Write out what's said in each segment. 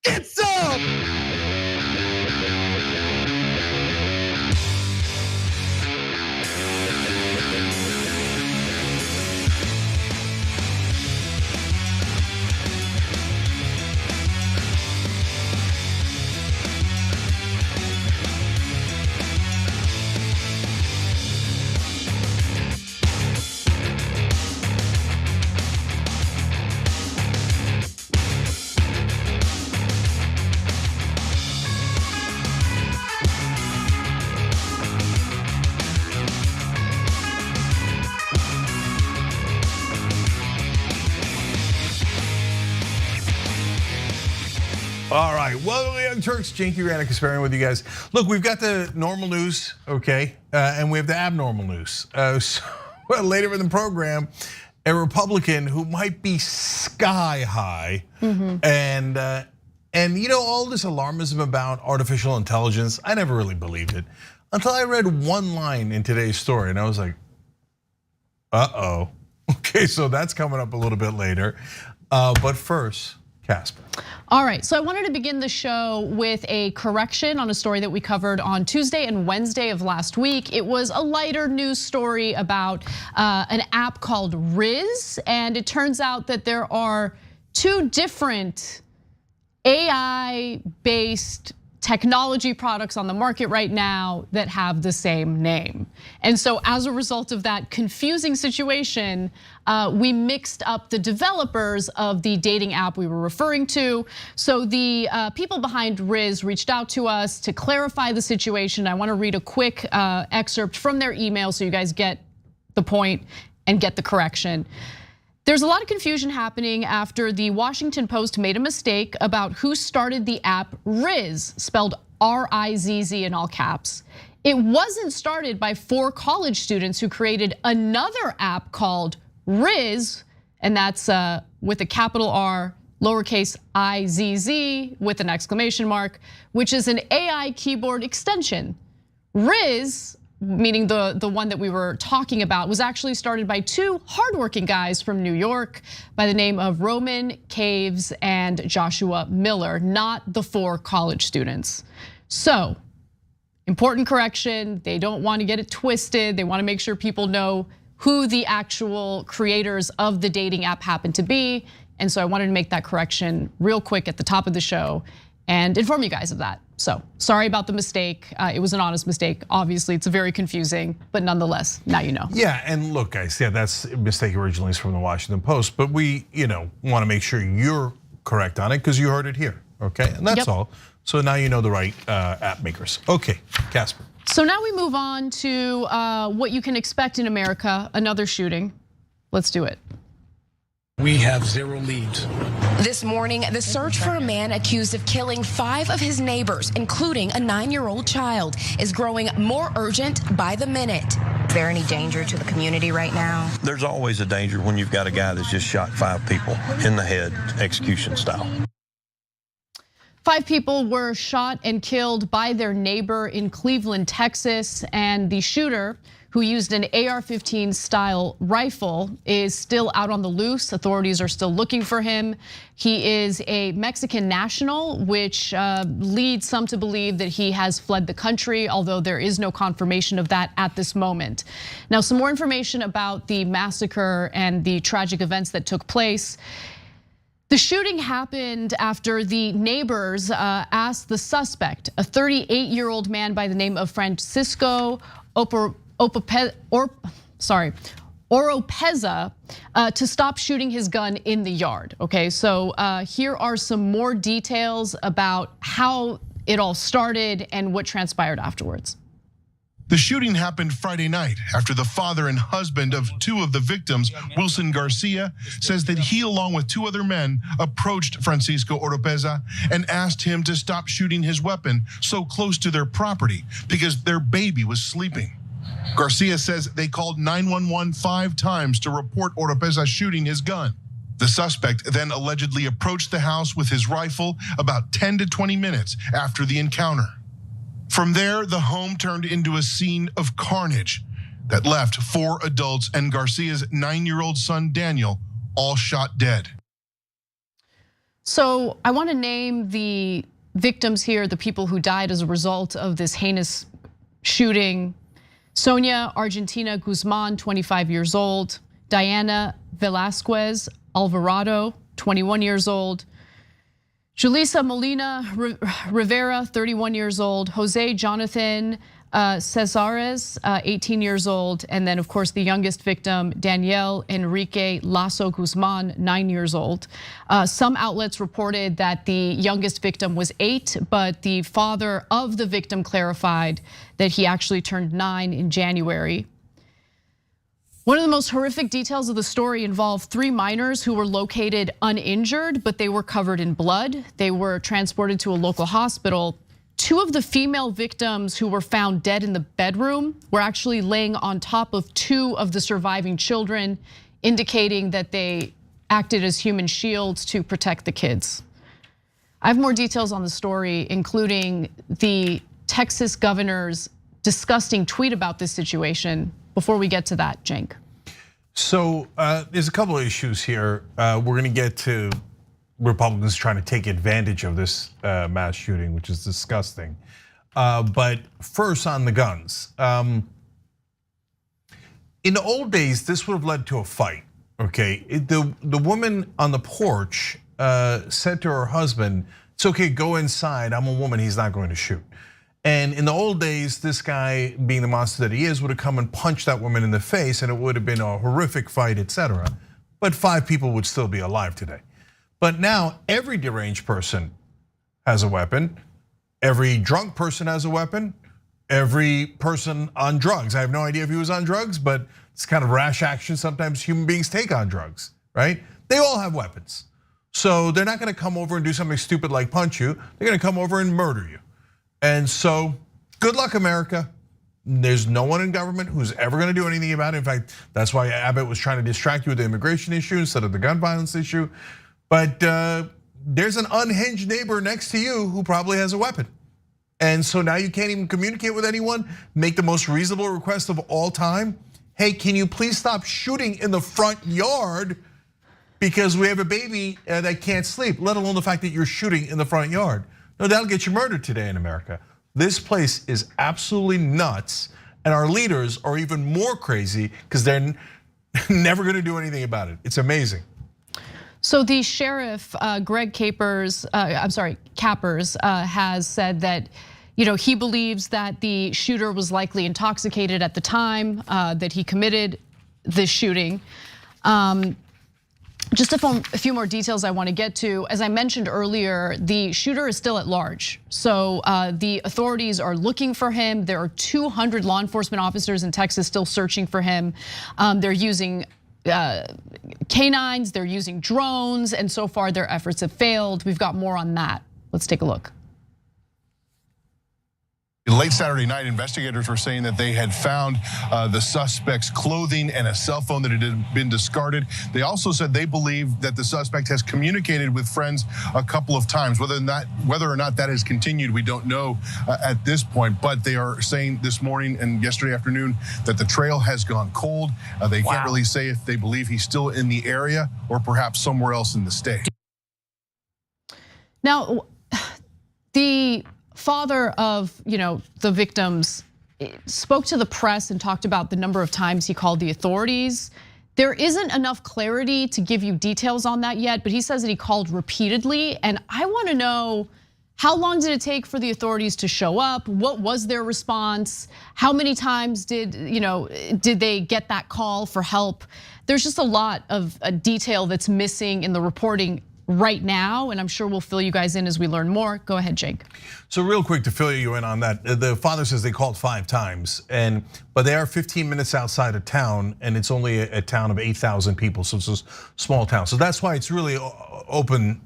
Get some! All right, welcome to Young Turks. Janky Ranick sparing with you guys. Look, we've got the normal news, okay, and we have the abnormal news. So later in the program, a Republican who might be sky high, and all this alarmism about artificial intelligence, I never really believed it until I read one line in today's story, and I was like, uh-oh. Okay, so that's coming up a little bit later, but first, Casper. All right, so I wanted to begin the show with a correction on a story that we covered on Tuesday and Wednesday of last week. It was a lighter news story about an app called Riz, and it turns out that there are two different AI-based technology products on the market right now that have the same name. And so as a result of that confusing situation, we mixed up the developers of the dating app we were referring to. So the people behind Riz reached out to us to clarify the situation. I wanna read a quick excerpt from their email so you guys get the point and get the correction. There's a lot of confusion happening after the Washington Post made a mistake about who started the app Riz, spelled R-I-Z-Z in all caps. It wasn't started by 4 college students who created another app called Riz, and that's with a capital R, lowercase I-Z-Z with an exclamation mark, which is an AI keyboard extension. Riz, meaning the one that we were talking about, was actually started by 2 hardworking guys from New York by the name of Roman Caves and Joshua Miller, not the 4 college students. So, important correction, they don't want to get it twisted. They want to make sure people know who the actual creators of the dating app happen to be. And so I wanted to make that correction real quick at the top of the show and inform you guys of that. So sorry about the mistake. It was an honest mistake. Obviously, it's very confusing, but nonetheless, now you know. Yeah, and look, guys, yeah, that's a mistake originally is from the Washington Post, but we, want to make sure you're correct on it because you heard it here, okay? And that's all. So now you know the right app makers. Okay, Casper. So now we move on to what you can expect in America, another shooting. Let's do it. We have 0 leads. This morning, the search for a man accused of killing 5 of his neighbors, including a 9-year-old child, is growing more urgent by the minute. Is there any danger to the community right now? There's always a danger when you've got a guy that's just shot 5 people in the head, execution style. 5 people were shot and killed by their neighbor in Cleveland, Texas, and the shooter, who used an AR-15 style rifle, is still out on the loose. Authorities are still looking for him. He is a Mexican national, which leads some to believe that he has fled the country, although there is no confirmation of that at this moment. Now, some more information about the massacre and the tragic events that took place. The shooting happened after the neighbors asked the suspect, a 38-year-old man by the name of Francisco Oropeza, to stop shooting his gun in the yard. Okay, so here are some more details about how it all started and what transpired afterwards. The shooting happened Friday night after the father and husband of 2 of the victims, Wilson Garcia, says that he, along with 2 other men, approached Francisco Oropeza and asked him to stop shooting his weapon so close to their property because their baby was sleeping. Garcia says they called 911 5 times to report Oropeza shooting his gun. The suspect then allegedly approached the house with his rifle about 10 to 20 minutes after the encounter. From there, the home turned into a scene of carnage that left 4 adults and Garcia's 9-year-old son, Daniel, all shot dead. So I want to name the victims here, the people who died as a result of this heinous shooting. Sonia Argentina Guzman, 25 years old. Diana Velasquez Alvarado, 21 years old. Julissa Molina Rivera, 31 years old. Jose Jonathan Cesares, 18 years old. And then of course the youngest victim, Daniel Enrique Lasso Guzman, 9 years old. Some outlets reported that the youngest victim was 8, but the father of the victim clarified that he actually turned 9 in January. One of the most horrific details of the story involved 3 minors who were located uninjured, but they were covered in blood. They were transported to a local hospital. 2 of the female victims who were found dead in the bedroom were actually laying on top of 2 of the surviving children, indicating that they acted as human shields to protect the kids. I have more details on the story, including the Texas governor's disgusting tweet about this situation. Before we get to that, Cenk. So there's a couple of issues here. We're gonna get to Republicans trying to take advantage of this mass shooting, which is disgusting. But first on the guns. In the old days, this would have led to a fight, okay? The woman on the porch said to her husband, "It's okay, go inside, I'm a woman, he's not going to shoot." And in the old days, this guy, being the monster that he is, would have come and punched that woman in the face and it would have been a horrific fight, etc. But 5 people would still be alive today. But now every deranged person has a weapon. Every drunk person has a weapon. Every person on drugs. I have no idea if he was on drugs, but it's kind of rash action sometimes human beings take on drugs, right? They all have weapons. So they're not gonna come over and do something stupid like punch you. They're gonna come over and murder you. And so, good luck, America. There's no one in government who's ever gonna do anything about it. In fact, that's why Abbott was trying to distract you with the immigration issue instead of the gun violence issue. But there's an unhinged neighbor next to you who probably has a weapon. And so now you can't even communicate with anyone, make the most reasonable request of all time. Hey, can you please stop shooting in the front yard because we have a baby that can't sleep, let alone the fact that you're shooting in the front yard. No, that'll get you murdered today in America. This place is absolutely nuts, and our leaders are even more crazy because they're never gonna do anything about it. It's amazing. So the sheriff, Greg Capers, has said that he believes that the shooter was likely intoxicated at the time that he committed this shooting. Just a few more details I want to get to. As I mentioned earlier, the shooter is still at large. So the authorities are looking for him. There are 200 law enforcement officers in Texas still searching for him. They're using canines, they're using drones, and so far their efforts have failed. We've got more on that. Let's take a look. Late Saturday night, investigators were saying that they had found the suspect's clothing and a cell phone that had been discarded. They also said they believe that the suspect has communicated with friends a couple of times. Whether or not that has continued, we don't know at this point. But they are saying this morning and yesterday afternoon that the trail has gone cold. They can't really say if they believe he's still in the area or perhaps somewhere else in the state. Now, the father of the victims spoke to the press and talked about the number of times he called the authorities. There isn't enough clarity to give you details on that yet, but he says that he called repeatedly. And I want to know, how long did it take for the authorities to show up? What was their response? How many times did they get that call for help? There's just a lot of detail that's missing in the reporting right now, and I'm sure we'll fill you guys in as we learn more. Go ahead, Cenk. So real quick to fill you in on that, the father says they called 5 times, but they are 15 minutes outside of town, and it's only a town of 8,000 people, so it's a small town. So that's why it's really open.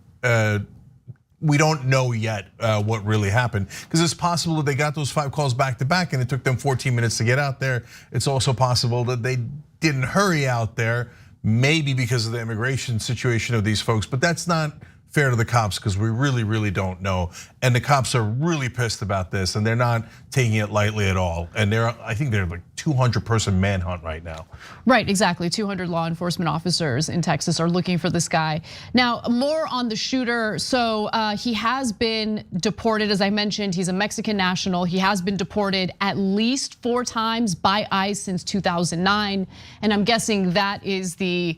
We don't know yet what really happened, because it's possible that they got those 5 calls back to back and it took them 14 minutes to get out there. It's also possible that they didn't hurry out there, maybe because of the immigration situation of these folks, but that's not fair to the cops because we really don't know. And the cops are really pissed about this and they're not taking it lightly at all. And I think they're like 200-person manhunt right now. Right, exactly. 200 law enforcement officers in Texas are looking for this guy. Now, more on the shooter. So he has been deported, as I mentioned. He's a Mexican national. He has been deported at least 4 times by ICE since 2009. And I'm guessing that is the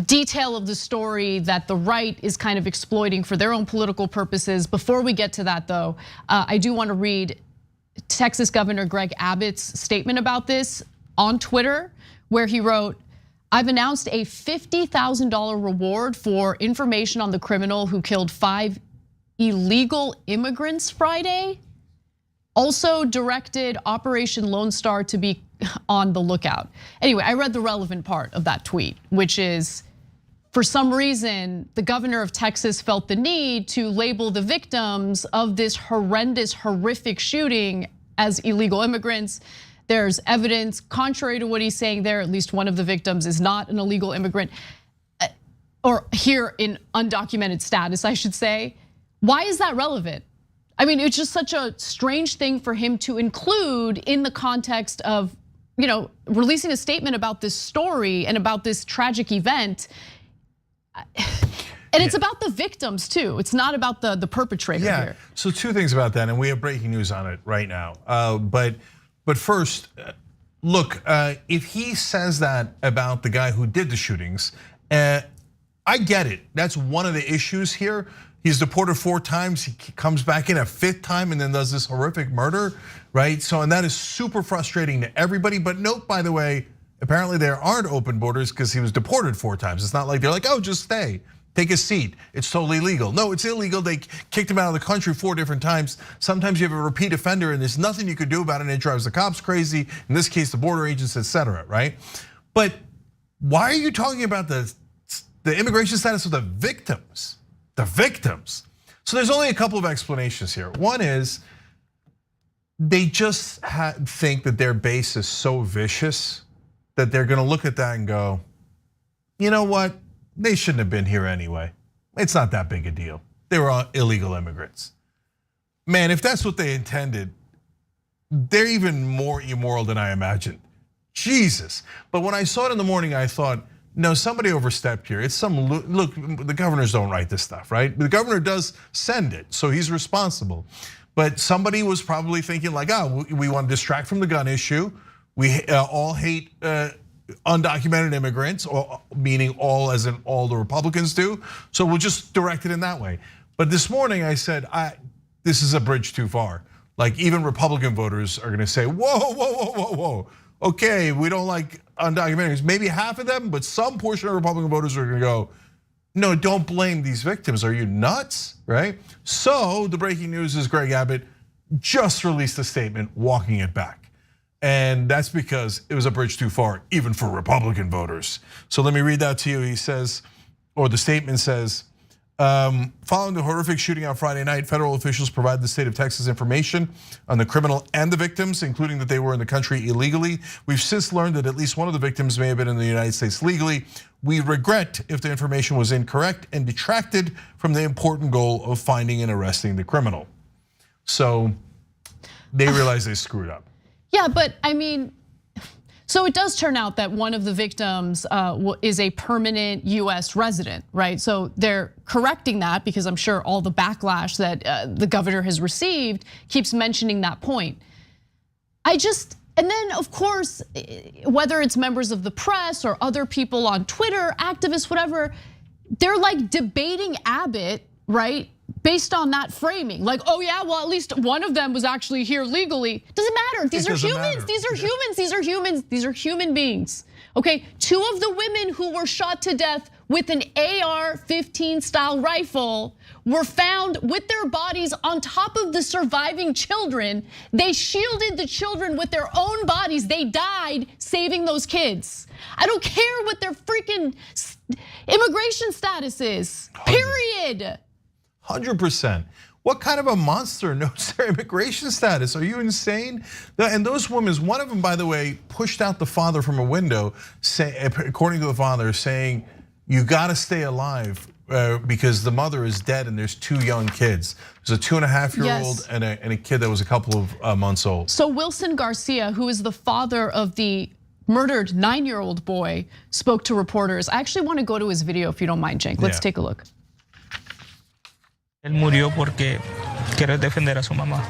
detail of the story that the right is kind of exploiting for their own political purposes. Before we get to that though, I do want to read Texas Governor Greg Abbott's statement about this on Twitter, where he wrote, "I've announced a $50,000 reward for information on the criminal who killed 5 illegal immigrants Friday. Also directed Operation Lone Star to be on the lookout." Anyway, I read the relevant part of that tweet, which is, for some reason, the governor of Texas felt the need to label the victims of this horrendous, horrific shooting as illegal immigrants. There's evidence contrary to what he's saying there. At least one of the victims is not an illegal immigrant, or here in undocumented status, I should say. Why is that relevant? I mean, it's just such a strange thing for him to include in the context of, releasing a statement about this story and about this tragic event. And it's about the victims too. It's not about the perpetrator here. So 2 things about that, and we have breaking news on it right now. But first, look, if he says that about the guy who did the shootings, I get it. That's one of the issues here. He's deported 4 times, he comes back in a 5th time and then does this horrific murder, right? So, and that is super frustrating to everybody. But note, by the way, apparently there aren't open borders because he was deported 4 times. It's not like they're like, oh, just stay, take a seat. It's totally legal. No, it's illegal. They kicked him out of the country 4 different times. Sometimes you have a repeat offender and there's nothing you could do about it and it drives the cops crazy. In this case, the border agents, etc., right? But why are you talking about the immigration status of the victims? The victims. So there's only a couple of explanations here. One is they just think that their base is so vicious that they're gonna look at that and go, you know what? They shouldn't have been here anyway. It's not that big a deal. They were all illegal immigrants. Man, if that's what they intended, they're even more immoral than I imagined. Jesus. But when I saw it in the morning, I thought, no, somebody overstepped here. It's some, look, the governors don't write this stuff, right? The governor does send it, so he's responsible. But somebody was probably thinking like, oh, we want to distract from the gun issue. We all hate undocumented immigrants, or meaning all as in all the Republicans do. So we'll just direct it in that way. But this morning I said, this is a bridge too far. Like even Republican voters are gonna say, whoa. Okay, we don't like undocumented. Maybe half of them, but some portion of Republican voters are gonna go, no, don't blame these victims. Are you nuts, right? So the breaking news is Greg Abbott just released a statement walking it back. And that's because it was a bridge too far, even for Republican voters. So let me read that to you. He says, or the statement says, following the horrific shooting on Friday night, federal officials provided the state of Texas information on the criminal and the victims, including that they were in the country illegally. We've since learned that at least one of the victims may have been in the United States legally. We regret if the information was incorrect and detracted from the important goal of finding and arresting the criminal. So they realize they screwed up. Yeah, but I mean, so it does turn out that one of the victims is a permanent US resident, right? So they're correcting that because I'm sure all the backlash that the governor has received keeps mentioning that point. And then of course, whether it's members of the press or other people on Twitter, activists, whatever, they're like debating Abbott, right? Based on that framing, like, oh yeah, well at least one of them was actually here legally. Doesn't matter, these are humans, these are humans, these are humans, these are human beings. Okay, 2 of the women who were shot to death with an AR-15 style rifle were found with their bodies on top of the surviving children. They shielded the children with their own bodies. They died saving those kids. I don't care what their freaking immigration status is, period. 100%. What kind of a monster knows their immigration status? Are you insane? And those women, one of them, by the way, pushed out the father from a window, according to the father, saying, you gotta stay alive because the mother is dead and there's 2 young kids. There's a 2.5-year-old Yes. and a kid that was a couple of months old. So Wilson Garcia, who is the father of the murdered 9-year-old boy, spoke to reporters. I actually want to go to his video if you don't mind, Cenk. Let's take a look. Él murió porque quiere defender a su mamá.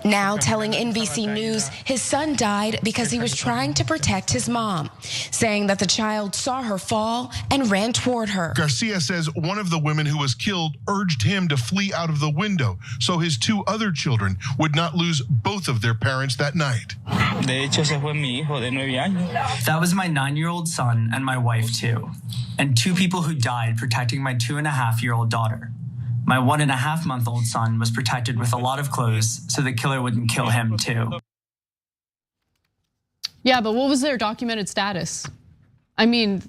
Now telling NBC News his son died because he was trying to protect his mom, saying that the child saw her fall and ran toward her. Garcia says one of the women who was killed urged him to flee out of the window so his 2 other children would not lose both of their parents that night. De hecho, ese fue mi hijo de 9 años. That was my 9-year-old son and my wife too, and 2 people who died protecting my 2.5-year-old daughter. My 1.5-month-old son was protected with a lot of clothes so the killer wouldn't kill him too. Yeah, but what was their documented status? I mean,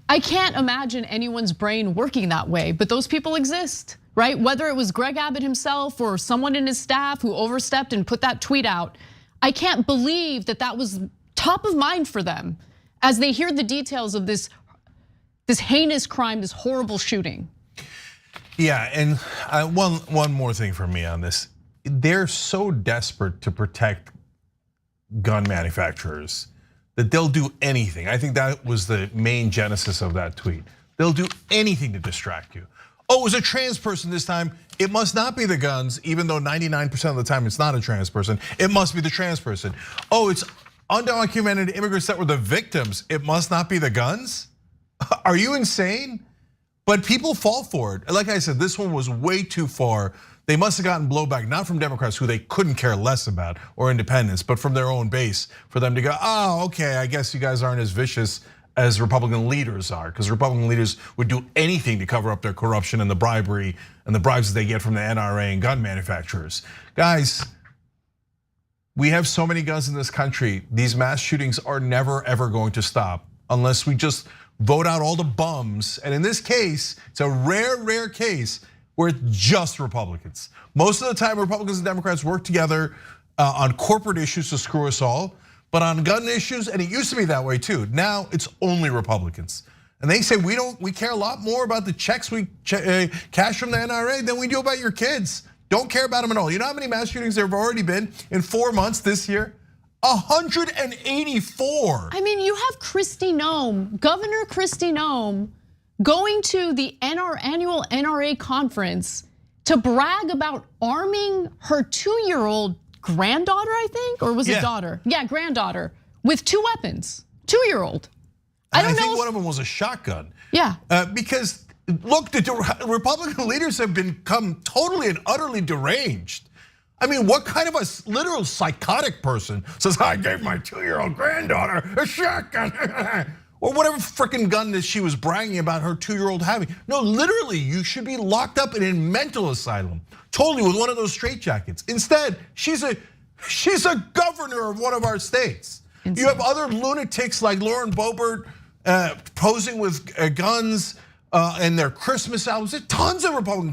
I can't imagine anyone's brain working that way, but those people exist, right? Whether it was Greg Abbott himself or someone in his staff who overstepped and put that tweet out, I can't believe that that was top of mind for them as they hear the details of this heinous crime, this horrible shooting. Yeah, and one more thing for me on this. They're so desperate to protect gun manufacturers that they'll do anything. I think that was the main genesis of that tweet. They'll do anything to distract you. Oh, it was a trans person this time. It must not be the guns, even though 99% of the time it's not a trans person. It must be the trans person. Oh, it's undocumented immigrants that were the victims. It must not be the guns? Are you insane? But people fall for it. Like I said, this one was way too far. They must have gotten blowback, not from Democrats who they couldn't care less about, or independents, but from their own base for them to go, oh, okay, I guess you guys aren't as vicious as Republican leaders are, because Republican leaders would do anything to cover up their corruption and the bribery and the bribes that they get from the NRA and gun manufacturers. Guys, we have so many guns in this country. These mass shootings are never, ever going to stop unless we just vote out all the bums. And in this case, it's a rare case where it's just Republicans. Most of the time, Republicans and Democrats work together on corporate issues to screw us all. But on gun issues, and it used to be that way too, now it's only Republicans. And they say we care a lot more about the checks we cash from the NRA than we do about your kids. Don't care about them at all. You know how many mass shootings there have already been in 4 months this year? 184. I mean, you have Kristi Noem, Governor Kristi Noem, going to the annual NRA conference to brag about arming her 2-year-old granddaughter, I think, or was it daughter? Yeah, granddaughter, with 2 weapons, 2-year-old. I don't know. I think one of them was a shotgun. Yeah. Because look, the Republican leaders have become totally and utterly deranged. I mean, what kind of a literal psychotic person says, I gave my 2-year-old granddaughter a shotgun? Or whatever freaking gun that she was bragging about her 2-year-old having. No, literally, you should be locked up in a mental asylum, totally with one of those straitjackets. Instead, she's a governor of one of our states. Insane. You have other lunatics like Lauren Boebert posing with guns and their Christmas albums. There's tons of Republican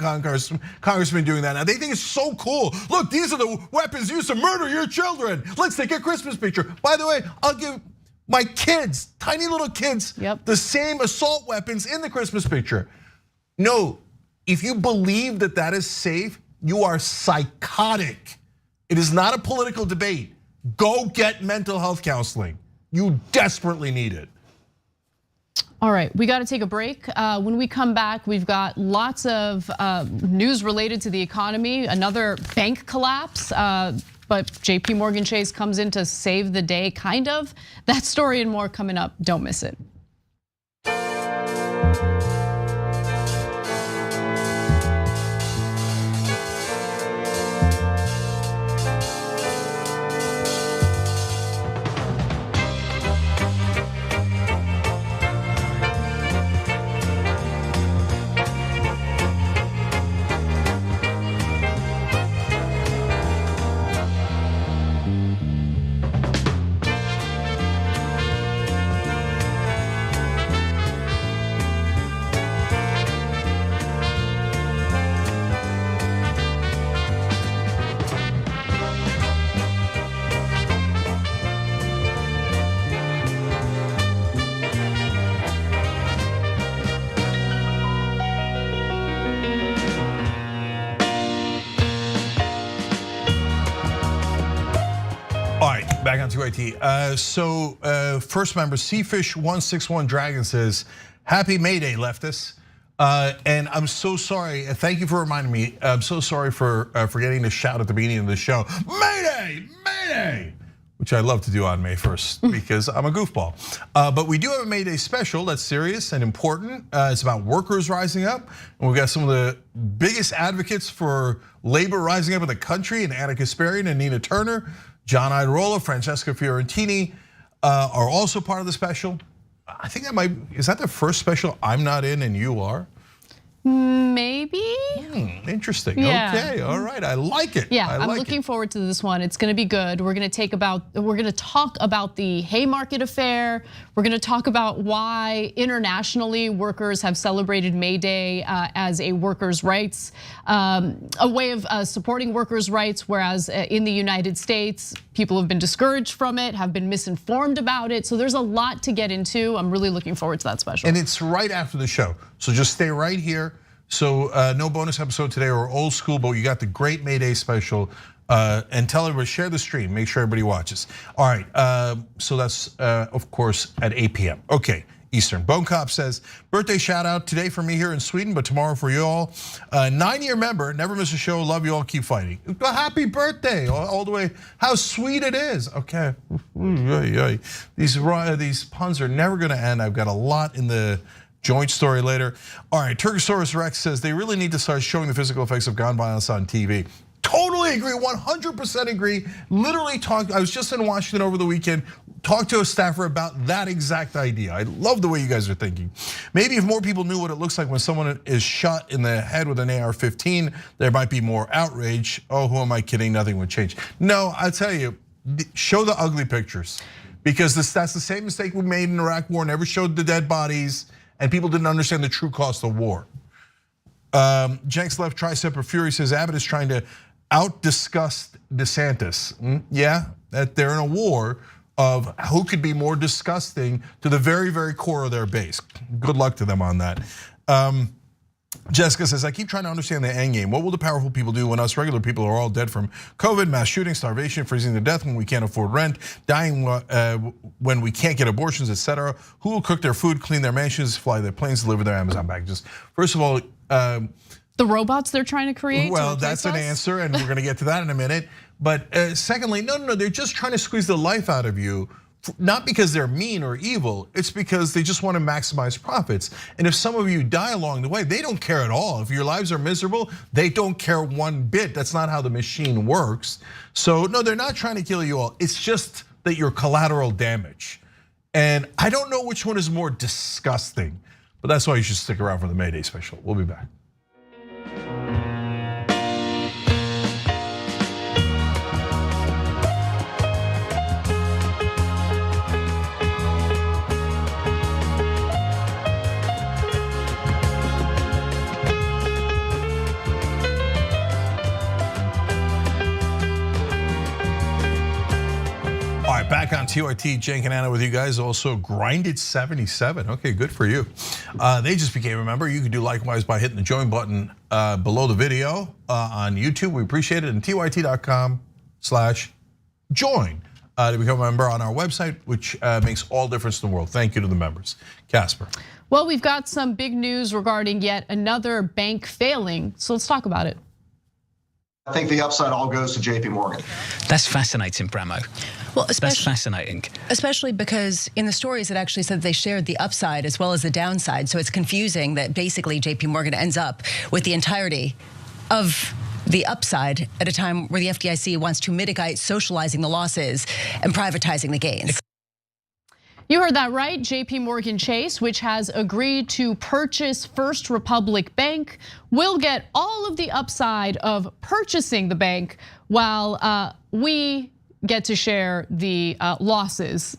congressmen doing that now. They think it's so cool. Look, these are the weapons used to murder your children. Let's take a Christmas picture. By the way, I'll give my kids, tiny little kids, the same assault weapons in the Christmas picture. No, if you believe that that is safe, you are psychotic. It is not a political debate. Go get mental health counseling. You desperately need it. All right, we got to take a break. When we come back, we've got lots of news related to the economy, another bank collapse, but JP Morgan Chase comes in to save the day, kind of. That story and more coming up, don't miss it. TYT. First member, Seafish161 Dragon says, happy May Day, leftists. And I'm so sorry, thank you for reminding me. I'm so sorry for forgetting to shout at the beginning of the show, Mayday, Mayday, which I love to do on May 1st because I'm a goofball. But we do have a May Day special that's serious and important. It's about workers rising up. And we've got some of the biggest advocates for labor rising up in the country, and Anna Kasparian and Nina Turner, John Iadarola, Francesca Fiorentini are also part of the special. I think is that the first special I'm not in and you are? Maybe. Interesting. Yeah. Okay. All right. I like it. Yeah, I'm looking forward to this one. It's going to be good. We're going to talk about the Haymarket affair. We're going to talk about why internationally workers have celebrated May Day as a workers' rights, a way of supporting workers' rights, whereas in the United States, people have been discouraged from it, have been misinformed about it. So there's a lot to get into. I'm really looking forward to that special. And it's right after the show. So just stay right here. So no bonus episode today or old school, but you got the great May Day special. And tell everybody, share the stream, make sure everybody watches. All right, so that's of course at 8 p.m. Okay, Eastern. Bone Cop says, birthday shout out today for me here in Sweden, but tomorrow for you all. 9-year member, never miss a show, love you all, keep fighting. Happy birthday, all the way, how sweet it is. Okay, these puns are never gonna end. I've got a lot in the joint story later. All right, Turkosaurus Rex says they really need to start showing the physical effects of gun violence on TV. Totally agree, 100% agree. Literally I was just in Washington over the weekend, talked to a staffer about that exact idea. I love the way you guys are thinking. Maybe if more people knew what it looks like when someone is shot in the head with an AR-15, there might be more outrage. Oh, who am I kidding? Nothing would change. No, I tell you, show the ugly pictures. Because that's the same mistake we made in the Iraq War, never showed the dead bodies, and people didn't understand the true cost of war. Jenks Left Tricep of Fury says Abbott is trying to out-discuss DeSantis. Yeah, that they're in a war of who could be more disgusting to the very, very core of their base. Good luck to them on that. Jessica says, I keep trying to understand the end game. What will the powerful people do when us regular people are all dead from COVID, mass shooting, starvation, freezing to death when we can't afford rent, dying when we can't get abortions, etc.? Who will cook their food, clean their mansions, fly their planes, deliver their Amazon packages? First of all, the robots they're trying to create. Well, that's an answer, and we're gonna get to that in a minute. But secondly, no, they're just trying to squeeze the life out of you. Not because they're mean or evil, it's because they just want to maximize profits. And if some of you die along the way, they don't care at all. If your lives are miserable, they don't care one bit. That's not how the machine works. So no, they're not trying to kill you all. It's just that you're collateral damage. And I don't know which one is more disgusting, but that's why you should stick around for the May Day special. We'll be back. Back on TYT, Cenk and Anna with you guys. Also, Grinded 77. Okay, good for you. They just became a member. You can do likewise by hitting the join button below the video on YouTube. We appreciate it. And tyt.com/join to become a member on our website, which makes all difference in the world. Thank you to the members. Casper. Well, we've got some big news regarding yet another bank failing. So let's talk about it. I think the upside all goes to JP Morgan. That's fascinating, Bramo. Well, that's fascinating. Especially because in the stories it actually said they shared the upside as well as the downside. So it's confusing that basically JP Morgan ends up with the entirety of the upside at a time where the FDIC wants to mitigate socializing the losses and privatizing the gains. You heard that right. JP Morgan Chase, which has agreed to purchase First Republic Bank, will get all of the upside of purchasing the bank while we get to share the losses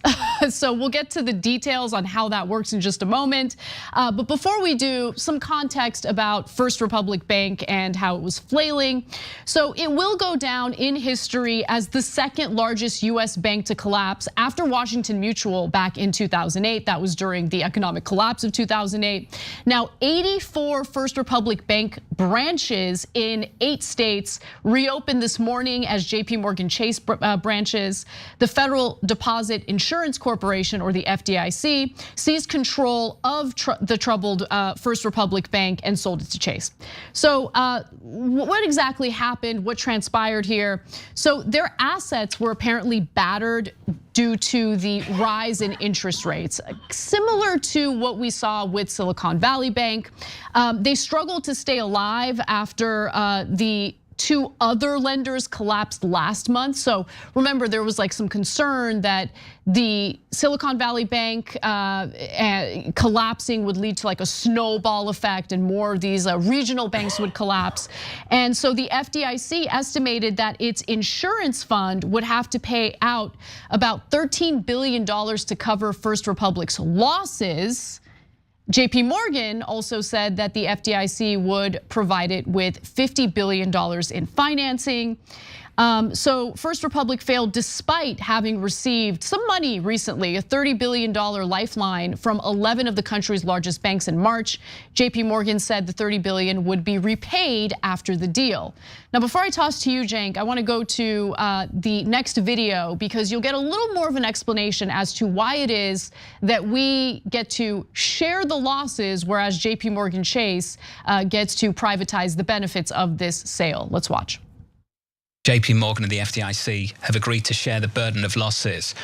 So we'll get to the details on how that works in just a moment. But before we do, some context about First Republic Bank and how it was flailing. So it will go down in history as the second largest US bank to collapse after Washington Mutual back in 2008. That was during the economic collapse of 2008. Now, 84 First Republic Bank branches in 8 states reopened this morning as JP Morgan Chase branches. The Federal Deposit Insurance Corporation, or the FDIC, seized control of the troubled First Republic Bank and sold it to Chase. So what exactly happened? What transpired here? So their assets were apparently battered due to the rise in interest rates, similar to what we saw with Silicon Valley Bank. They struggled to stay alive after the 2 other lenders collapsed last month. So remember, there was like some concern that the Silicon Valley Bank collapsing would lead to like a snowball effect and more of these regional banks would collapse. And so the FDIC estimated that its insurance fund would have to pay out about $13 billion to cover First Republic's losses. JP Morgan also said that the FDIC would provide it with $50 billion in financing. So First Republic failed despite having received some money recently, a $30 billion lifeline from 11 of the country's largest banks in March. JP Morgan said the $30 billion would be repaid after the deal. Now, before I toss to you, Cenk, I want to go to the next video because you'll get a little more of an explanation as to why it is that we get to share the losses, whereas JP Morgan Chase gets to privatize the benefits of this sale. Let's watch. JP Morgan and the FDIC have agreed to share the burden of losses.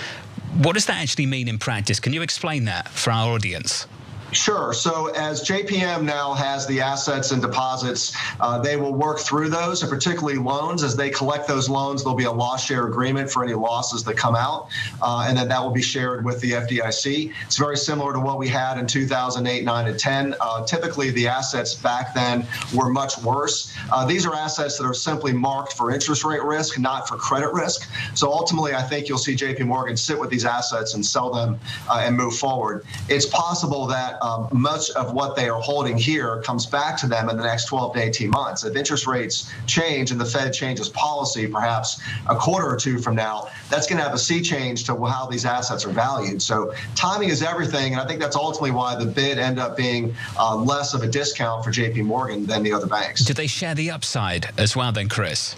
What does that actually mean in practice? Can you explain that for our audience? Sure. So as JPM now has the assets and deposits, they will work through those, and particularly loans. As they collect those loans, there'll be a loss share agreement for any losses that come out, and then that will be shared with the FDIC. It's very similar to what we had in 2008, 9, and 10. Typically, the assets back then were much worse. These are assets that are simply marked for interest rate risk, not for credit risk. So ultimately, I think you'll see JP Morgan sit with these assets and sell them and move forward. It's possible that much of what they are holding here comes back to them in the next 12 to 18 months. If interest rates change and the Fed changes policy, perhaps a quarter or two from now, that's going to have a sea change to how these assets are valued. So timing is everything, and I think that's ultimately why the bid ended up being less of a discount for JP Morgan than the other banks. Did they share the upside as well then, Chris?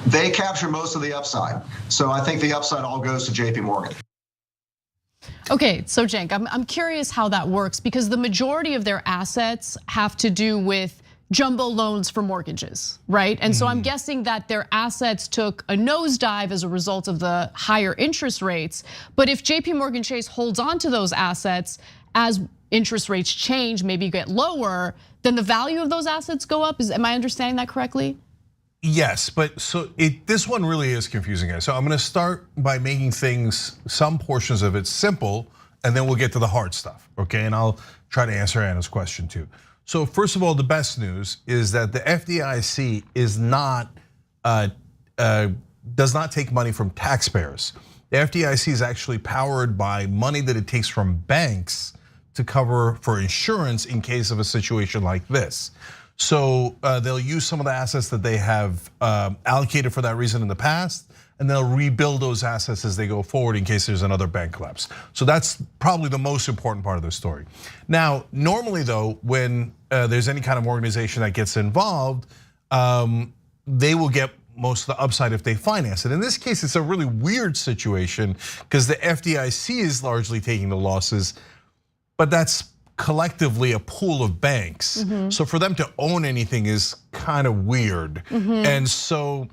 They capture most of the upside. So I think the upside all goes to JP Morgan. Okay, so Cenk, I'm curious how that works because the majority of their assets have to do with jumbo loans for mortgages, right? And so I'm guessing that their assets took a nosedive as a result of the higher interest rates. But if JP Morgan Chase holds on to those assets as interest rates change, maybe get lower, then the value of those assets go up. Am I understanding that correctly? Yes, but so this one really is confusing, guys. So I'm going to start by making some portions of it simple, and then we'll get to the hard stuff, okay? And I'll try to answer Anna's question too. So first of all, the best news is that the FDIC does not take money from taxpayers. The FDIC is actually powered by money that it takes from banks to cover for insurance in case of a situation like this. So they'll use some of the assets that they have allocated for that reason in the past, and they'll rebuild those assets as they go forward in case there's another bank collapse. So that's probably the most important part of the story. Now, normally though, when there's any kind of organization that gets involved, they will get most of the upside if they finance it. In this case, it's a really weird situation because the FDIC is largely taking the losses, but that's collectively a pool of banks. So for them to own anything is kind of weird. And so,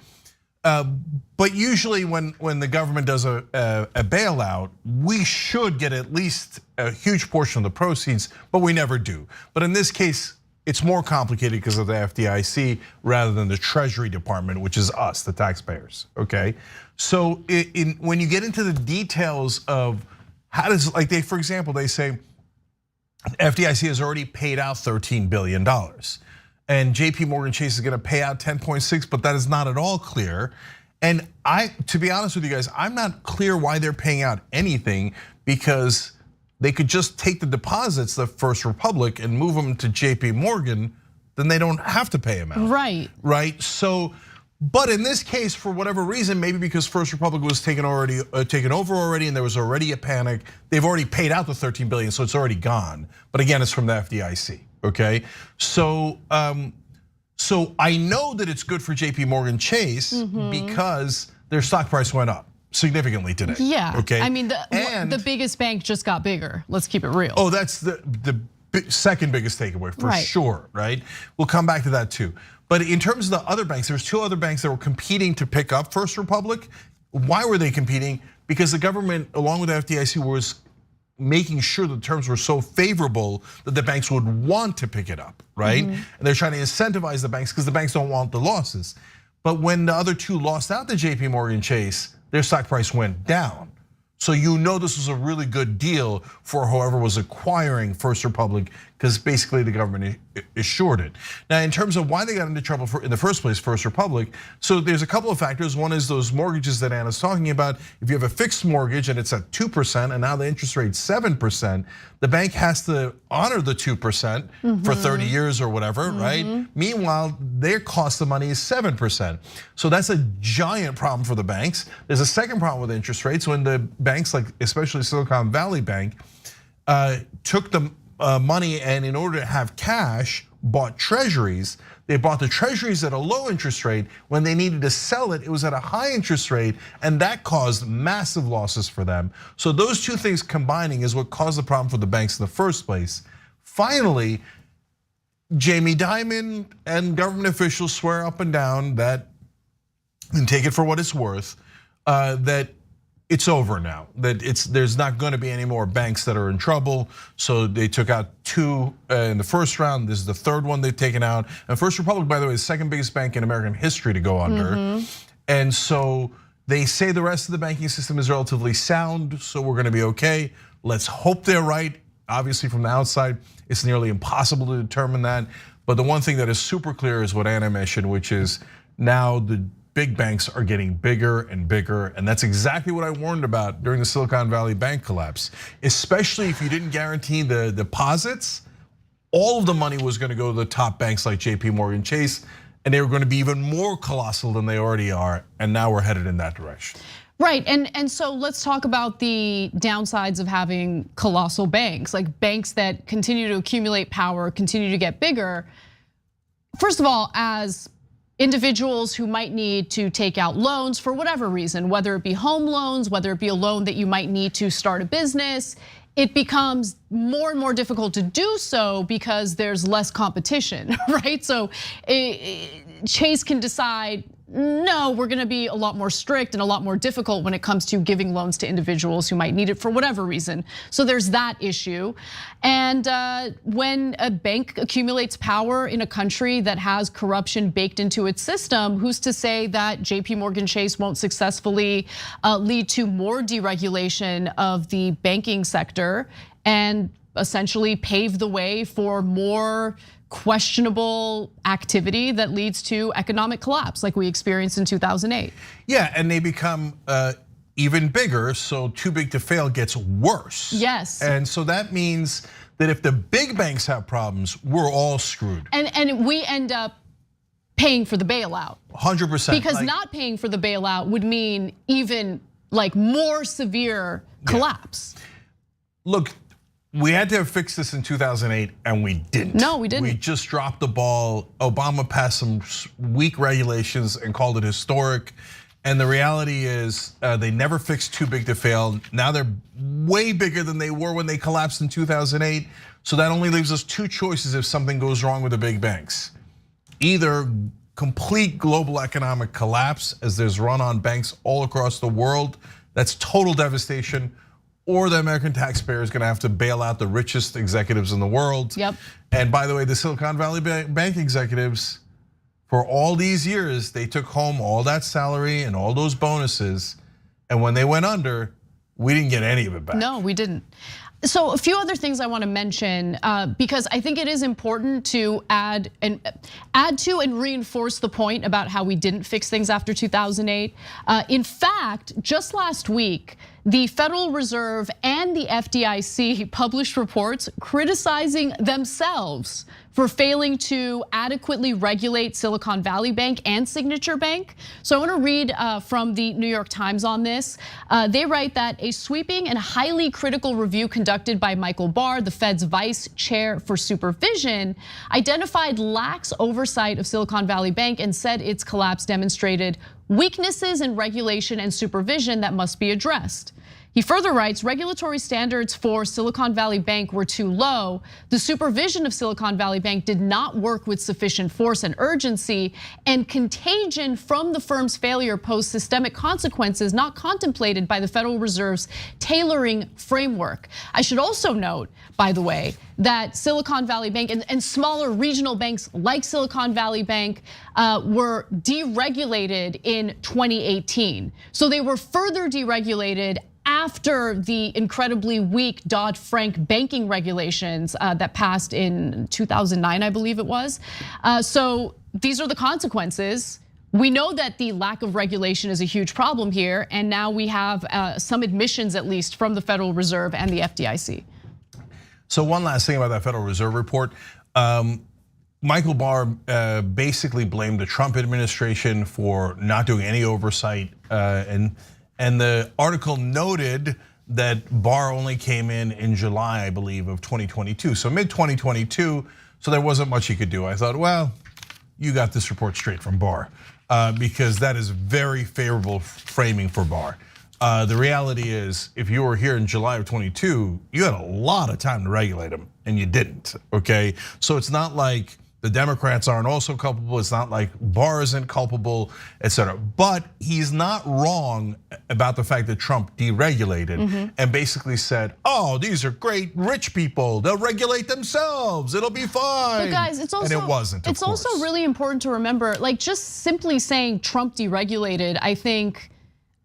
but usually when the government does a bailout, we should get at least a huge portion of the proceeds, but we never do. But in this case, it's more complicated because of the FDIC rather than the Treasury Department, which is us, the taxpayers, okay? So when you get into the details of how does, like for example, they say, FDIC has already paid out $13 billion. And JP Morgan Chase is gonna pay out 10.6, but that is not at all clear. And to be honest with you guys, I'm not clear why they're paying out anything, because they could just take the deposits of First Republic and move them to JP Morgan, then they don't have to pay them out. Right. Right, so, but in this case, for whatever reason, maybe because First Republic was taken over already and there was already a panic, they've already paid out the 13 billion, so it's already gone. But again, it's from the FDIC, okay? So, so I know that it's good for JP Morgan Chase because their stock price went up significantly today. Yeah, okay. I mean, the biggest bank just got bigger. Let's keep it real. Oh, that's the second biggest takeaway for sure, right? We'll come back to that too. But in terms of the other banks, there's two other banks that were competing to pick up First Republic. Why were they competing? Because the government, along with the FDIC, was making sure the terms were so favorable that the banks would want to pick it up, right? And they're trying to incentivize the banks because the banks don't want the losses. But when the other two lost out to JP Morgan Chase, their stock price went down. So you know this was a really good deal for whoever was acquiring First Republic, because basically the government assured it. Now, in terms of why they got into trouble in the first place, First Republic, so there's a couple of factors. One is those mortgages that Anna's talking about. If you have a fixed mortgage and it's at 2% and now the interest rate's 7%, the bank has to honor the 2% for 30 years or whatever, right? Meanwhile, their cost of money is 7%. So that's a giant problem for the banks. There's a second problem with interest rates when the banks, like especially Silicon Valley Bank, took the money and in order to have cash, bought treasuries. They bought the treasuries at a low interest rate. When they needed to sell it, it was at a high interest rate, and that caused massive losses for them. So those two things combining is what caused the problem for the banks in the first place. Finally, Jamie Dimon and government officials swear up and down that, and take it for what it's worth, that it's over now, that there's not going to be any more banks that are in trouble. So they took out 2 in the first round. This is the third one they've taken out. And First Republic, by the way, is the second biggest bank in American history to go under. And so they say the rest of the banking system is relatively sound, so we're going to be okay. Let's hope they're right. Obviously, from the outside, it's nearly impossible to determine that. But the one thing that is super clear is what Anna mentioned, which is now the big banks are getting bigger and bigger, and that's exactly what I warned about during the Silicon Valley Bank collapse. Especially if you didn't guarantee the deposits, all of the money was going to go to the top banks like JP Morgan Chase, and they were going to be even more colossal than they already are, and now we're headed in that direction. Right, and so let's talk about the downsides of having colossal banks, like banks that continue to accumulate power, continue to get bigger. First of all, as individuals who might need to take out loans for whatever reason, whether it be home loans, whether it be a loan that you might need to start a business, it becomes more and more difficult to do so because there's less competition, right? So Chase can decide, no, we're gonna be a lot more strict and a lot more difficult when it comes to giving loans to individuals who might need it for whatever reason. So there's that issue. And when a bank accumulates power in a country that has corruption baked into its system, who's to say that JP Morgan Chase won't successfully lead to more deregulation of the banking sector and essentially pave the way for more questionable activity that leads to economic collapse like we experienced in 2008. Yeah, and they become even bigger, so too big to fail gets worse. Yes. And so that means that if the big banks have problems, we're all screwed. And we end up paying for the bailout. 100%. Because not paying for the bailout would mean even like more severe collapse. Look, we had to have fixed this in 2008 and we didn't. No, we didn't. We just dropped the ball. Obama passed some weak regulations and called it historic. And the reality is they never fixed too big to fail. Now they're way bigger than they were when they collapsed in 2008. So that only leaves us 2 choices if something goes wrong with the big banks. Either complete global economic collapse as there's run on banks all across the world, that's total devastation, or the American taxpayer is gonna have to bail out the richest executives in the world. Yep. And by the way, the Silicon Valley Bank executives, for all these years, they took home all that salary and all those bonuses. And when they went under, we didn't get any of it back. No, we didn't. So a few other things I want to mention because I think it is important to add to and reinforce the point about how we didn't fix things after 2008. In fact, just last week, the Federal Reserve and the FDIC published reports criticizing themselves for failing to adequately regulate Silicon Valley Bank and Signature Bank. So I want to read from the New York Times on this. They write that a sweeping and highly critical review conducted by Michael Barr, the Fed's vice chair for supervision, identified lax oversight of Silicon Valley Bank and said its collapse demonstrated weaknesses in regulation and supervision that must be addressed. He further writes, regulatory standards for Silicon Valley Bank were too low. The supervision of Silicon Valley Bank did not work with sufficient force and urgency, and contagion from the firm's failure posed systemic consequences not contemplated by the Federal Reserve's tailoring framework. I should also note, by the way, that Silicon Valley Bank and smaller regional banks like Silicon Valley Bank were deregulated in 2018. So they were further deregulated after the incredibly weak Dodd-Frank banking regulations that passed in 2009, I believe it was. So these are the consequences. We know that the lack of regulation is a huge problem here, and now we have some admissions, at least, from the Federal Reserve and the FDIC. So one last thing about that Federal Reserve report. Michael Barr basically blamed the Trump administration for not doing any oversight, and the article noted that Barr only came in July, I believe, of 2022. So mid-2022, so there wasn't much he could do. I thought, well, you got this report straight from Barr, because that is very favorable framing for Barr. The reality is, if you were here in July of 22, you had a lot of time to regulate him, and you didn't, okay? So it's not like the Democrats aren't also culpable. It's not like Barr isn't culpable, et cetera. But he's not wrong about the fact that Trump deregulated and basically said, oh, these are great rich people. They'll regulate themselves. It'll be fine. But guys, it's also, and it wasn't, it's also really important to remember, like just simply saying Trump deregulated, I think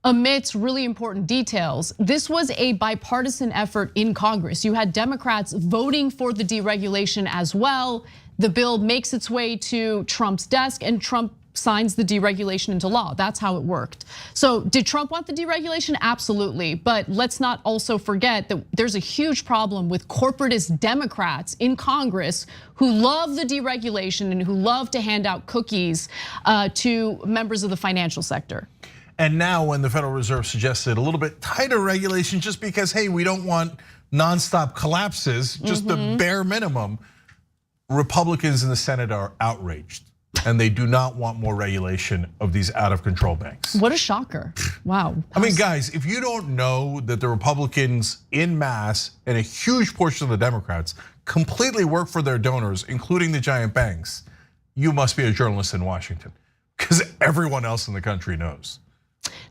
omits really important details. This was a bipartisan effort in Congress. You had Democrats voting for the deregulation as well. The bill makes its way to Trump's desk and Trump signs the deregulation into law. That's how it worked. So did Trump want the deregulation? Absolutely. But let's not also forget that there's a huge problem with corporatist Democrats in Congress who love the deregulation and who love to hand out cookies to members of the financial sector. And now when the Federal Reserve suggested a little bit tighter regulation just because, hey, we don't want nonstop collapses, just the bare minimum, Republicans in the Senate are outraged, and they do not want more regulation of these out of control banks. What a shocker. Wow. I mean, guys, if you don't know that the Republicans in mass and a huge portion of the Democrats completely work for their donors, including the giant banks, you must be a journalist in Washington, because everyone else in the country knows.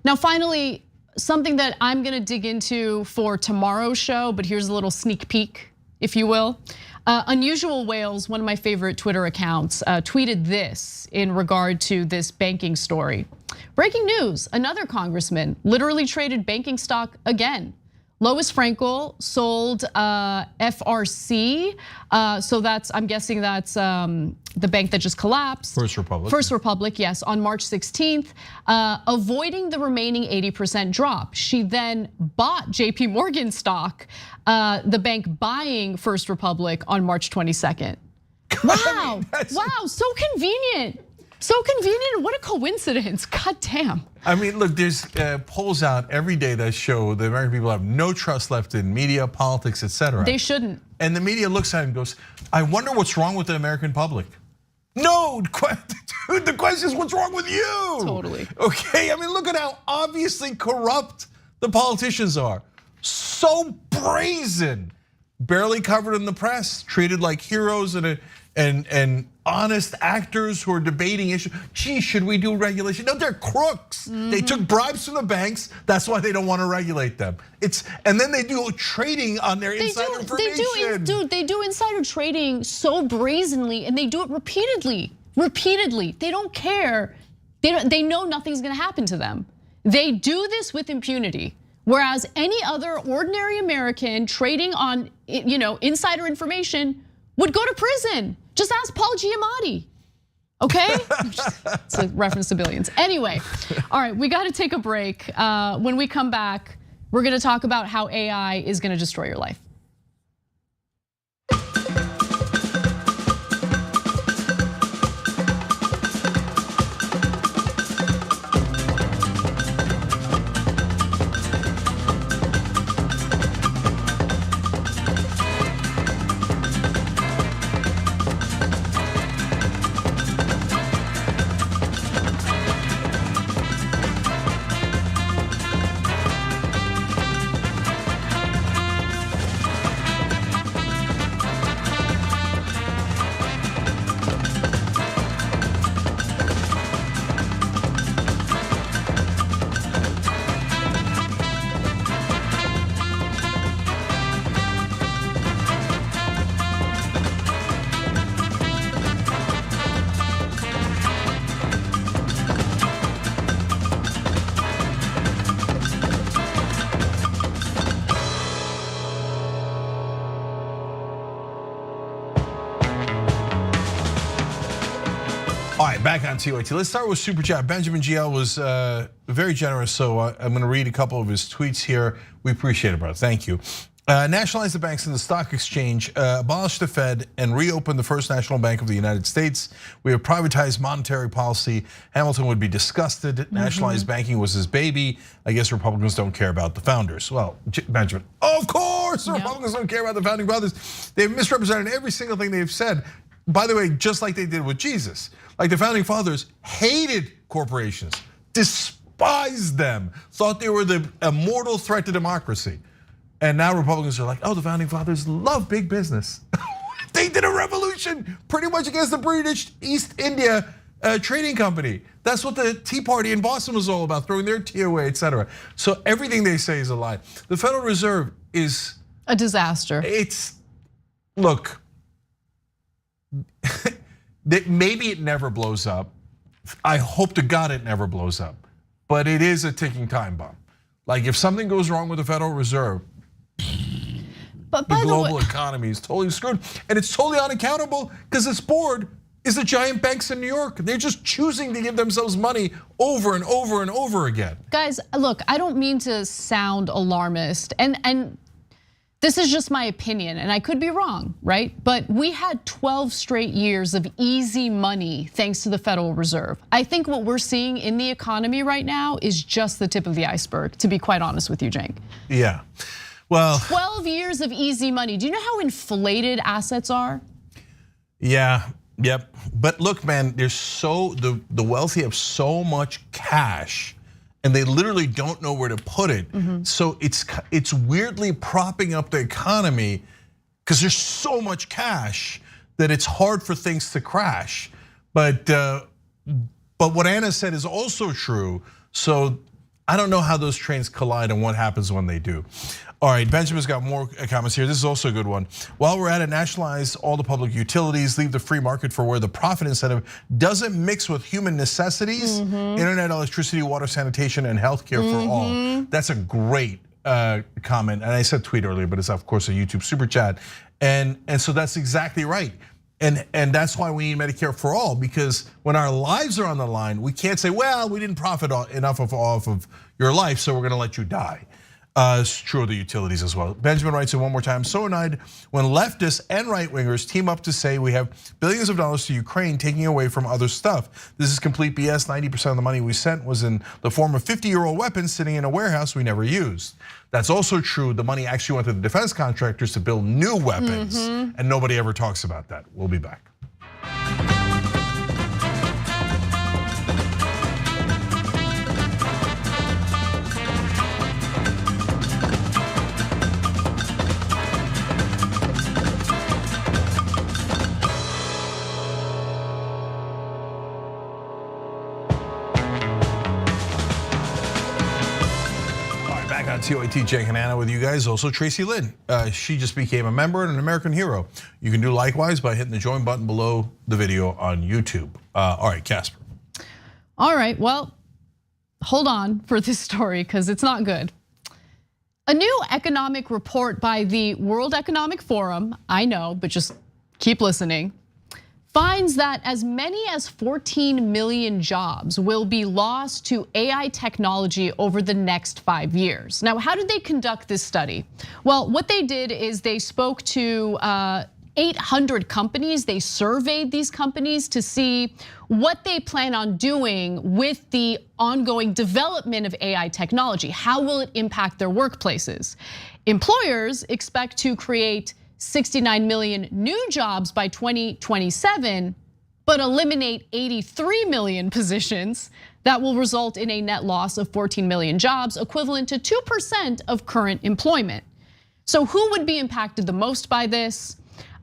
Now, finally, something that I'm gonna dig into for tomorrow's show, but here's a little sneak peek, if you will. Unusual Whales, one of my favorite Twitter accounts, tweeted this in regard to this banking story. Breaking news, another congressman literally traded banking stock again. Lois Frankel sold FRC, so that's, I'm guessing that's the bank that just collapsed. First Republic. First Republic, yes, on March 16th, avoiding the remaining 80% drop. She then bought JP Morgan stock, the bank buying First Republic on March 22nd. Wow, wow, so convenient. So convenient, what a coincidence, god damn. I mean, look, there's polls out every day that show the American people have no trust left in media, politics, et cetera. They shouldn't. And the media looks at it and goes, I wonder what's wrong with the American public. No, dude, the question is what's wrong with you? Totally. Okay, I mean, look at how obviously corrupt the politicians are. So brazen, barely covered in the press, treated like heroes and honest actors who are debating issues. Gee, should we do regulation? No, they're crooks. They took bribes from the banks. That's why they don't want to regulate them. And then they do trading on their insider information. They do insider trading so brazenly, and they do it repeatedly. Repeatedly, they don't care. They know nothing's going to happen to them. They do this with impunity. Whereas any other ordinary American trading on, insider information would go to prison. Just ask Paul Giamatti. Okay? It's a reference to billions. Anyway, all right, we got to take a break. When we come back, we're going to talk about how AI is going to destroy your life. All right, back on TYT. Let's start with Super Chat. Benjamin GL was very generous, so I'm going to read a couple of his tweets here. We appreciate it, brother. Thank you. Nationalize the banks and the stock exchange, abolish the Fed, and reopen the First National Bank of the United States. We have privatized monetary policy. Hamilton would be disgusted. Nationalized banking was his baby. I guess Republicans don't care about the founders. Well, Benjamin, of course, the Republicans don't care about the founding fathers. They've misrepresented every single thing they've said. By the way, just like they did with Jesus. Like the founding fathers hated corporations, despised them, thought they were a mortal threat to democracy. And now Republicans are like, oh, the founding fathers love big business. They did a revolution pretty much against the British East India Trading Company. That's what the Tea Party in Boston was all about, throwing their tea away, etc. So everything they say is a lie. The Federal Reserve is a disaster. Look, maybe it never blows up. I hope to God it never blows up. But it is a ticking time bomb. Like if something goes wrong with the Federal Reserve, but the global economy is totally screwed. And it's totally unaccountable because this board is the giant banks in New York. They're just choosing to give themselves money over and over and over again. Guys, look, I don't mean to sound alarmist, and this is just my opinion, and I could be wrong, right? But we had 12 straight years of easy money thanks to the Federal Reserve. I think what we're seeing in the economy right now is just the tip of the iceberg, to be quite honest with you, Cenk. Yeah, well. 12 years of easy money. Do you know how inflated assets are? Yeah, yep. But look, man, the wealthy have so much cash, and they literally don't know where to put it. So it's weirdly propping up the economy because there's so much cash that it's hard for things to crash. But what Anna said is also true. So I don't know how those trains collide and what happens when they do. All right, Benjamin's got more comments here. This is also a good one. While we're at it, nationalize all the public utilities, leave the free market for where the profit incentive doesn't mix with human necessities, internet, electricity, water, sanitation, and healthcare for all. That's a great comment. And I said tweet earlier, but it's of course a YouTube super chat. And so that's exactly right. And that's why we need Medicare for all, because when our lives are on the line, we can't say, well, we didn't profit enough off of your life, so we're gonna let you die. It's true of the utilities as well. Benjamin writes it one more time. So annoyed when leftists and right wingers team up to say we have billions of dollars to Ukraine, taking away from other stuff. This is complete BS. 90% of the money we sent was in the form of 50-year-old weapons sitting in a warehouse we never used. That's also true. The money actually went to the defense contractors to build new weapons, and nobody ever talks about that. We'll be back. TYT, Cenk and Anna with you guys. Also Tracy Lynn, she just became a member and an American hero. You can do likewise by hitting the join button below the video on YouTube. All right, Casper. All right, well, hold on for this story because it's not good. A new economic report by the World Economic Forum, I know, but just keep listening, finds that as many as 14 million jobs will be lost to AI technology over the next 5 years. Now, how did they conduct this study? Well, what they did is they spoke to 800 companies. They surveyed these companies to see what they plan on doing with the ongoing development of AI technology. How will it impact their workplaces? Employers expect to create 69 million new jobs by 2027, but eliminate 83 million positions. That will result in a net loss of 14 million jobs, equivalent to 2% of current employment. So who would be impacted the most by this?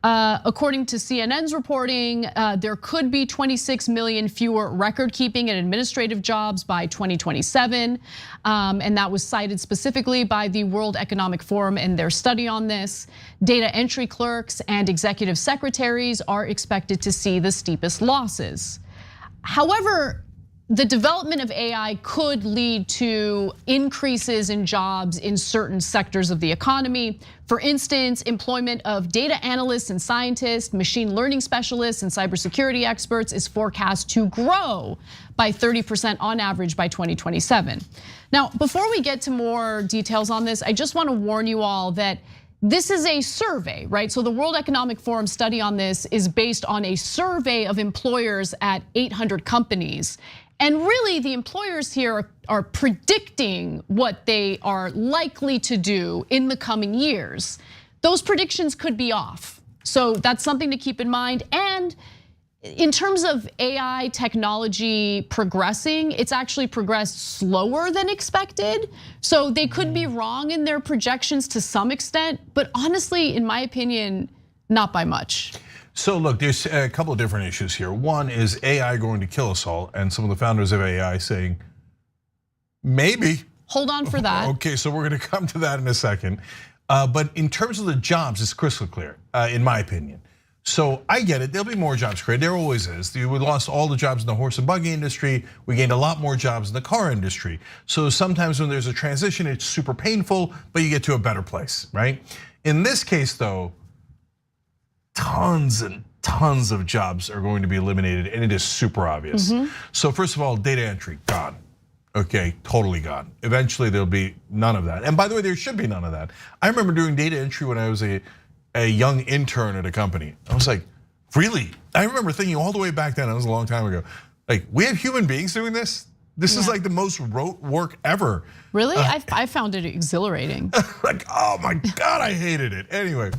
According to CNN's reporting, there could be 26 million fewer record-keeping and administrative jobs by 2027. And that was cited specifically by the World Economic Forum in their study on this. Data entry clerks and executive secretaries are expected to see the steepest losses. However, the development of AI could lead to increases in jobs in certain sectors of the economy. For instance, employment of data analysts and scientists, machine learning specialists, and cybersecurity experts is forecast to grow by 30% on average by 2027. Now, before we get to more details on this, I just want to warn you all that this is a survey, right? So the World Economic Forum study on this is based on a survey of employers at 800 companies. And really, the employers here are predicting what they are likely to do in the coming years. Those predictions could be off. So that's something to keep in mind. And in terms of AI technology progressing, it's actually progressed slower than expected. So they could be wrong in their projections to some extent, but honestly, in my opinion, not by much. So look, there's a couple of different issues here. One is AI going to kill us all, and some of the founders of AI saying, maybe. Hold on for that. Okay, so we're gonna come to that in a second. But in terms of the jobs, it's crystal clear, in my opinion. So I get it, there'll be more jobs created, there always is. We lost all the jobs in the horse and buggy industry, we gained a lot more jobs in the car industry. So sometimes when there's a transition, it's super painful, but you get to a better place, right? In this case though, tons and tons of jobs are going to be eliminated, and it is super obvious. So first of all, data entry, gone. Okay, totally gone. Eventually there'll be none of that. And by the way, there should be none of that. I remember doing data entry when I was a young intern at a company. I was like, really? I remember thinking all the way back then, that was a long time ago, like, we have human beings doing this? This is like the most rote work ever. Really? I found it exhilarating. Like, oh my God, I hated it. Anyway,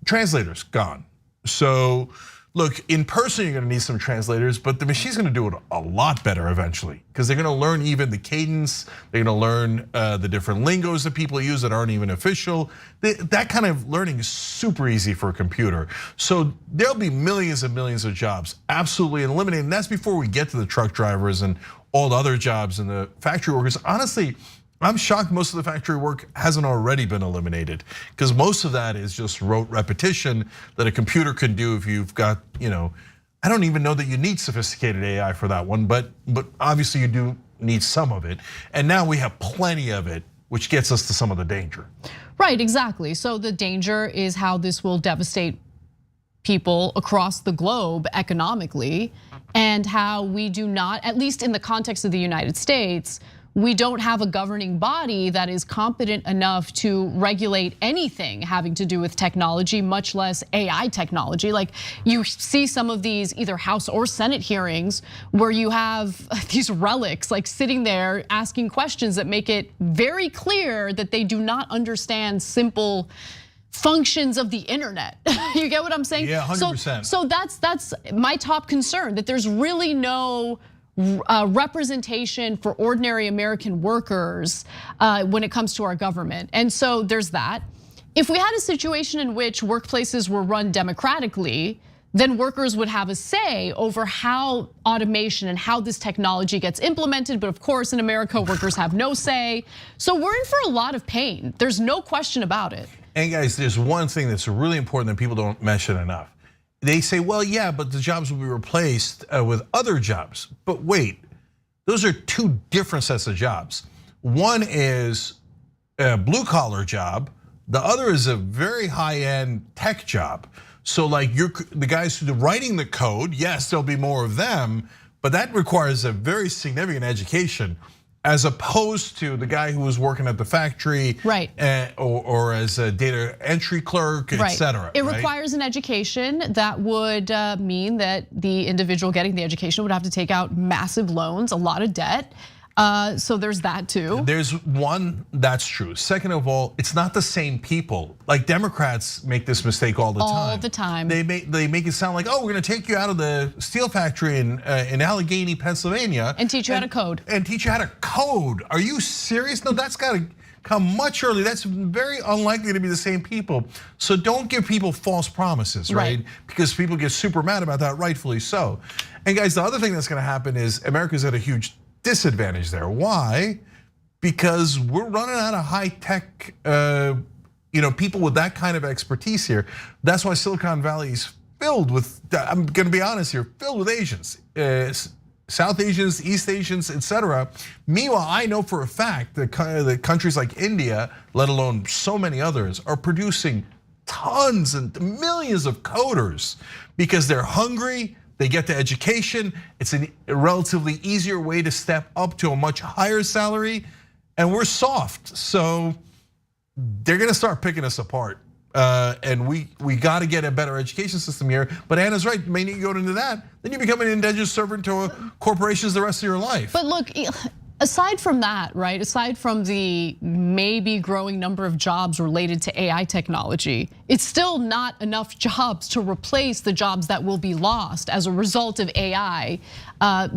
translators gone. So look, in person you're gonna need some translators, but the machine's gonna do it a lot better eventually, because they're gonna learn even the cadence, they're gonna learn the different lingos that people use that aren't even official. That kind of learning is super easy for a computer. So there'll be millions and millions of jobs absolutely eliminated, and that's before we get to the truck drivers and all the other jobs and the factory workers. Honestly, I'm shocked most of the factory work hasn't already been eliminated, because most of that is just rote repetition that a computer can do if you've got, I don't even know that you need sophisticated AI for that one, but obviously you do need some of it. And now we have plenty of it, which gets us to some of the danger. Right, exactly. So the danger is how this will devastate people across the globe economically, and how we do not, at least in the context of the United States, we don't have a governing body that is competent enough to regulate anything having to do with technology, much less AI technology. Like, you see some of these either House or Senate hearings where you have these relics like sitting there asking questions that make it very clear that they do not understand simple functions of the internet. You get what I'm saying? Yeah, 100%. So that's my top concern, that there's really no representation for ordinary American workers when it comes to our government. And so there's that. If we had a situation in which workplaces were run democratically, then workers would have a say over how automation and how this technology gets implemented. But of course, in America, workers have no say. So we're in for a lot of pain. There's no question about it. And guys, there's one thing that's really important that people don't mention enough. They say, well, yeah, but the jobs will be replaced with other jobs. But wait, those are two different sets of jobs. One is a blue collar job. The other is a very high end tech job. So like the guys who are writing the code, yes, there'll be more of them, but that requires a very significant education, as opposed to the guy who was working at the factory, right? Or as a data entry clerk, right. etc. It requires an education that would mean that the individual getting the education would have to take out massive loans, a lot of debt. So there's that too. There's one, that's true. Second of all, it's not the same people. Like Democrats make this mistake all the time. All the time. They make it sound like, oh, we're gonna take you out of the steel factory in Allegheny, Pennsylvania. And teach you how to code. And teach you how to code. Are you serious? No, that's gotta come much earlier. That's very unlikely to be the same people. So don't give people false promises, right? Because people get super mad about that, rightfully so. And guys, the other thing that's gonna happen is America's at a huge disadvantage there. Why? Because we're running out of high tech, people with that kind of expertise here. That's why Silicon Valley is filled with, I'm gonna be honest here, filled with Asians, South Asians, East Asians, etc. Meanwhile, I know for a fact that countries like India, let alone so many others, are producing tons and millions of coders because they're hungry. They get the education. It's a relatively easier way to step up to a much higher salary, and we're soft. So they're gonna start picking us apart. And we got to get a better education system here. But Anna's right, may need to go into that. Then you become an indentured servant to corporations the rest of your life. But look, aside from that, right? Aside from the maybe growing number of jobs related to AI technology, it's still not enough jobs to replace the jobs that will be lost as a result of AI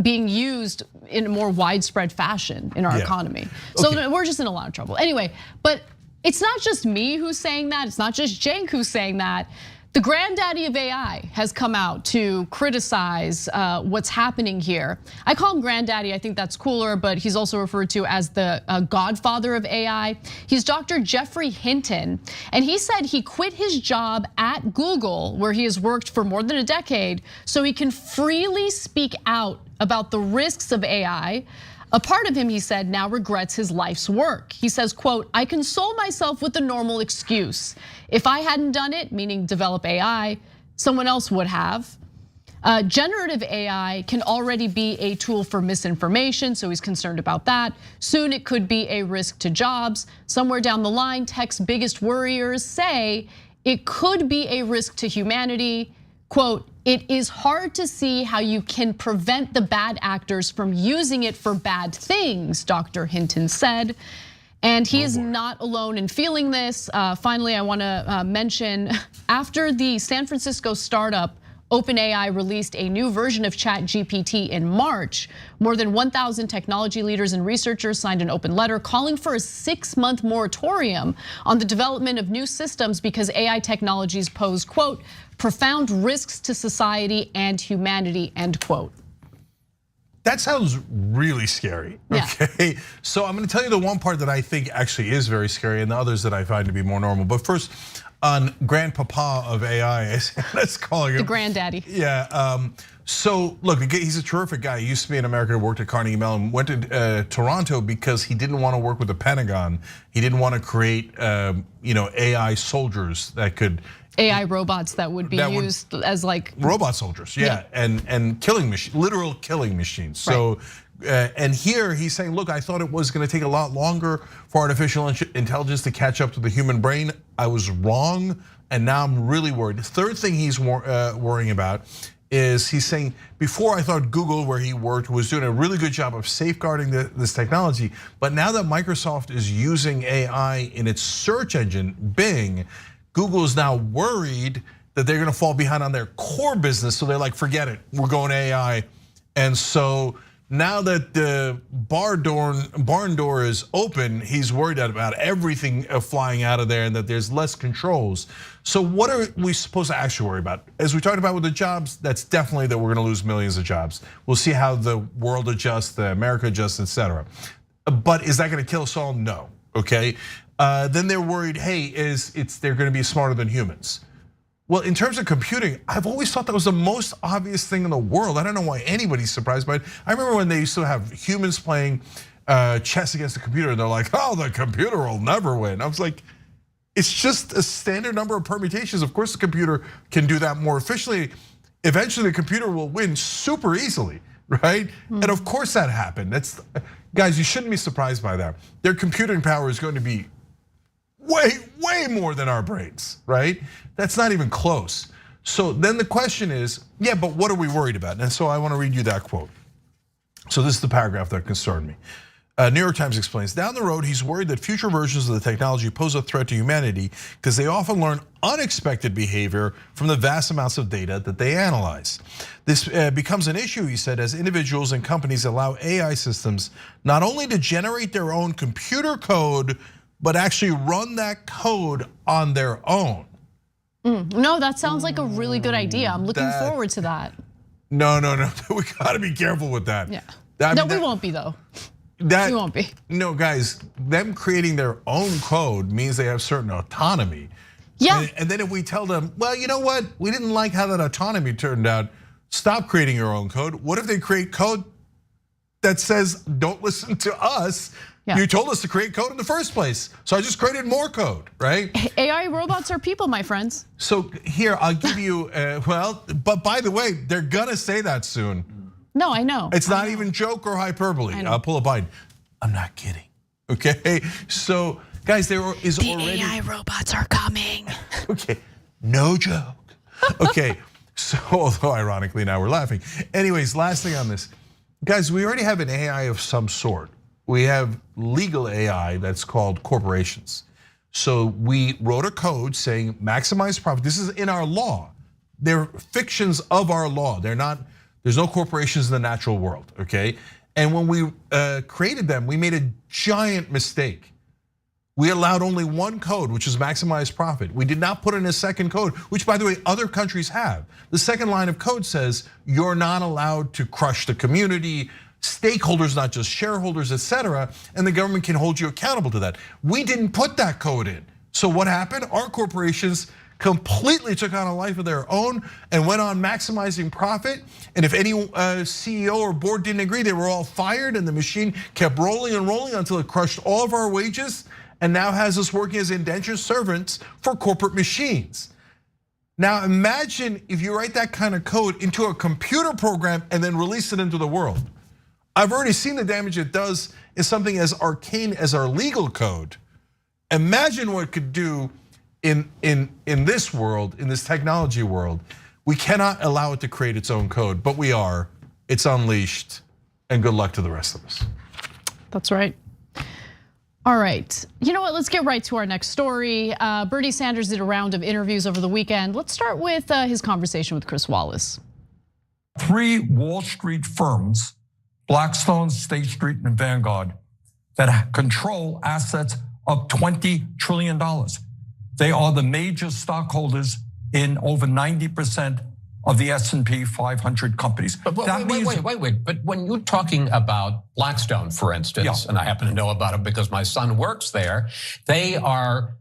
being used in a more widespread fashion in our economy. So we're just in a lot of trouble. Anyway, but it's not just me who's saying that. It's not just Cenk who's saying that. The granddaddy of AI has come out to criticize what's happening here. I call him granddaddy, I think that's cooler, but he's also referred to as the godfather of AI. He's Dr. Jeffrey Hinton, and he said he quit his job at Google, where he has worked for more than a decade, so he can freely speak out about the risks of AI. A part of him, he said, now regrets his life's work. He says, quote, I console myself with the normal excuse. If I hadn't done it, meaning develop AI, someone else would have. Generative AI can already be a tool for misinformation, so he's concerned about that. Soon it could be a risk to jobs. Somewhere down the line, tech's biggest worriers say it could be a risk to humanity. Quote, it is hard to see how you can prevent the bad actors from using it for bad things, Dr. Hinton said. And he is not alone in feeling this. Finally, I wanna mention, after the San Francisco startup OpenAI released a new version of ChatGPT in March, more than 1,000 technology leaders and researchers signed an open letter calling for a 6-month moratorium on the development of new systems because AI technologies pose, quote, profound risks to society and humanity, end quote. That sounds really scary, okay? So I'm gonna tell you the one part that I think actually is very scary and the others that I find to be more normal. But first, on grandpapa of AI, let's call him. The granddaddy. Yeah, so look, he's a terrific guy. He used to be in America, worked at Carnegie Mellon, went to Toronto because he didn't want to work with the Pentagon. He didn't want to create AI soldiers that could, AI robots that would be used as like robot soldiers, and killing machines, literal killing machines. So, and here he's saying, look, I thought it was going to take a lot longer for artificial intelligence to catch up to the human brain. I was wrong, and now I'm really worried. The third thing he's worrying about is he's saying, before I thought Google, where he worked, was doing a really good job of safeguarding this technology, but now that Microsoft is using AI in its search engine, Bing, Google is now worried that they're gonna fall behind on their core business. So they're like, forget it, we're going AI. And so now that the barn door is open, he's worried about everything flying out of there and that there's less controls. So what are we supposed to actually worry about? As we talked about with the jobs, that's definitely that we're gonna lose millions of jobs. We'll see how the world adjusts, America adjusts, etc. But is that gonna kill us all? No, okay? Then they're worried, hey, they're gonna be smarter than humans. Well, in terms of computing, I've always thought that was the most obvious thing in the world. I don't know why anybody's surprised by it. I remember when they used to have humans playing chess against the computer, and they're like, oh, the computer will never win. I was like, it's just a standard number of permutations. Of course, the computer can do that more efficiently. Eventually, the computer will win super easily, right? And of course that happened. Guys, you shouldn't be surprised by that. Their computing power is going to be way more than our brains, right? That's not even close. So then the question is, yeah, but what are we worried about? And so I want to read you that quote. So this is the paragraph that concerned me. New York Times explains, down the road, he's worried that future versions of the technology pose a threat to humanity because they often learn unexpected behavior from the vast amounts of data that they analyze. This becomes an issue, he said, as individuals and companies allow AI systems not only to generate their own computer code, but actually run that code on their own. No, that sounds like a really good idea. I'm looking forward to that. No, we gotta be careful with that. Yeah. We won't be though. We won't be. No, guys, them creating their own code means they have certain autonomy. Yeah. And then if we tell them, well, you know what? We didn't like how that autonomy turned out. Stop creating your own code. What if they create code that says, don't listen to us? Yeah. You told us to create code in the first place. So I just created more code, right? AI robots are people, my friends. So here, I'll give you, but by the way, they're gonna say that soon. No, I know. It's not even joke or hyperbole. I'll pull a Biden. I'm not kidding, okay? So guys, there is already- AI robots are coming. Okay, no joke. Okay, so although ironically now we're laughing. Anyways, last thing on this. Guys, we already have an AI of some sort. We have legal AI that's called corporations. So we wrote a code saying maximize profit. This is in our law. They're fictions of our law. They're not, there's no corporations in the natural world, okay? And when we created them, we made a giant mistake. We allowed only one code, which is maximize profit. We did not put in a second code, which by the way, other countries have. The second line of code says, you're not allowed to crush the community, stakeholders, not just shareholders, etc., and the government can hold you accountable to that. We didn't put that code in. So what happened? Our corporations completely took on a life of their own and went on maximizing profit. And if any CEO or board didn't agree, they were all fired and the machine kept rolling and rolling until it crushed all of our wages and now has us working as indentured servants for corporate machines. Now imagine if you write that kind of code into a computer program and then release it into the world. I've already seen the damage it does in something as arcane as our legal code. Imagine what it could do in this world, in this technology world. We cannot allow it to create its own code, but we are. It's unleashed, and good luck to the rest of us. That's right. All right, you know what, let's get right to our next story. Bernie Sanders did a round of interviews over the weekend. Let's start with his conversation with Chris Wallace. 3 Wall Street firms, Blackstone, State Street, and Vanguard, that control assets of $20 trillion. They are the major stockholders in over 90% of the S&P 500 companies. But wait. But when you're talking about Blackstone, for instance, and I happen to know about it because my son works there, they are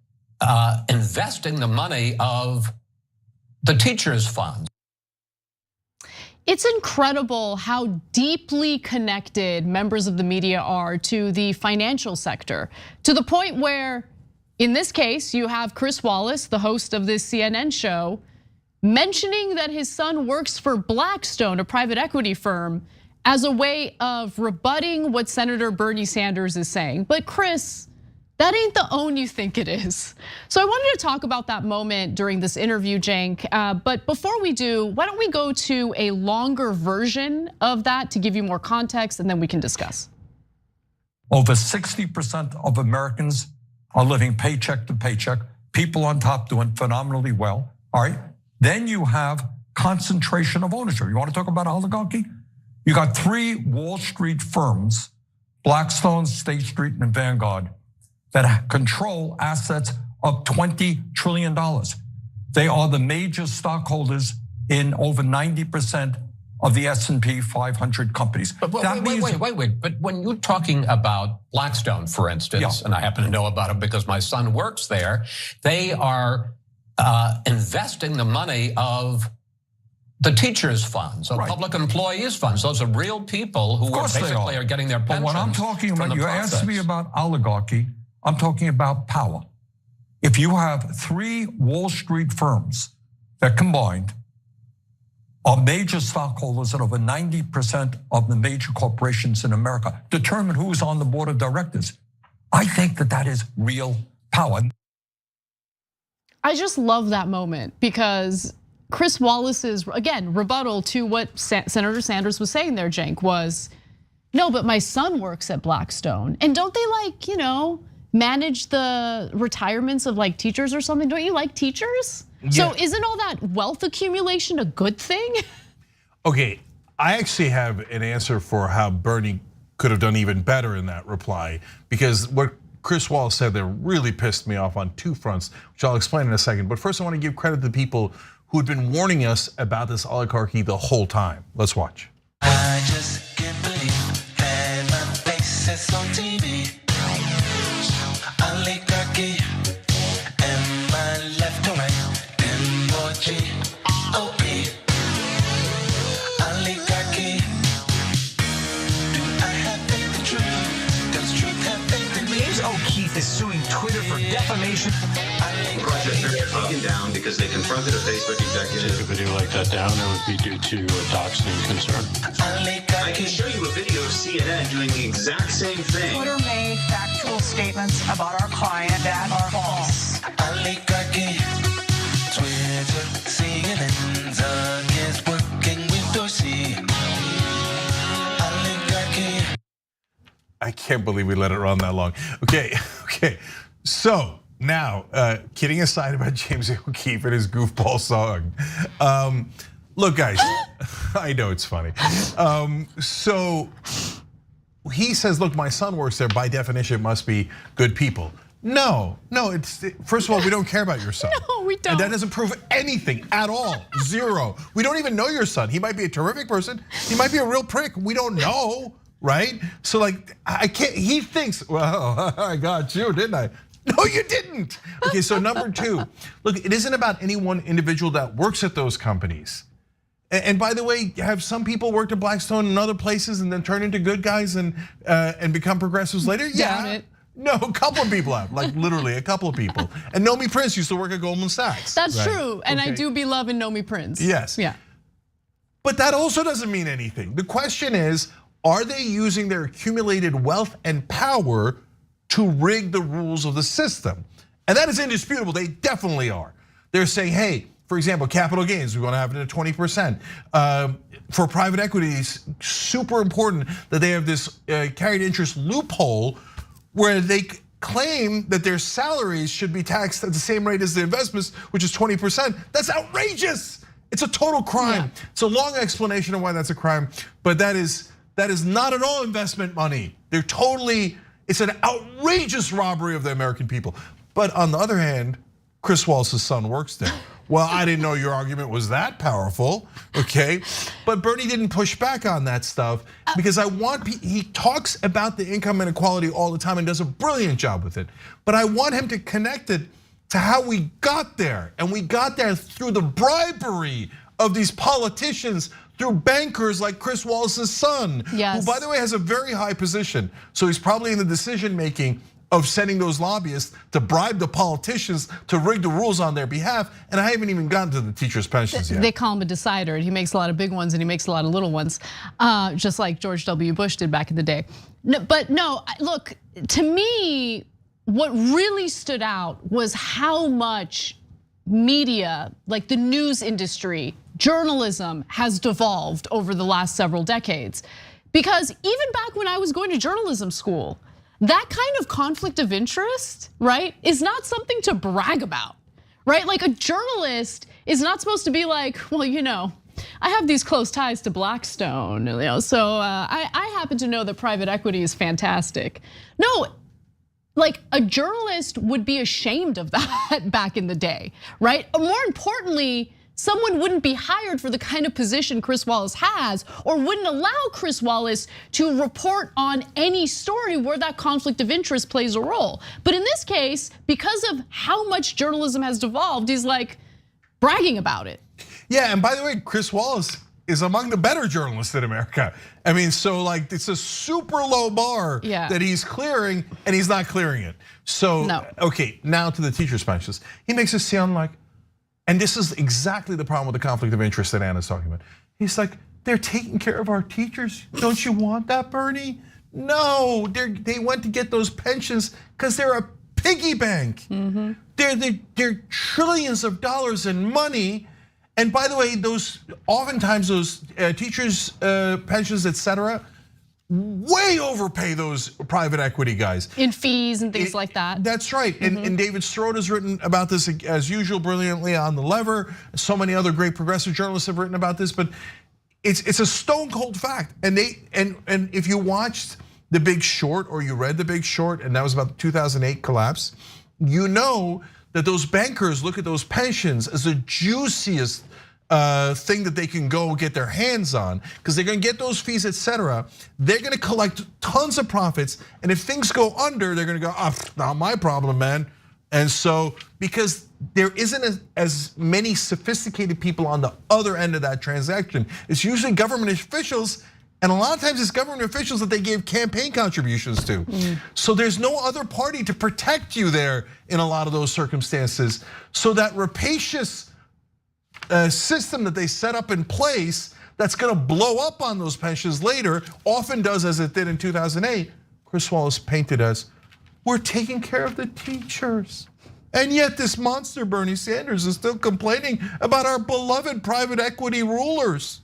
investing the money of the teachers' funds. It's incredible how deeply connected members of the media are to the financial sector, to the point where, in this case, you have Chris Wallace, the host of this CNN show, mentioning that his son works for Blackstone, a private equity firm, as a way of rebutting what Senator Bernie Sanders is saying. But Chris, that ain't the own you think it is. So I wanted to talk about that moment during this interview, Cenk. But before we do, why don't we go to a longer version of that to give you more context, and then we can discuss. Over 60% of Americans are living paycheck to paycheck. People on top doing phenomenally well, all right? Then you have concentration of ownership. You want to talk about oligarchy? You got 3 Wall Street firms, Blackstone, State Street, and Vanguard, that control assets of $20 trillion. They are the major stockholders in over 90% of the S&P 500 companies. But wait. But when you're talking about Blackstone, for instance, and I happen to know about it because my son works there, they are investing the money of the teachers' funds, or public employees' funds. Those are real people who basically are getting their pensions. But when I'm talking from about, the you process. asked me about oligarchy, I'm talking about power. If you have 3 Wall Street firms that combined are major stockholders at over 90% of the major corporations in America, determine who's on the board of directors, I think that that is real power. I just love that moment because Chris Wallace's, again, rebuttal to what Senator Sanders was saying there, Cenk, was, no, but my son works at Blackstone. And don't they manage the retirements of teachers or something? Don't you like teachers? Yeah. So isn't all that wealth accumulation a good thing? Okay, I actually have an answer for how Bernie could have done even better in that reply, because what Chris Wallace said there really pissed me off on 2 fronts, which I'll explain in a second. But first I want to give credit to the people who had been warning us about this oligarchy the whole time. Let's watch. I just can't believe that my face is on TV. Oligarchy, am I left or right? M-O-G-O-P. Oligarchy, do I have faith in truth? Does truth have faith in me? James O'Keefe is suing Twitter for defamation. Project taken down because they confronted a Facebook executive. Take a video like that down, that would be due to doxing concern. I can show you a video of CNN doing the exact same thing. Twitter made factual statements about our client that are false. Oligarchy, Twitter, CNN, Zuck is working with Dorsey. Oligarchy. I can't believe we let it run that long. Okay. So now, kidding aside about James O'Keefe and his goofball song. Look, guys, I know it's funny. So he says, look, my son works there. By definition, it must be good people. No, it's, first of all, we don't care about your son. No, we don't. And that doesn't prove anything at all, 0. We don't even know your son. He might be a terrific person. He might be a real prick. We don't know, right? So I can't, he thinks, well, I got you, didn't I? No, you didn't. Okay, so number 2, look, it isn't about any one individual that works at those companies. And by the way, have some people worked at Blackstone and other places and then turn into good guys and become progressives later? Yeah. No, a couple of people have, literally a couple of people. And Nomi Prince used to work at Goldman Sachs. That's true, and I do be loving Nomi Prince. Yes. Yeah. But that also doesn't mean anything. The question is, are they using their accumulated wealth and power to rig the rules of the system? And that is indisputable, they definitely are. They're saying, hey, for example, capital gains, we want to have it at 20%. For private equities, super important that they have this carried interest loophole where they claim that their salaries should be taxed at the same rate as the investments, which is 20%. That's outrageous. It's a total crime. Yeah. It's a long explanation of why that's a crime, but that is not at all investment money. It's an outrageous robbery of the American people. But on the other hand, Chris Wallace's son works there. Well, I didn't know your argument was that powerful, okay? But Bernie didn't push back on that stuff because he talks about the income inequality all the time and does a brilliant job with it. But I want him to connect it to how we got there. And we got there through the bribery of these politicians, through bankers like Chris Wallace's son, who by the way has a very high position. So he's probably in the decision making of sending those lobbyists to bribe the politicians to rig the rules on their behalf. And I haven't even gotten to the teachers' pensions yet. They call him a decider, and he makes a lot of big ones and he makes a lot of little ones, just like George W. Bush did back in the day. But no, look, to me, what really stood out was how much media, like the news industry, journalism has devolved over the last several decades. Because even back when I was going to journalism school, that kind of conflict of interest, right, is not something to brag about, right? Like a journalist is not supposed to be like, well, I have these close ties to Blackstone, so I happen to know that private equity is fantastic. No, like a journalist would be ashamed of that back in the day, right? More importantly, someone wouldn't be hired for the kind of position Chris Wallace has, or wouldn't allow Chris Wallace to report on any story where that conflict of interest plays a role. But in this case, because of how much journalism has devolved, he's like bragging about it. Yeah, and by the way, Chris Wallace is among the better journalists in America. I mean, so like it's a super low bar that he's clearing, and he's not clearing it. So, okay, now to the teacher's pensions. He makes it sound like, and this is exactly the problem with the conflict of interest that Anna's talking about. He's like, they're taking care of our teachers. Don't you want that, Bernie? No, they went to get those pensions because they're a piggy bank. They're trillions of dollars in money. And by the way, oftentimes those teachers' pensions, etc., way overpay those private equity guys. In fees and things like that. That's right, and David Strode has written about this as usual brilliantly on The Lever. So many other great progressive journalists have written about this, but it's a stone cold fact. And if you watched The Big Short or you read The Big Short, and that was about the 2008 collapse, you know that those bankers look at those pensions as the juiciest thing that they can go get their hands on, because they're gonna get those fees, etc. They're gonna collect tons of profits, and if things go under, they're gonna go, not my problem, man. And so, because there isn't as many sophisticated people on the other end of that transaction, it's usually government officials, and a lot of times it's government officials that they gave campaign contributions to. So there's no other party to protect you there in a lot of those circumstances. So that rapacious system that they set up in place that's gonna blow up on those pensions later, often does as it did in 2008, Chris Wallace painted as, we're taking care of the teachers. And yet this monster Bernie Sanders is still complaining about our beloved private equity rulers.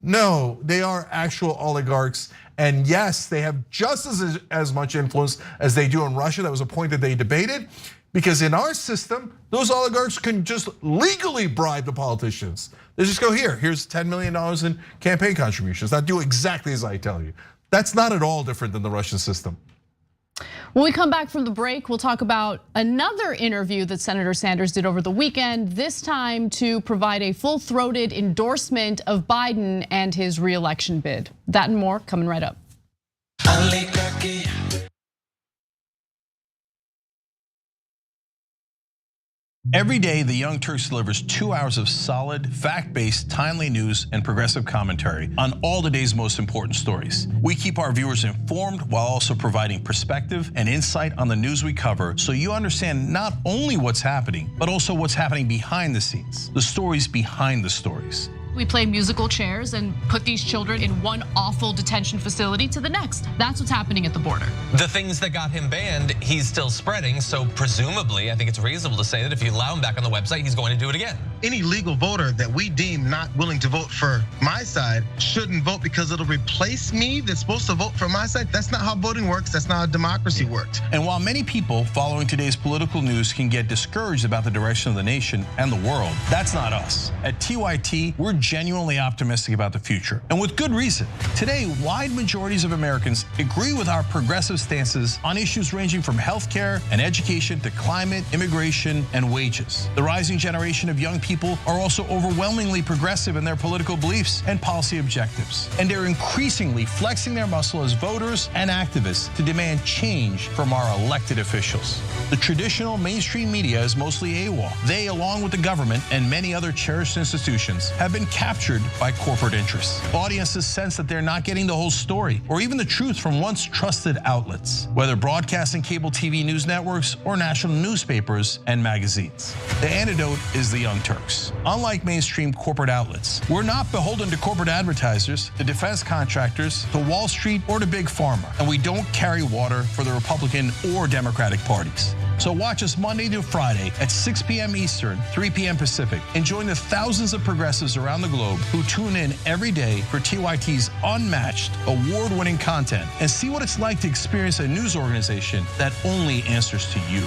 No, they are actual oligarchs. And yes, they have just as much influence as they do in Russia. That was a point that they debated. Because in our system, those oligarchs can just legally bribe the politicians. They just go, here's $10 million in campaign contributions. Now do exactly as I tell you. That's not at all different than the Russian system. When we come back from the break, we'll talk about another interview that Senator Sanders did over the weekend, this time to provide a full-throated endorsement of Biden and his re-election bid. That and more coming right up. Every day, the Young Turks delivers 2 hours of solid, fact-based, timely news and progressive commentary on all the day's most important stories. We keep our viewers informed while also providing perspective and insight on the news we cover, so you understand not only what's happening, but also what's happening behind the scenes, the stories behind the stories. We play musical chairs and put these children in one awful detention facility to the next. That's what's happening at the border. The things that got him banned, he's still spreading. So presumably, I think it's reasonable to say that if you allow him back on the website, he's going to do it again. Any legal voter that we deem not willing to vote for my side shouldn't vote because it'll replace me that's supposed to vote for my side. That's not how voting works. That's not how democracy works. And while many people following today's political news can get discouraged about the direction of the nation and the world, that's not us. At TYT, we're genuinely optimistic about the future, and with good reason. Today, wide majorities of Americans agree with our progressive stances on issues ranging from healthcare and education to climate, immigration, and wages. The rising generation of young people are also overwhelmingly progressive in their political beliefs and policy objectives, and they're increasingly flexing their muscle as voters and activists to demand change from our elected officials. The traditional mainstream media is mostly AWOL. They, along with the government and many other cherished institutions, have been captured by corporate interests. Audiences sense that they're not getting the whole story or even the truth from once trusted outlets, whether broadcasting cable TV news networks or national newspapers and magazines. The antidote is the Young Turks. Unlike mainstream corporate outlets, we're not beholden to corporate advertisers, to defense contractors, to Wall Street, or to Big Pharma, and we don't carry water for the Republican or Democratic parties. So watch us Monday to Friday at 6 p.m. Eastern, 3 p.m. Pacific, and join the thousands of progressives around the globe who tune in every day for TYT's unmatched, award-winning content and see what it's like to experience a news organization that only answers to you.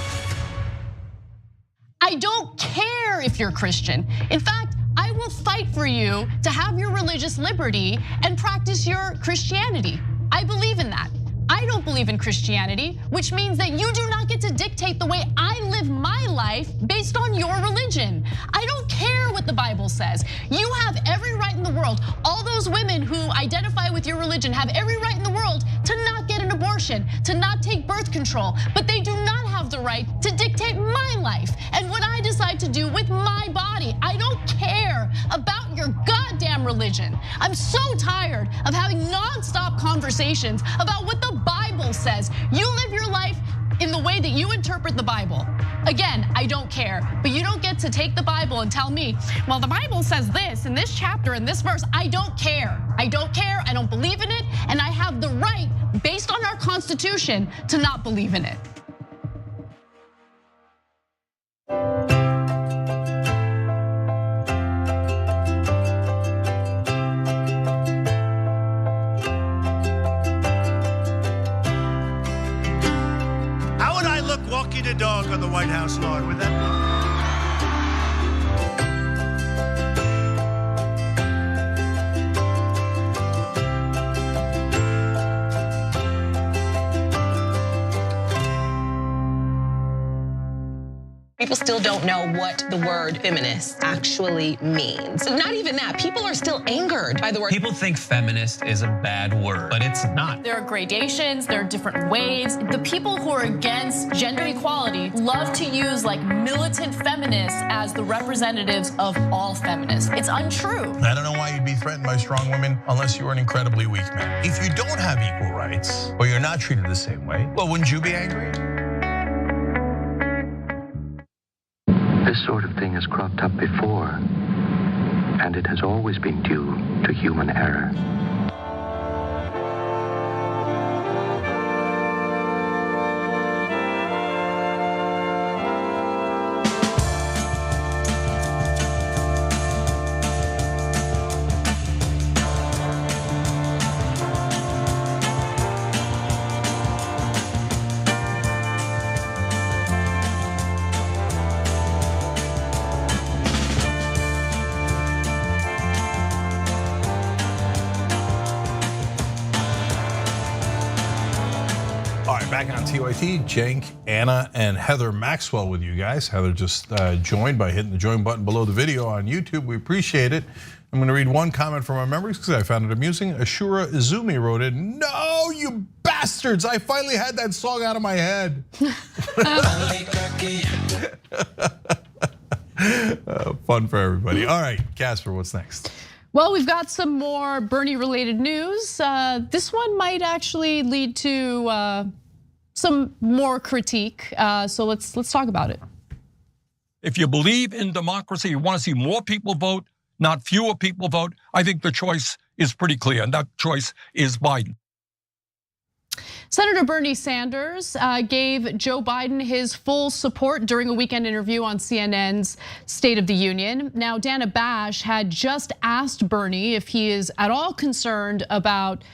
I don't care if you're Christian. In fact, I will fight for you to have your religious liberty and practice your Christianity. I believe in that. I don't believe in Christianity, which means that you do not get to dictate the way I live my life based on your religion. I don't care what the Bible says. You have every right in the world. All those women who identify with your religion have every right in the world to not get an abortion, to not take birth control, but they do not have the right to dictate my life and what I decide to do with my body. I don't care about religion. I'm so tired of having nonstop conversations about what the Bible says. You live your life in the way that you interpret the Bible. Again, I don't care, but you don't get to take the Bible and tell me, well, the Bible says this in this chapter, in this verse. I don't care. I don't care, I don't believe in it, and I have the right, based on our Constitution, to not believe in it. How would I look walking a dog on the White House lawn? Would that be? People still don't know what the word feminist actually means. Not even that, people are still angered by the word. People think feminist is a bad word, but it's not. There are gradations, there are different ways. The people who are against gender equality love to use like militant feminists as the representatives of all feminists. It's untrue. I don't know why you'd be threatened by strong women unless you were an incredibly weak man. If you don't have equal rights, or you're not treated the same way, well, wouldn't you be angry? This sort of thing has cropped up before, and it has always been due to human error. Back on TYT, Cenk, Anna, and Heather Maxwell with you guys. Heather just joined by hitting the join button below the video on YouTube. We appreciate it. I'm gonna read one comment from our memories because I found it amusing. Ashura Izumi wrote in, "No, you bastards, I finally had that song out of my head." Fun for everybody. All right, Casper, what's next? Well, we've got some more Bernie-related news. This one might actually lead to some more critique. So let's talk about it. If you believe in democracy, you want to see more people vote, not fewer people vote, I think the choice is pretty clear, and that choice is Biden. Senator Bernie Sanders gave Joe Biden his full support during a weekend interview on CNN's State of the Union. Now, Dana Bash had just asked Bernie if he is at all concerned about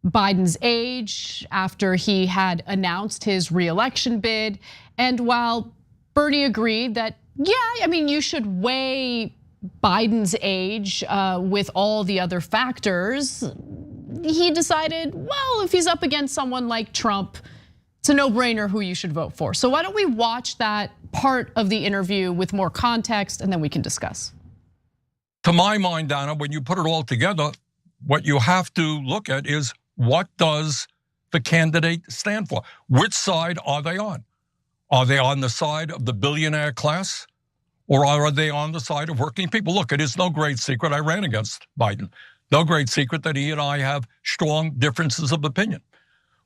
Biden's age after he had announced his re-election bid. And while Bernie agreed that, yeah, I mean, you should weigh Biden's age with all the other factors, he decided, well, if he's up against someone like Trump, it's a no-brainer who you should vote for. So why don't we watch that part of the interview with more context and then we can discuss. To my mind, Dana, when you put it all together, what you have to look at is what does the candidate stand for? Which side are they on? Are they on the side of the billionaire class? Or are they on the side of working people? Look, it is no great secret I ran against Biden. No great secret that he and I have strong differences of opinion.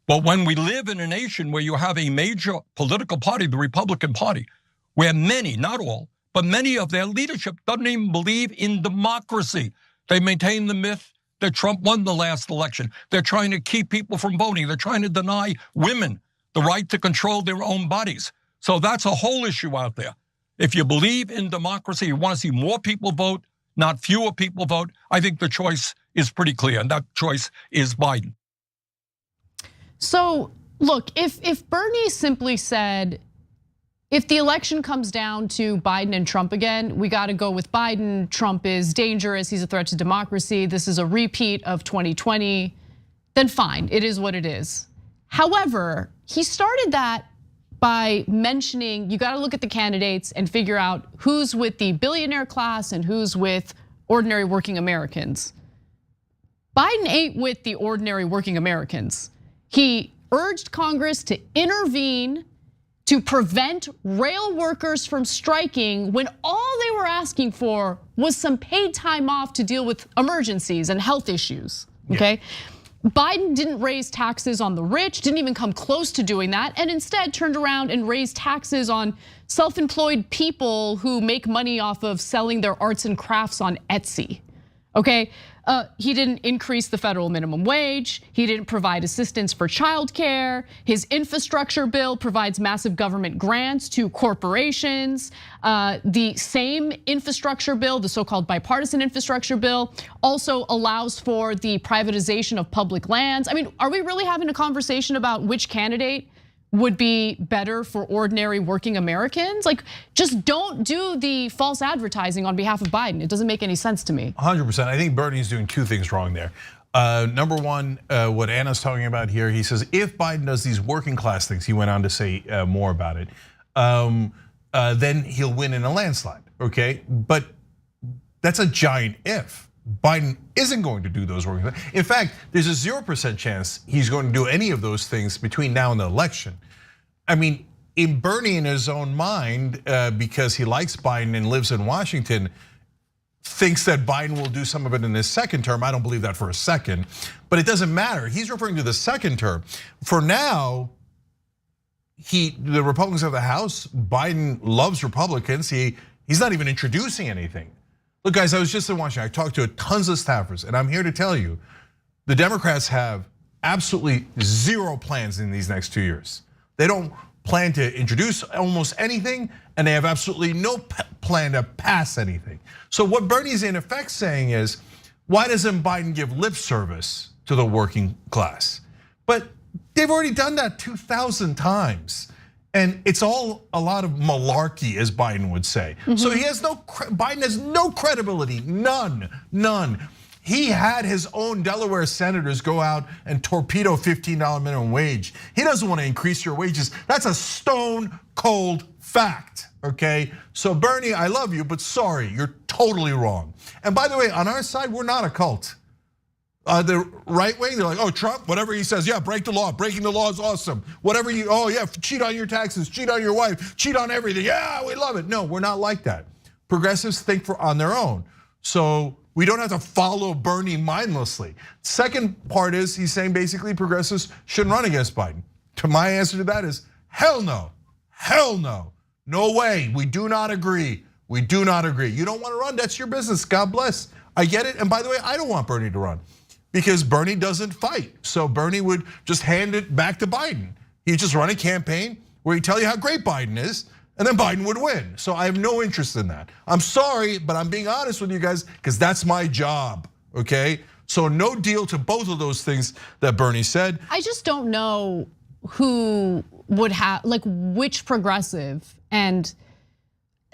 But when we live in a nation where you have a major political party, the Republican Party, where many, not all, but many of their leadership doesn't even believe in democracy. They maintain the myth that Trump won the last election. They're trying to keep people from voting. They're trying to deny women the right to control their own bodies. So that's a whole issue out there. If you believe in democracy, you want to see more people vote, not fewer people vote, I think the choice is pretty clear, and that choice is Biden. So look, if Bernie simply said, if the election comes down to Biden and Trump again, we got to go with Biden. Trump is dangerous, he's a threat to democracy, this is a repeat of 2020, then fine, it is what it is. However, he started that by mentioning you got to look at the candidates and figure out who's with the billionaire class and who's with ordinary working Americans. Biden ain't with the ordinary working Americans. He urged Congress to intervene to prevent rail workers from striking when all they were were asking for was some paid time off to deal with emergencies and health issues, okay? Biden didn't raise taxes on the rich, didn't even come close to doing that, and instead turned around and raised taxes on self-employed people who make money off of selling their arts and crafts on Etsy, okay? He didn't increase the federal minimum wage. He didn't provide assistance for childcare. His infrastructure bill provides massive government grants to corporations. The same infrastructure bill, the so-called bipartisan infrastructure bill, also allows for the privatization of public lands. I mean, are we really having a conversation about which candidate would be better for ordinary working Americans? Like, just don't do the false advertising on behalf of Biden. It doesn't make any sense to me. 100%. I think Bernie's doing two things wrong there. Number one, what Anna's talking about here, he says if Biden does these working class things, he went on to say more about it, then he'll win in a landslide, okay? But that's a giant if. Biden isn't going to do those working things. In fact, there's a 0% chance he's going to do any of those things between now and the election. I mean, in Bernie, in his own mind, because he likes Biden and lives in Washington, thinks that Biden will do some of it in his second term. I don't believe that for a second, but it doesn't matter. He's referring to the second term. For now, the Republicans have the House. Biden loves Republicans. He's not even introducing anything. Look, guys, I was just in Washington. I talked to tons of staffers, and I'm here to tell you, the Democrats have absolutely zero plans in these next 2 years. They don't plan to introduce almost anything, and they have absolutely no plan to pass anything. So what Bernie's in effect saying is, why doesn't Biden give lip service to the working class? But they've already done that 2,000 times. And it's all a lot of malarkey, as Biden would say. So Biden has no credibility, none. He had his own Delaware senators go out and torpedo $15 minimum wage. He doesn't want to increase your wages. That's a stone cold fact, okay? So Bernie, I love you, but sorry, you're totally wrong. And by the way, on our side, we're not a cult. The right wing, they're like, oh, Trump, whatever he says, yeah, break the law. Breaking the law is awesome. Whatever oh yeah, cheat on your taxes, cheat on your wife, cheat on everything. Yeah, we love it. No, we're not like that. Progressives think on their own. So we don't have to follow Bernie mindlessly. Second part is he's saying basically progressives shouldn't run against Biden. My answer to that is hell no, no way. We do not agree. We do not agree. You don't want to run, that's your business. God bless. I get it. And by the way, I don't want Bernie to run, because Bernie doesn't fight. So Bernie would just hand it back to Biden. He'd just run a campaign where he'd tell you how great Biden is, and then Biden would win. So I have no interest in that. I'm sorry, but I'm being honest with you guys, because that's my job, okay? So no deal to both of those things that Bernie said. I just don't know who would have, like, which progressive, and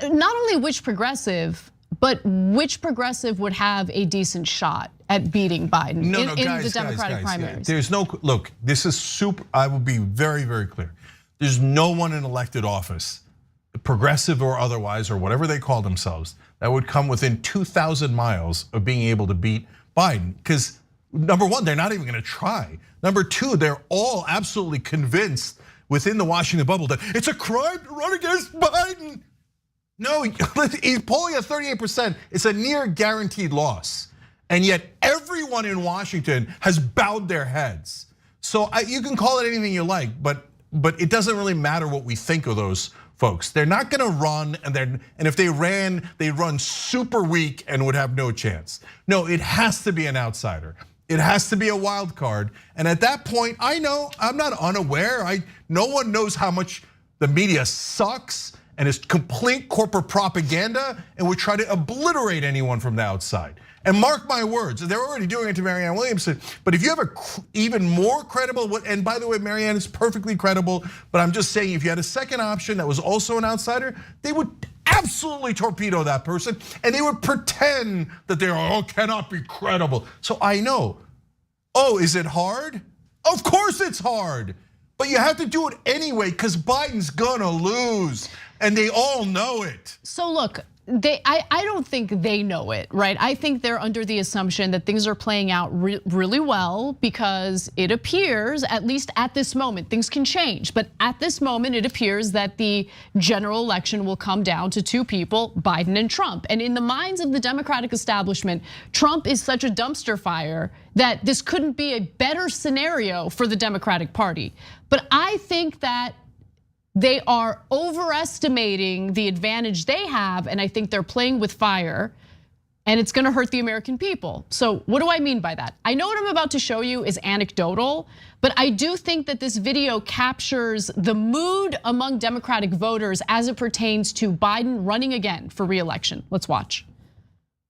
not only which progressive, but which progressive would have a decent shot at beating Biden in the Democratic primaries? There's no, look, this is super, I will be very, very clear. There's no one in elected office, progressive or otherwise, or whatever they call themselves, that would come within 2,000 miles of being able to beat Biden. Because number one, they're not even gonna try. Number two, they're all absolutely convinced within the Washington bubble that it's a crime to run against Biden. No, he's polling at 38%. It's a near guaranteed loss. And yet everyone in Washington has bowed their heads. So you can call it anything you like, but it doesn't really matter what we think of those folks. They're not gonna run, and if they ran, they'd run super weak and would have no chance. No, it has to be an outsider. It has to be a wild card. And at that point, I know, I'm not unaware. No one knows how much the media sucks and it's complete corporate propaganda, and would try to obliterate anyone from the outside. And mark my words, they're already doing it to Marianne Williamson. But if you have a even more credible, and by the way, Marianne is perfectly credible, but I'm just saying, if you had a second option that was also an outsider, they would absolutely torpedo that person, and they would pretend that they cannot be credible. So I know, is it hard? Of course it's hard. But you have to do it anyway, because Biden's gonna lose, and they all know it. So look, I don't think they know it, right? I think they're under the assumption that things are playing out really well because it appears, at least at this moment, things can change. But at this moment, it appears that the general election will come down to two people, Biden and Trump. And in the minds of the Democratic establishment, Trump is such a dumpster fire that this couldn't be a better scenario for the Democratic Party. But I think that they are overestimating the advantage they have, and I think they're playing with fire, and it's gonna hurt the American people. So what do I mean by that? I know what I'm about to show you is anecdotal, but I do think that this video captures the mood among Democratic voters as it pertains to Biden running again for re-election. Let's watch.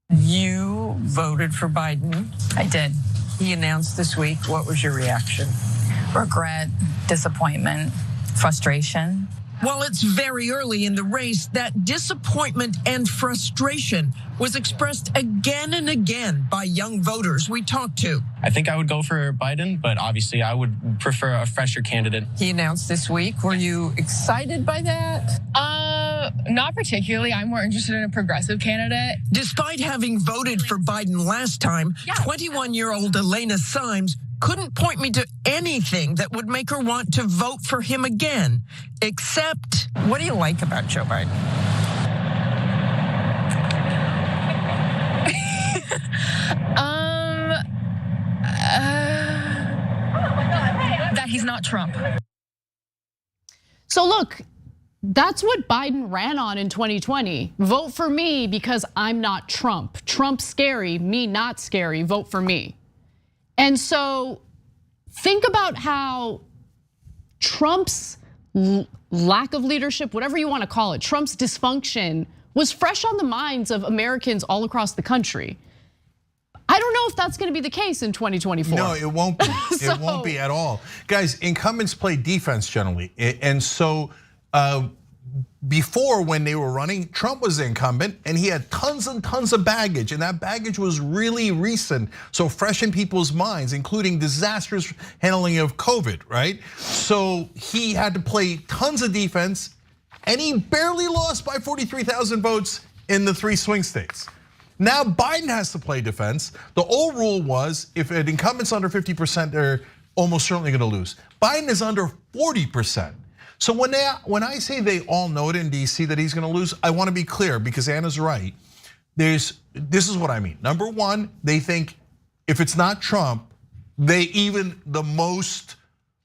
You voted for Biden. I did. He announced this week. What was your reaction? Regret, disappointment, frustration. While it's very early in the race, that disappointment and frustration was expressed again and again by young voters we talked to. I think I would go for Biden, but obviously I would prefer a fresher candidate. He announced this week. Were you excited by that? Not particularly. I'm more interested in a progressive candidate. Despite having voted for Biden last time, 21-year-old Elena Symes couldn't point me to anything that would make her want to vote for him again, except... What do you like about Joe Biden? That he's not Trump. So look, that's what Biden ran on in 2020. Vote for me because I'm not Trump. Trump's scary, me not scary, vote for me. And so think about how Trump's lack of leadership, whatever you want to call it, Trump's dysfunction was fresh on the minds of Americans all across the country. I don't know if that's going to be the case in 2024. No, it won't be. It won't be at all. Guys, incumbents play defense generally. And so before, when they were running, Trump was the incumbent and he had tons and tons of baggage, and that baggage was really recent, so fresh in people's minds, including disastrous handling of COVID, right? So he had to play tons of defense, and he barely lost by 43,000 votes in the 3 swing states. Now Biden has to play defense. The old rule was if an incumbent's under 50%, they're almost certainly gonna lose. Biden is under 40%. So when I say they all know it in DC that he's gonna lose, I wanna be clear because Anna's right. This is what I mean. Number one, they think if it's not Trump, even the most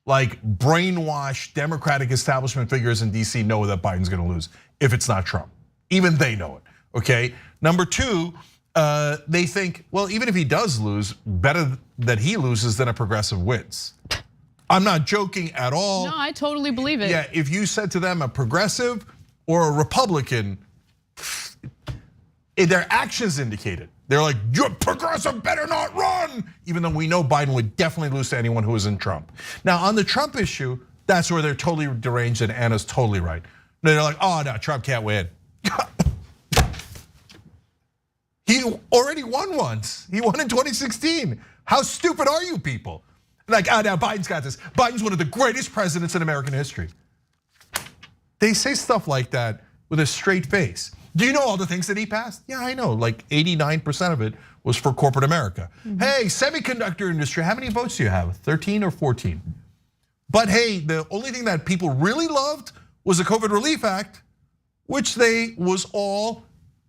like brainwashed Democratic establishment figures in DC know that Biden's gonna lose if it's not Trump. Even they know it, okay? Number two, they think, well, even if he does lose, better that he loses than a progressive wins. I'm not joking at all. No, I totally believe it. Yeah, if you said to them a progressive or a Republican, their actions indicate it. They're like, your progressive better not run, even though we know Biden would definitely lose to anyone who isn't Trump. Now, on the Trump issue, that's where they're totally deranged and Anna's totally right. They're like, oh no, Trump can't win. He already won once. He won in 2016. How stupid are you people? Like, now Biden's got this. Biden's one of the greatest presidents in American history. They say stuff like that with a straight face. Do you know all the things that he passed? Yeah, I know, like 89% of it was for corporate America. Hey, semiconductor industry, how many votes do you have? 13 or 14? But hey, the only thing that people really loved was the COVID Relief Act, which was all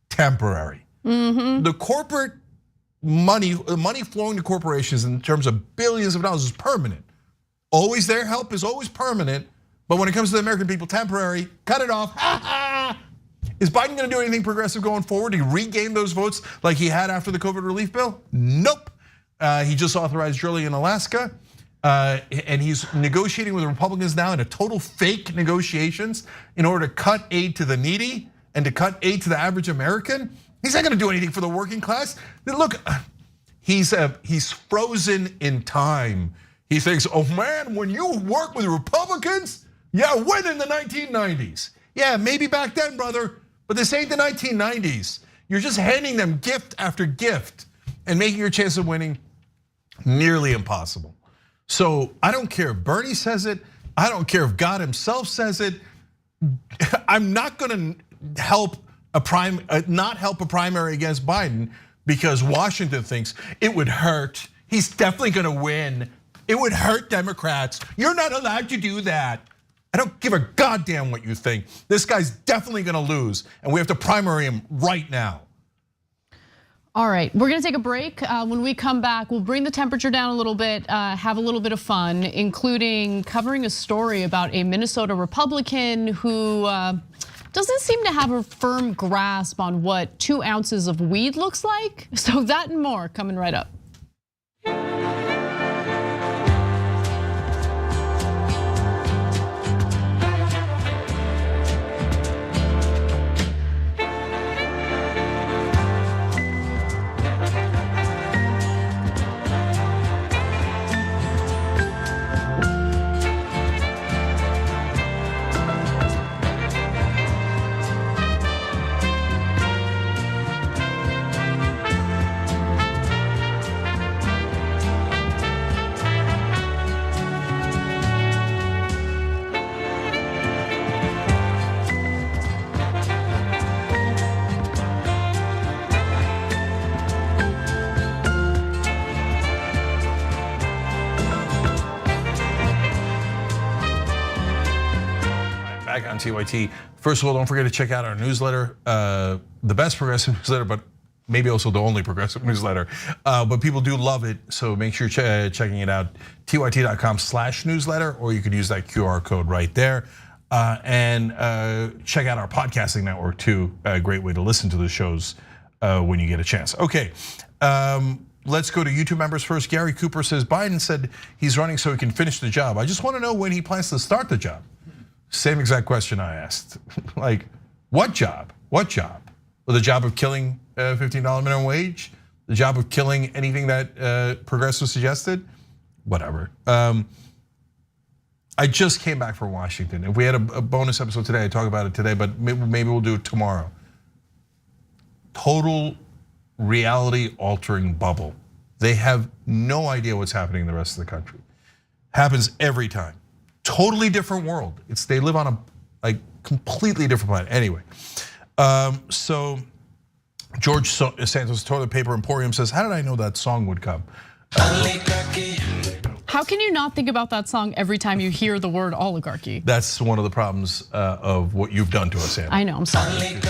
temporary. The corporate money flowing to corporations in terms of billions of dollars is permanent. Always their help is always permanent, but when it comes to the American people, temporary, cut it off. Is Biden gonna do anything progressive going forward to regain those votes like he had after the COVID relief bill? Nope. He just authorized drilling in Alaska, and he's negotiating with the Republicans now in a total fake negotiations in order to cut aid to the needy and to cut aid to the average American. He's not gonna do anything for the working class. Look, he's frozen in time. He thinks, oh man, when you work with Republicans, yeah, when in the 1990s? Yeah, maybe back then, brother, but this ain't the 1990s. You're just handing them gift after gift and making your chance of winning nearly impossible. So I don't care if Bernie says it. I don't care if God himself says it. I'm not gonna help not help a primary against Biden because Washington thinks it would hurt. He's definitely going to win. It would hurt Democrats. You're not allowed to do that. I don't give a goddamn what you think. This guy's definitely going to lose, and we have to primary him right now. All right, we're gonna take a break. When we come back, we'll bring the temperature down a little bit, have a little bit of fun, including covering a story about a Minnesota Republican who doesn't seem to have a firm grasp on what 2 ounces of weed looks like. So that and more coming right up. Back on TYT. First of all, don't forget to check out our newsletter, the best progressive newsletter, but maybe also the only progressive newsletter. But people do love it, so make sure you're checking it out. TYT.com/newsletter, or you could use that QR code right there. And check out our podcasting network too. A great way to listen to the shows when you get a chance. Okay. Let's go to YouTube members first. Gary Cooper says Biden said he's running so he can finish the job. I just want to know when he plans to start the job. Same exact question I asked. Like, what job? What job? Well, the job of killing $15 minimum wage? The job of killing anything that progressives suggested? Whatever. I just came back from Washington. If we had a bonus episode today, I'd talk about it today, but maybe we'll do it tomorrow. Total reality altering bubble. They have no idea what's happening in the rest of the country. Happens every time. Totally different world. They live on a completely different planet. Anyway, so George Santos Toilet Paper Emporium says, how did I know that song would come? How can you not think about that song every time you hear the word oligarchy? That's one of the problems of what you've done to us, Anna. I know, I'm sorry.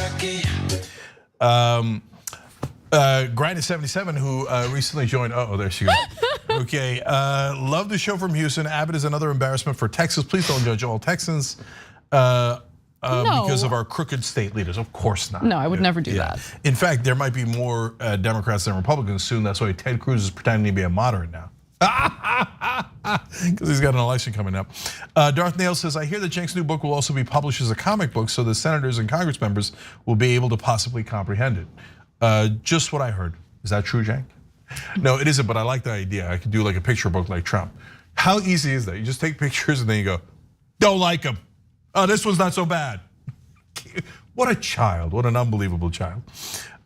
Grinded77, who recently joined, there she goes. Okay, love the show from Houston. Abbott is another embarrassment for Texas. Please don't judge all Texans because of our crooked state leaders. Of course not. No, I would never do that. In fact, there might be more Democrats than Republicans soon. That's why Ted Cruz is pretending to be a moderate now. Because he's got an election coming up. Darth Nail says, I hear that Cenk's new book will also be published as a comic book so the senators and Congress members will be able to possibly comprehend it. Just what I heard. Is that true, Cenk? No, it isn't, but I like the idea. I could do like a picture book like Trump. How easy is that? You just take pictures and then you go, don't like him. Oh, this one's not so bad. What a child, what an unbelievable child.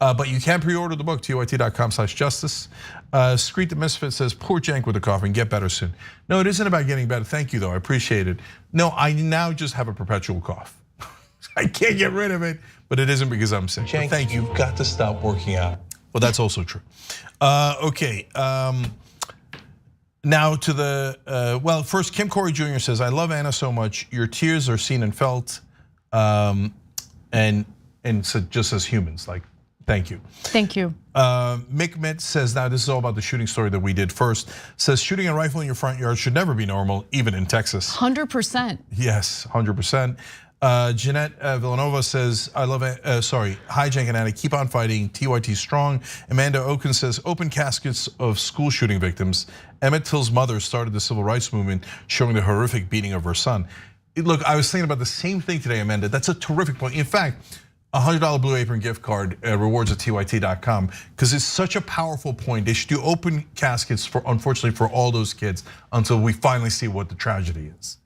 But you can pre-order the book, tyt.com/justice. Screet the Misfit says, poor Cenk with the cough and get better soon. No, it isn't about getting better. Thank you though, I appreciate it. No, I now just have a perpetual cough. I can't get rid of it, but it isn't because I'm sick. Cenk, thank you. You've got to stop working out. Well, that's also true. Okay, now to the, well, first, Kim Corey Jr. says, I love Anna so much. Your tears are seen and felt, and so just as humans, like, thank you. Thank you. Mick Mitt says, now this is all about the shooting story that we did first. Says shooting a rifle in your front yard should never be normal, even in Texas. 100%. Yes, 100%. Jeanette Villanova says, I love it. Hi, Cenk and Anna, keep on fighting. TYT strong. Amanda Oken says, open caskets of school shooting victims. Emmett Till's mother started the civil rights movement, showing the horrific beating of her son. Look, I was thinking about the same thing today, Amanda. That's a terrific point. In fact, $100 Blue Apron gift card, rewards at tyt.com, because it's such a powerful point. They should do open caskets, for, unfortunately, for all those kids until we finally see what the tragedy is.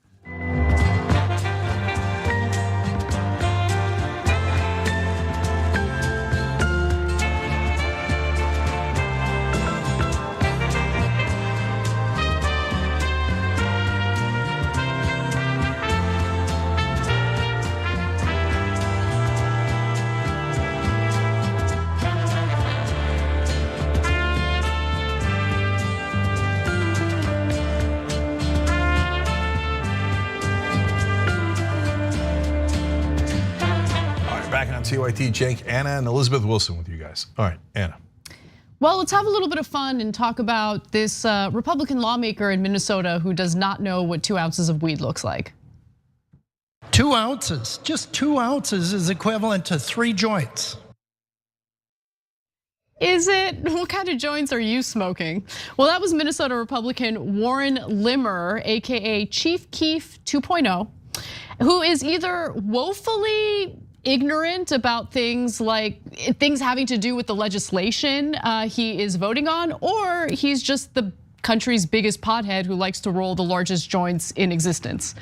on TYT. Cenk, Anna, and Elizabeth Wilson with you guys. All right, Anna. Well, let's have a little bit of fun and talk about this Republican lawmaker in Minnesota who does not know what 2 ounces of weed looks like. 2 ounces, just 2 ounces is equivalent to 3 joints. Is it? What kind of joints are you smoking? Well, that was Minnesota Republican Warren Limmer, AKA Chief Keef 2.0, who is either woefully ignorant about things having to do with the legislation he is voting on, or he's just the country's biggest pothead who likes to roll the largest joints in existence.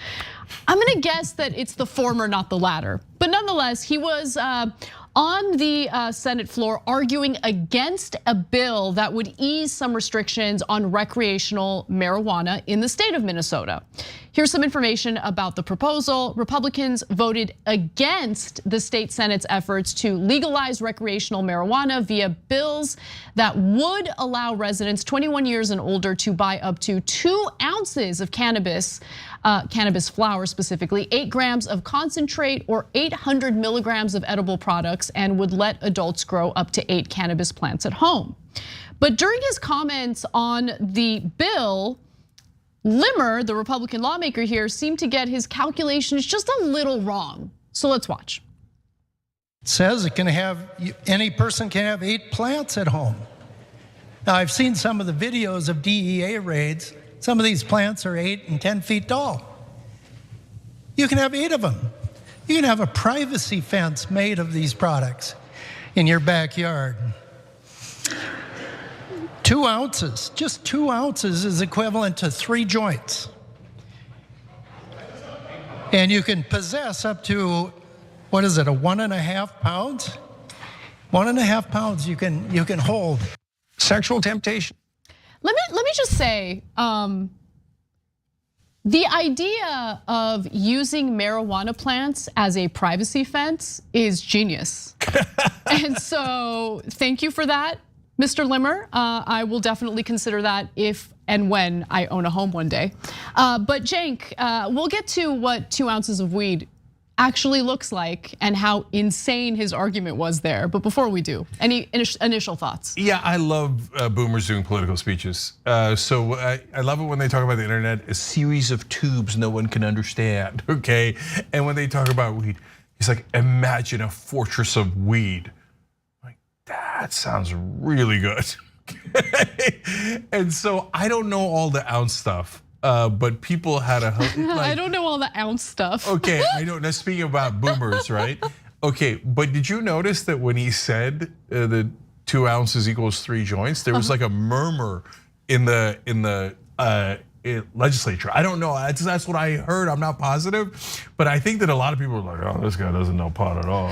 I'm gonna guess that it's the former, not the latter. But nonetheless, he was on the Senate floor arguing against a bill that would ease some restrictions on recreational marijuana in the state of Minnesota. Here's some information about the proposal. Republicans voted against the state Senate's efforts to legalize recreational marijuana via bills that would allow residents 21 years and older to buy up to 2 ounces of cannabis flower specifically, 8 grams of concentrate or 800 milligrams of edible products, and would let adults grow up to 8 cannabis plants at home. But during his comments on the bill, Limmer, the Republican lawmaker here, seemed to get his calculations just a little wrong. So let's watch. It says any person can have 8 plants at home. Now, I've seen some of the videos of DEA raids. Some of these plants are 8 and 10 feet tall. You can have 8 of them. You can have a privacy fence made of these products in your backyard. 2 ounces, just 2 ounces is equivalent to 3 joints. And you can possess up to, what is it, a 1.5 pounds? 1.5 pounds you can hold. Sexual temptation. Let me just say, the idea of using marijuana plants as a privacy fence is genius. And so thank you for that, Mr. Limmer. I will definitely consider that if and when I own a home one day. But Cenk, we'll get to what 2 ounces of weed actually looks like and how insane his argument was there. But before we do, any initial thoughts? Yeah, I love boomers doing political speeches. So I love it when they talk about the internet, a series of tubes no one can understand, okay? And when they talk about weed, he's like, imagine a fortress of weed. Like, that sounds really good. And so I don't know all the ounce stuff. But people had I don't know all the ounce stuff. Okay, I don't know. Speaking about boomers, right? Okay, but did you notice that when he said the 2 ounces equals 3 joints, there was like a murmur in the legislature. I don't know. That's what I heard. I'm not positive, but I think that a lot of people are like, "Oh, this guy doesn't know pot at all."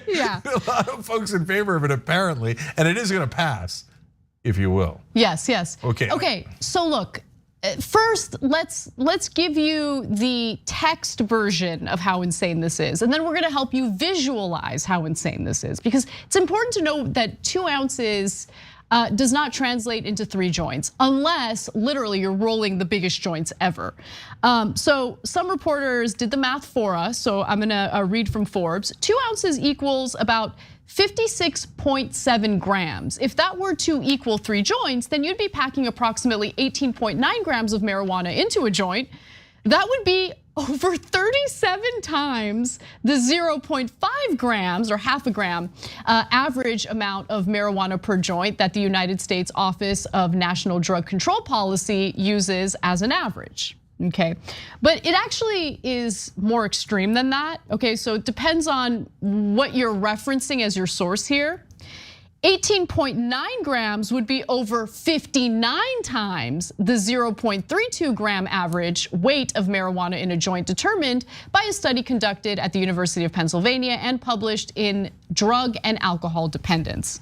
Yeah, a lot of folks in favor of it apparently, and it is going to pass, if you will. Yes, yes. Okay. So look. First, let's give you the text version of how insane this is, and then we're gonna help you visualize how insane this is, because it's important to know that 2 ounces does not translate into 3 joints, unless literally you're rolling the biggest joints ever. So some reporters did the math for us, so I'm gonna read from Forbes. 2 ounces equals about 56.7 grams. If that were to equal 3 joints, then you'd be packing approximately 18.9 grams of marijuana into a joint. That would be over 37 times the 0.5 grams or half a gram average amount of marijuana per joint that the United States Office of National Drug Control Policy uses as an average. Okay, but it actually is more extreme than that. Okay, so it depends on what you're referencing as your source here. 18.9 grams would be over 59 times the 0.32 gram average weight of marijuana in a joint, determined by a study conducted at the University of Pennsylvania and published in Drug and Alcohol Dependence.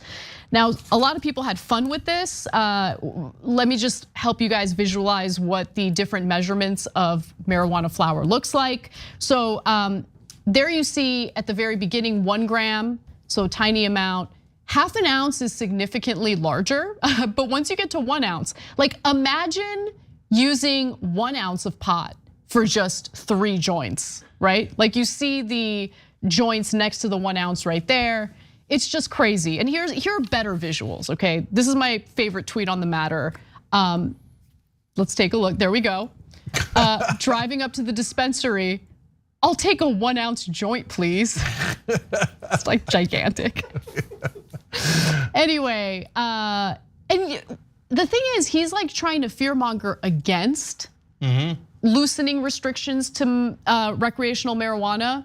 Now, a lot of people had fun with this. Let me just help you guys visualize what the different measurements of marijuana flower looks like. So there you see at the very beginning 1 gram, so tiny amount. Half an ounce is significantly larger, but once you get to 1 ounce, like imagine using 1 ounce of pot for just 3 joints, right? Like you see the joints next to the 1 ounce right there. It's just crazy. And here are better visuals, okay? This is my favorite tweet on the matter. Let's take a look, there we go. Driving up to the dispensary, I'll take a 1 ounce joint, please. It's like gigantic. Anyway, and the thing is, he's like trying to fearmonger against loosening restrictions to recreational marijuana.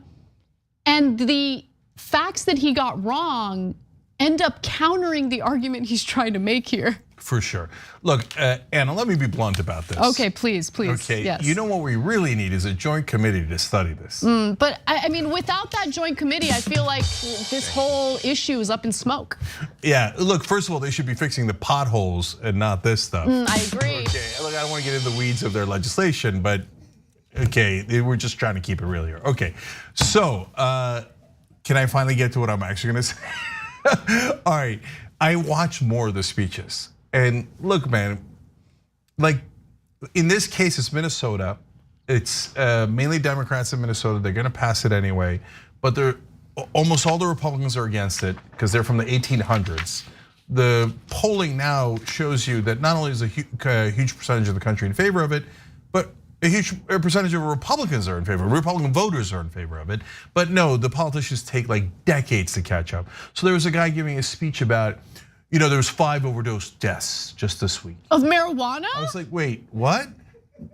And the facts that he got wrong end up countering the argument he's trying to make here. For sure. Look, Anna, let me be blunt about this. Okay, please. Okay, yes. You know what we really need is a joint committee to study this. But I mean, without that joint committee, I feel like this whole issue is up in smoke. Yeah, look, first of all, they should be fixing the potholes and not this stuff. I agree. Okay, look, I don't want to get into the weeds of their legislation, but okay, we're just trying to keep it real here. Okay, so can I finally get to what I'm actually gonna say? All right, I watched more of the speeches. And look, man, like in this case, it's Minnesota. It's mainly Democrats in Minnesota. They're gonna pass it anyway, but almost all the Republicans are against it because they're from the 1800s. The polling now shows you that not only is a huge percentage of the country in favor of it, but a huge percentage of Republicans are in favor. Republican voters are in favor of it. But no, the politicians take like decades to catch up. So there was a guy giving a speech about, there was 5 overdose deaths just this week. Of marijuana? I was like, wait, what?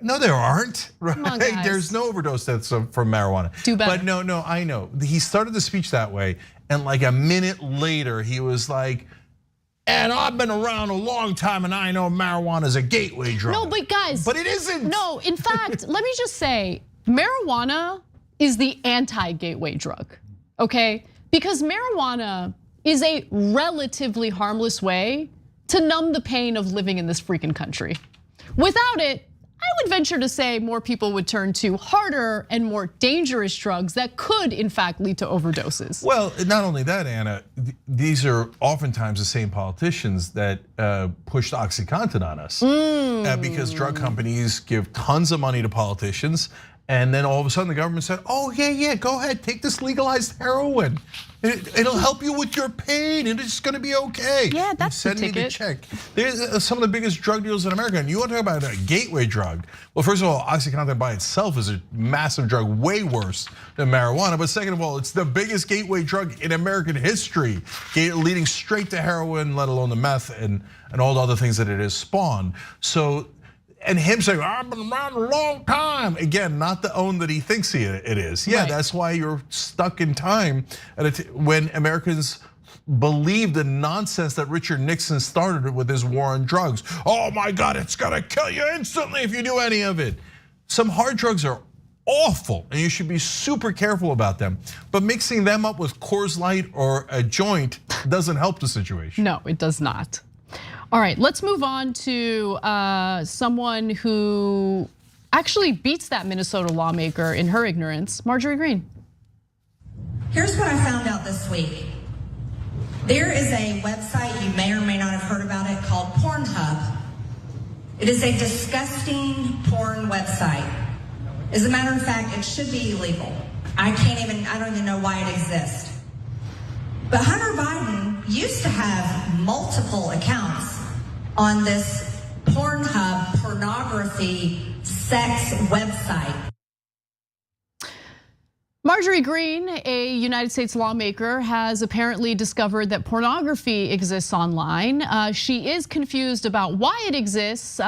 No, there aren't. Right? Come on, guys. There's no overdose deaths from marijuana. Do better. But no, I know. He started the speech that way, and like a minute later, he was like, and I've been around a long time and I know marijuana is a gateway drug. No, but guys. But it isn't. No, in fact, let me just say, marijuana is the anti-gateway drug, okay? Because marijuana is a relatively harmless way to numb the pain of living in this freaking country. Without it, I would venture to say more people would turn to harder and more dangerous drugs that could in fact lead to overdoses. Well, not only that, Anna, these are oftentimes the same politicians that pushed OxyContin on us. Because drug companies give tons of money to politicians, and then all of a sudden the government said, oh yeah, go ahead, take this legalized heroin. It'll help you with your pain and it's gonna be okay. Yeah, that's the ticket. Send me the check. There's some of the biggest drug deals in America, and you want to talk about a gateway drug. Well, first of all, OxyContin by itself is a massive drug, way worse than marijuana. But second of all, it's the biggest gateway drug in American history, leading straight to heroin, let alone the meth and all the other things that it has spawned. So, and him saying, I've been around a long time. Again, not the own that he thinks it is. Yeah, right. That's why you're stuck in time when Americans believe the nonsense that Richard Nixon started with his war on drugs. Oh my God, it's gonna kill you instantly if you do any of it. Some hard drugs are awful and you should be super careful about them. But mixing them up with Coors Light or a joint doesn't help the situation. No, it does not. All right, let's move on to someone who actually beats that Minnesota lawmaker in her ignorance, Marjorie Greene. Here's what I found out this week. There is a website, you may or may not have heard about it, called Pornhub. It is a disgusting porn website. As a matter of fact, it should be illegal. I don't even know why it exists. But Hunter Biden used to have multiple accounts on this Pornhub pornography sex website. Marjorie Greene, a United States lawmaker, has apparently discovered that pornography exists online. She is confused about why it exists,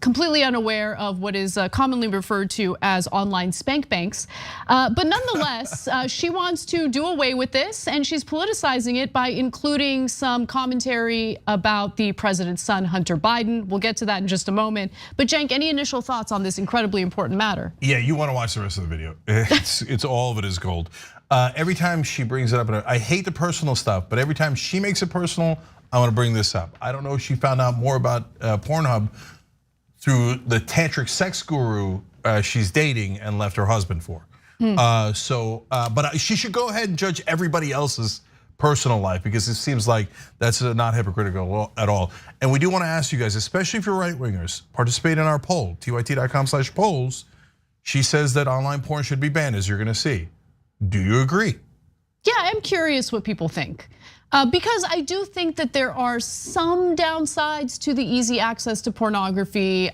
completely unaware of what is commonly referred to as online spank banks. But nonetheless, she wants to do away with this, and she's politicizing it by including some commentary about the president's son, Hunter Biden. We'll get to that in just a moment. But Cenk, any initial thoughts on this incredibly important matter? Yeah, you want to watch the rest of the video. It's all of it is gold. Every time she brings it up, I hate the personal stuff, but every time she makes it personal, I want to bring this up. I don't know if she found out more about Pornhub through the tantric sex guru she's dating and left her husband for. But she should go ahead and judge everybody else's personal life because it seems like that's not hypocritical at all. And we do want to ask you guys, especially if you're right wingers, participate in our poll, tyt.com/polls. She says that online porn should be banned, as you're gonna see. Do you agree? Yeah, I'm curious what people think. Because I do think that there are some downsides to the easy access to pornography.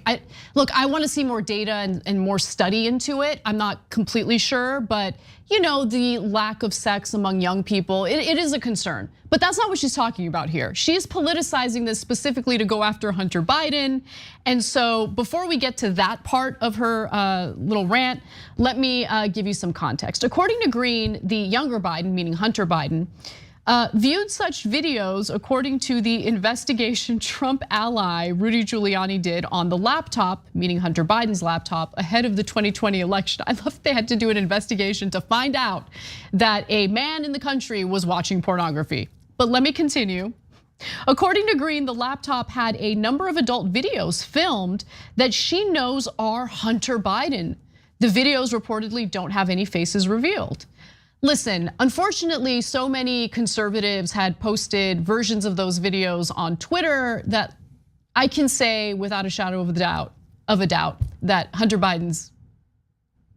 Look, I want to see more data and more study into it. I'm not completely sure, but the lack of sex among young people, it is a concern. But that's not what she's talking about here. She's politicizing this specifically to go after Hunter Biden. And so before we get to that part of her little rant, let me give you some context. According to Green, the younger Biden, meaning Hunter Biden, viewed such videos according to the investigation Trump ally Rudy Giuliani did on the laptop, meaning Hunter Biden's laptop, ahead of the 2020 election. I love they had to do an investigation to find out that a man in the country was watching pornography. But let me continue. According to Green, the laptop had a number of adult videos filmed that she knows are Hunter Biden. The videos reportedly don't have any faces revealed. Listen, unfortunately, so many conservatives had posted versions of those videos on Twitter that I can say without a shadow of a doubt that Hunter Biden's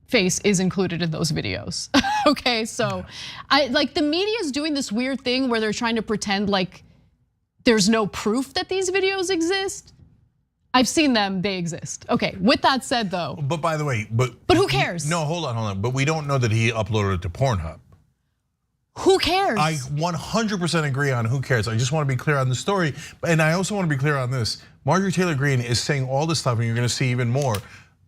face is included in those videos. Okay, so the media is doing this weird thing where they're trying to pretend like there's no proof that these videos exist. I've seen them, they exist. Okay, with that said though. But by the way, but who cares? No, hold on. But we don't know that he uploaded it to Pornhub. Who cares? I 100% agree on who cares. I just want to be clear on the story. And I also want to be clear on this. Marjorie Taylor Greene is saying all this stuff, and you're gonna see even more,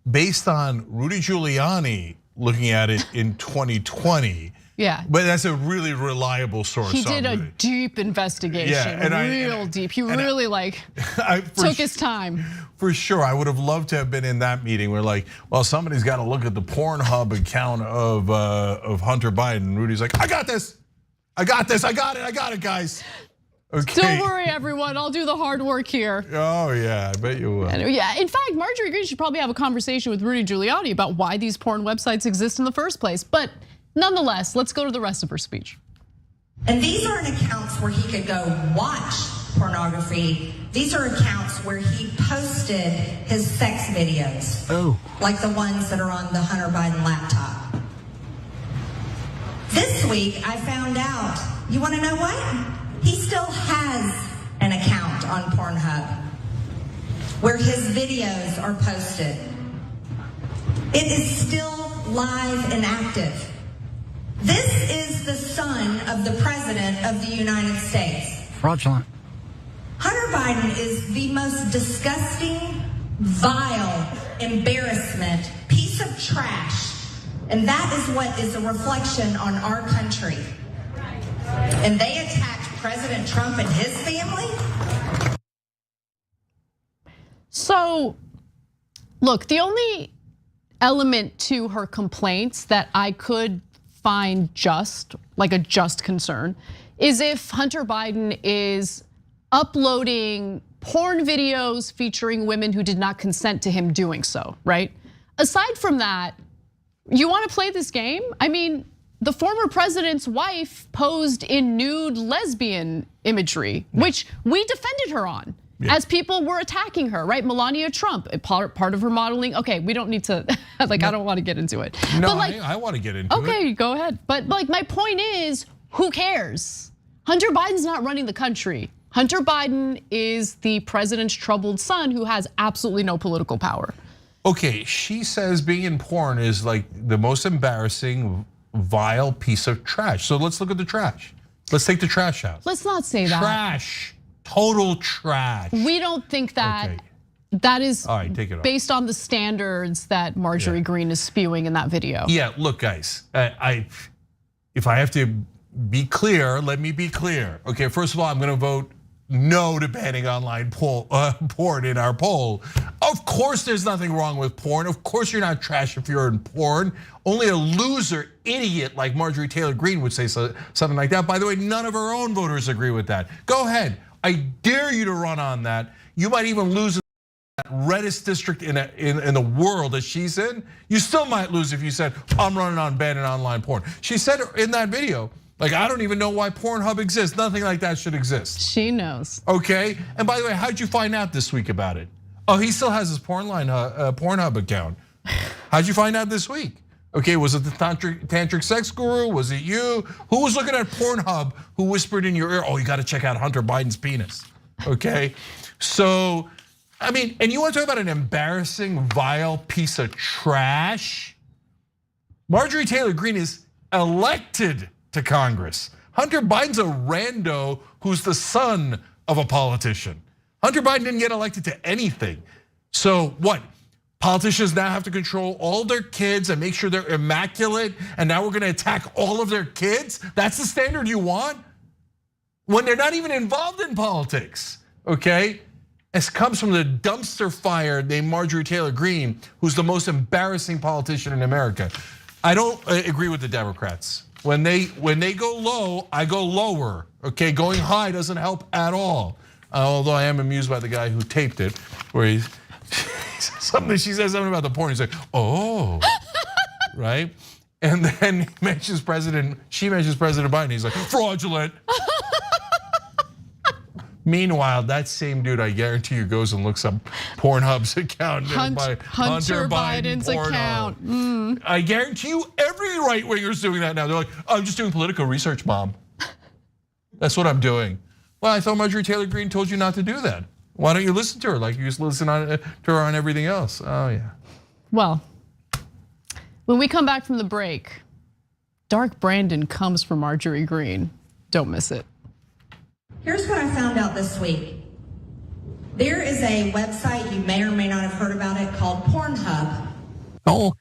based on Rudy Giuliani looking at it in 2020. Yeah. But that's a really reliable source. He did a deep investigation, real deep. He really took his time. For sure, I would have loved to have been in that meeting where well, somebody's got to look at the Pornhub account of Hunter Biden. And Rudy's like, I got this, I got it, guys. Okay. Don't worry, everyone. I'll do the hard work here. Oh yeah, I bet you will. Yeah, in fact, Marjorie Greene should probably have a conversation with Rudy Giuliani about why these porn websites exist in the first place. But nonetheless, let's go to the rest of her speech. And these aren't accounts where he could go watch pornography. These are accounts where he posted his sex videos. Oh. Like the ones that are on the Hunter Biden laptop. This week, I found out, you wanna know what? He still has an account on Pornhub where his videos are posted. It is still live and active. This is the son of the President of the United States. Fraudulent. Hunter Biden is the most disgusting, vile, embarrassment, piece of trash. And that is what is a reflection on our country. And they attacked President Trump and his family? So, look, the only element to her complaints that I could find just concern is if Hunter Biden is uploading porn videos featuring women who did not consent to him doing so, right? Aside from that, you want to play this game? I mean, the former president's wife posed in nude lesbian imagery, which we defended her on. Yeah. As people were attacking her, right? Melania Trump, part of her modeling. Okay, we don't need to, I don't want to get into it. No, but I want to get into it. Okay, go ahead. But my point is, who cares? Hunter Biden's not running the country. Hunter Biden is the president's troubled son who has absolutely no political power. Okay, she says being in porn is like the most embarrassing, vile piece of trash. So let's look at the trash. Let's take the trash out. Let's not say that. Trash. Total trash. We don't think that. Okay. That is all right, take it based on the standards that Marjorie Greene is spewing in that video. Yeah, look, guys, if I have to be clear, let me be clear. Okay, first of all, I'm gonna vote no to banning online porn in our poll. Of course there's nothing wrong with porn. Of course you're not trash if you're in porn. Only a loser idiot like Marjorie Taylor Greene would say something like that. By the way, none of her own voters agree with that. Go ahead, I dare you to run on that. You might even lose that reddest district in the world that she's in. You still might lose if you said, I'm running on banning online porn. She said in that video, I don't even know why Pornhub exists. Nothing like that should exist. She knows. Okay, and by the way, how'd you find out this week about it? Oh, he still has his Pornhub account. How'd you find out this week? Okay, was it the tantric sex guru? Was it you? Who was looking at Pornhub who whispered in your ear, oh, you gotta check out Hunter Biden's penis, okay? So, I mean, and you wanna talk about an embarrassing, vile piece of trash? Marjorie Taylor Greene is elected to Congress. Hunter Biden's a rando who's the son of a politician. Hunter Biden didn't get elected to anything. So what? Politicians now have to control all their kids and make sure they're immaculate, and now we're gonna attack all of their kids? That's the standard you want? When they're not even involved in politics, okay? It comes from the dumpster fire named Marjorie Taylor Greene, who's the most embarrassing politician in America. I don't agree with the Democrats. When they go low, I go lower, okay? Going high doesn't help at all. Although I am amused by the guy who taped it, where she says something about the porn. He's like, oh, right? And then she mentions President Biden. He's like, fraudulent. Meanwhile, that same dude, I guarantee you, goes and looks up Pornhub's account. Hunter Biden's account. I guarantee you, every right winger's doing that now. They're like, I'm just doing political research, Mom. That's what I'm doing. Well, I thought Marjorie Taylor Greene told you not to do that. Why don't you listen to her like you just listen to her on everything else? Oh yeah. Well, when we come back from the break, Dark Brandon comes from Marjorie Greene. Don't miss it. Here's what I found out this week. There is a website, you may or may not have heard about it, called Pornhub. Oh.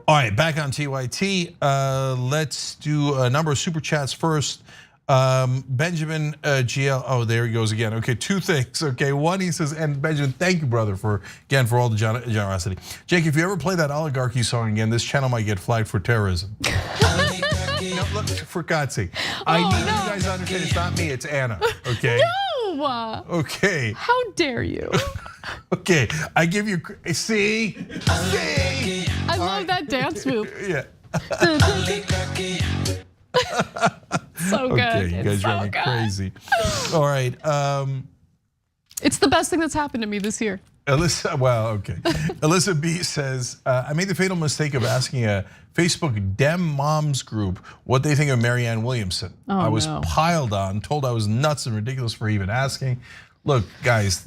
All right, back on TYT. Let's do a number of super chats first. Benjamin GL, oh, there he goes again. Okay, two things. Okay, one, he says, and Benjamin, thank you, brother, for all the generosity. Jake, if you ever play that oligarchy song again, this channel might get flagged for terrorism. No, look, for God's sake. I need you guys to understand it's not me, it's Anna, okay? No! Okay. How dare you? Okay, I give you, see? I love that dance move. Yeah. So good. Okay, you guys drive me crazy. All right. It's the best thing that's happened to me this year. Alyssa, well, okay. Alyssa B says, I made the fatal mistake of asking a Facebook Dem Moms group what they think of Marianne Williamson. I was piled on, told I was nuts and ridiculous for even asking. Look, guys,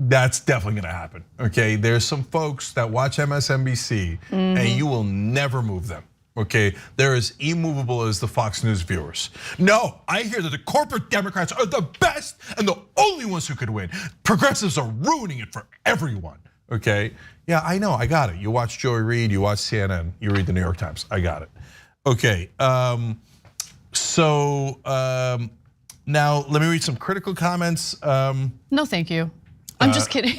that's definitely gonna happen, okay? There's some folks that watch MSNBC and you will never move them, okay? They're as immovable as the Fox News viewers. No, I hear that the corporate Democrats are the best and the only ones who could win. Progressives are ruining it for everyone, okay? Yeah, I know, I got it. You watch Joy Reid, you watch CNN, you read the New York Times, I got it. Okay, now let me read some critical comments. No, thank you. I'm just kidding.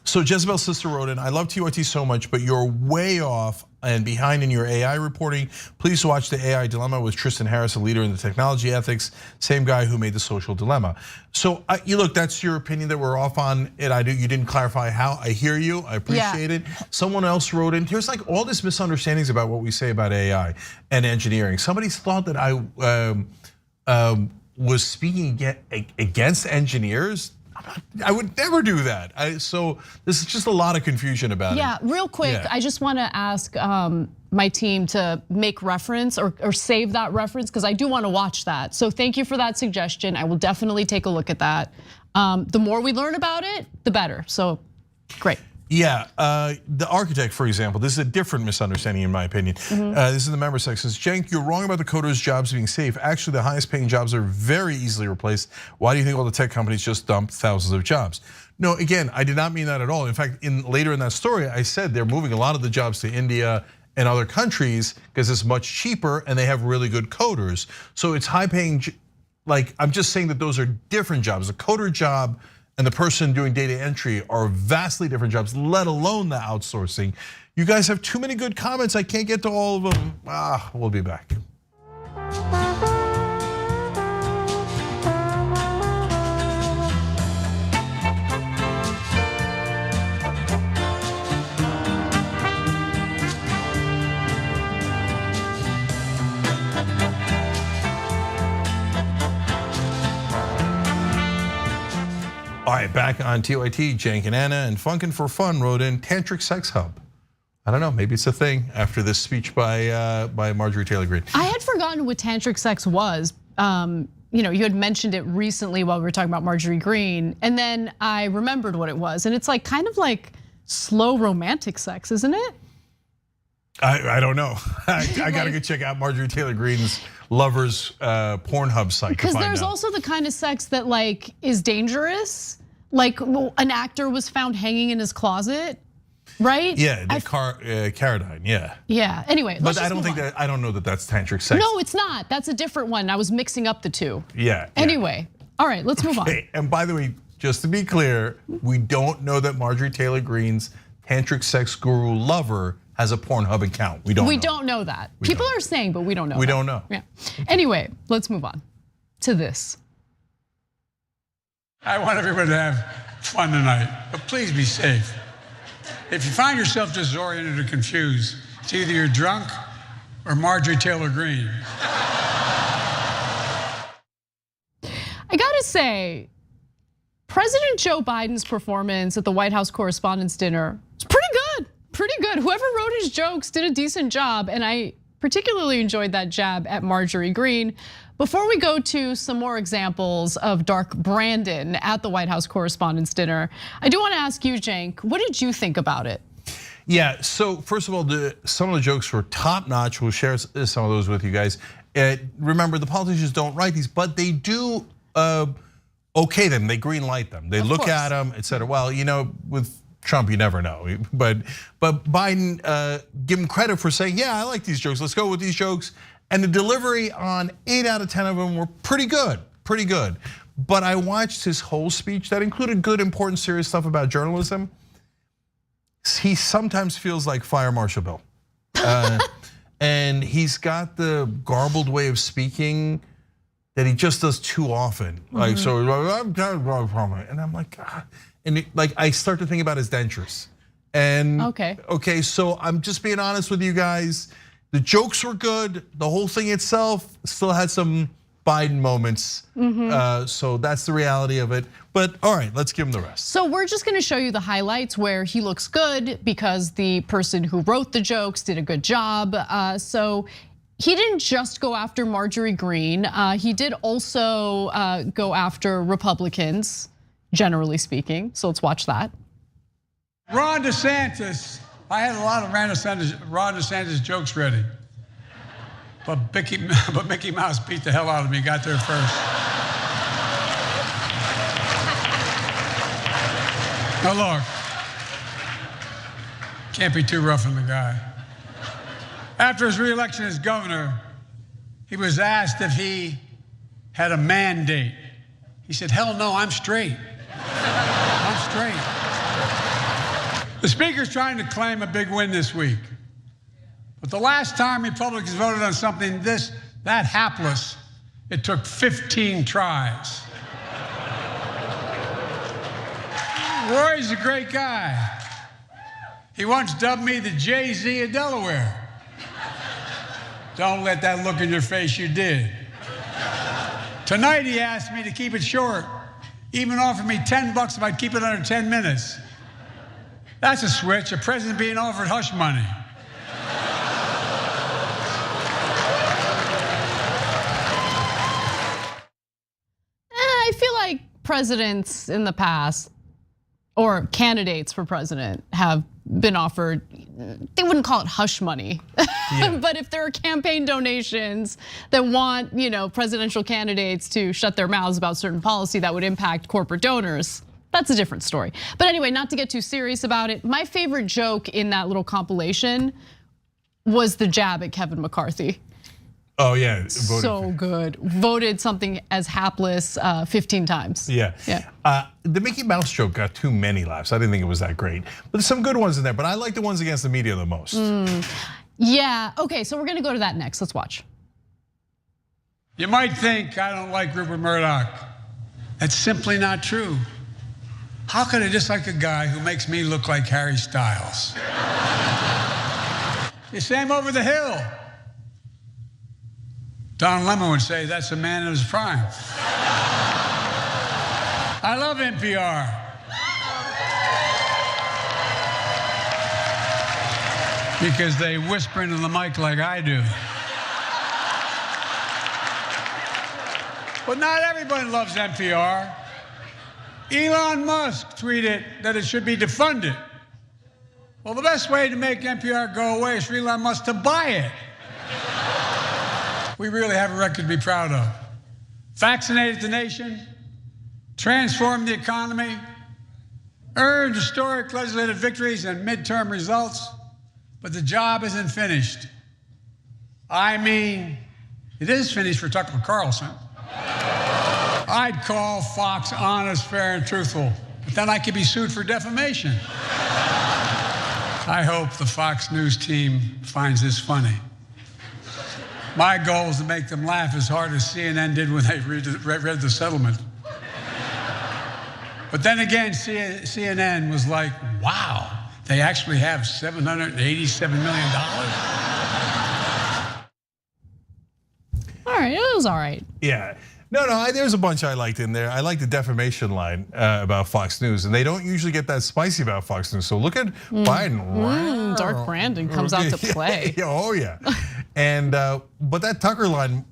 So Jezebel's sister wrote in, I love TYT so much, but you're way off and behind in your AI reporting. Please watch The AI Dilemma with Tristan Harris, a leader in the technology ethics, same guy who made The Social Dilemma. So you look, that's your opinion that we're off on it. You didn't clarify how. I hear you, I appreciate it. Someone else wrote in, there's like all this misunderstandings about what we say about AI and engineering. Somebody thought that I was speaking against engineers. I would never do that. So this is just a lot of confusion about it. Yeah, real quick, I just want to ask my team to make reference or save that reference because I do want to watch that. So thank you for that suggestion. I will definitely take a look at that. The more we learn about it, the better. So, great. Yeah, the architect, for example, this is a different misunderstanding in my opinion. This is the member section. Says, Cenk, you're wrong about the coders' jobs being safe. Actually, the highest paying jobs are very easily replaced. Why do you think all the tech companies just dump thousands of jobs? No, again, I did not mean that at all. In fact, later in that story, I said they're moving a lot of the jobs to India and other countries because it's much cheaper and they have really good coders. So it's high paying, like I'm just saying that those are different jobs. A coder job and the person doing data entry are vastly different jobs, let alone the outsourcing. You guys have too many good comments. I can't get to all of them. We'll be back. All right, back on TYT, Cenk and Anna and Funkin' for Fun wrote in Tantric Sex Hub. I don't know, maybe it's a thing after this speech by Marjorie Taylor Greene. I had forgotten what tantric sex was. You had mentioned it recently while we were talking about Marjorie Greene, and then I remembered what it was, and it's like kind of like slow romantic sex, isn't it? I don't know. I gotta go check out Marjorie Taylor Greene's Lovers Pornhub site. Because there's also the kind of sex that like is dangerous. Like an actor was found hanging in his closet, right? Yeah, Carradine, yeah. Yeah, anyway. But I don't know that that's tantric sex. No, it's not. That's a different one. I was mixing up the two. Yeah. Anyway, all right, let's move on. And by the way, just to be clear, we don't know that Marjorie Taylor Greene's tantric sex guru lover has a Pornhub account. We don't know that. People are saying, but we don't know. We don't know. Yeah. Anyway, let's move on to this. I want everybody to have fun tonight, but please be safe. If you find yourself disoriented or confused, it's either you're drunk or Marjorie Taylor Greene. I gotta say, President Joe Biden's performance at the White House Correspondents' Dinner was pretty good. Pretty good. Whoever wrote his jokes did a decent job, and I particularly enjoyed that jab at Marjorie Greene. Before we go to some more examples of Dark Brandon at the White House Correspondents' Dinner, I do want to ask you, Cenk, what did you think about it? Yeah, so first of all, some of the jokes were top notch. We'll share some of those with you guys. Remember, the politicians don't write these, but they do okay them. They green light them. They look at them, et cetera. Well, with Trump, you never know. But Biden, give him credit for saying, yeah, I like these jokes. Let's go with these jokes. And the delivery on 8 out of 10 of them were pretty good, pretty good. But I watched his whole speech that included good, important, serious stuff about journalism. He sometimes feels like Fire Marshal Bill. And he's got the garbled way of speaking that he just does too often. Like, so I'm kind of, and I'm like, God. And I start to think about his dentures. And okay, so I'm just being honest with you guys. The jokes were good. The whole thing itself still had some Biden moments. So that's the reality of it. But all right, let's give him the rest. So we're just gonna show you the highlights where he looks good because the person who wrote the jokes did a good job. So he didn't just go after Marjorie Greene. He did also go after Republicans, generally speaking. So let's watch that. Ron DeSantis, I had a lot of Ron DeSantis jokes ready. But Mickey Mouse beat the hell out of me, got there first. Now look, can't be too rough on the guy. After his re-election as governor, he was asked if he had a mandate. He said, hell no, I'm straight. I'm straight. The speaker's trying to claim a big win this week. But the last time Republicans voted on something that hapless, it took 15 tries. Roy's a great guy. He once dubbed me the Jay-Z of Delaware. Don't let that look in your face, you did. Tonight he asked me to keep it short. Even offered me $10 if I'd keep it under 10 minutes. That's a switch, a president being offered hush money. I feel like presidents in the past, or candidates for president, have been offered, they wouldn't call it hush money, but if there are campaign donations that want, presidential candidates to shut their mouths about certain policy that would impact corporate donors, that's a different story. But anyway, not to get too serious about it, my favorite joke in that little compilation was the jab at Kevin McCarthy. Oh yeah, so good. Voted something as hapless 15 times. Yeah. The Mickey Mouse joke got too many laughs. I didn't think it was that great, but there's some good ones in there. But I like the ones against the media the most. Yeah. Okay, so we're gonna go to that next. Let's watch. You might think I don't like Rupert Murdoch. That's simply not true. How could I dislike a guy who makes me look like Harry Styles? You say I'm over the hill. Don Lemon would say that's a man in his prime. I love NPR. Because they whisper into the mic like I do. But not everyone loves NPR. Elon Musk tweeted that it should be defunded. Well, the best way to make NPR go away is for Elon Musk to buy it. We really have a record to be proud of. Vaccinated the nation, transformed the economy, earned historic legislative victories and midterm results, but the job isn't finished. I mean, it is finished for Tucker Carlson. I'd call Fox honest, fair, and truthful, but then I could be sued for defamation. I hope the Fox News team finds this funny. My goal is to make them laugh as hard as CNN did when they read the settlement. But then again, CNN was like, wow, they actually have $787 million? All right, it was all right. Yeah. No, there's a bunch I liked in there. I like the defamation line about Fox News, and they don't usually get that spicy about Fox News. So look at Biden. Dark Brandon comes out to play. Oh yeah, and but that Tucker line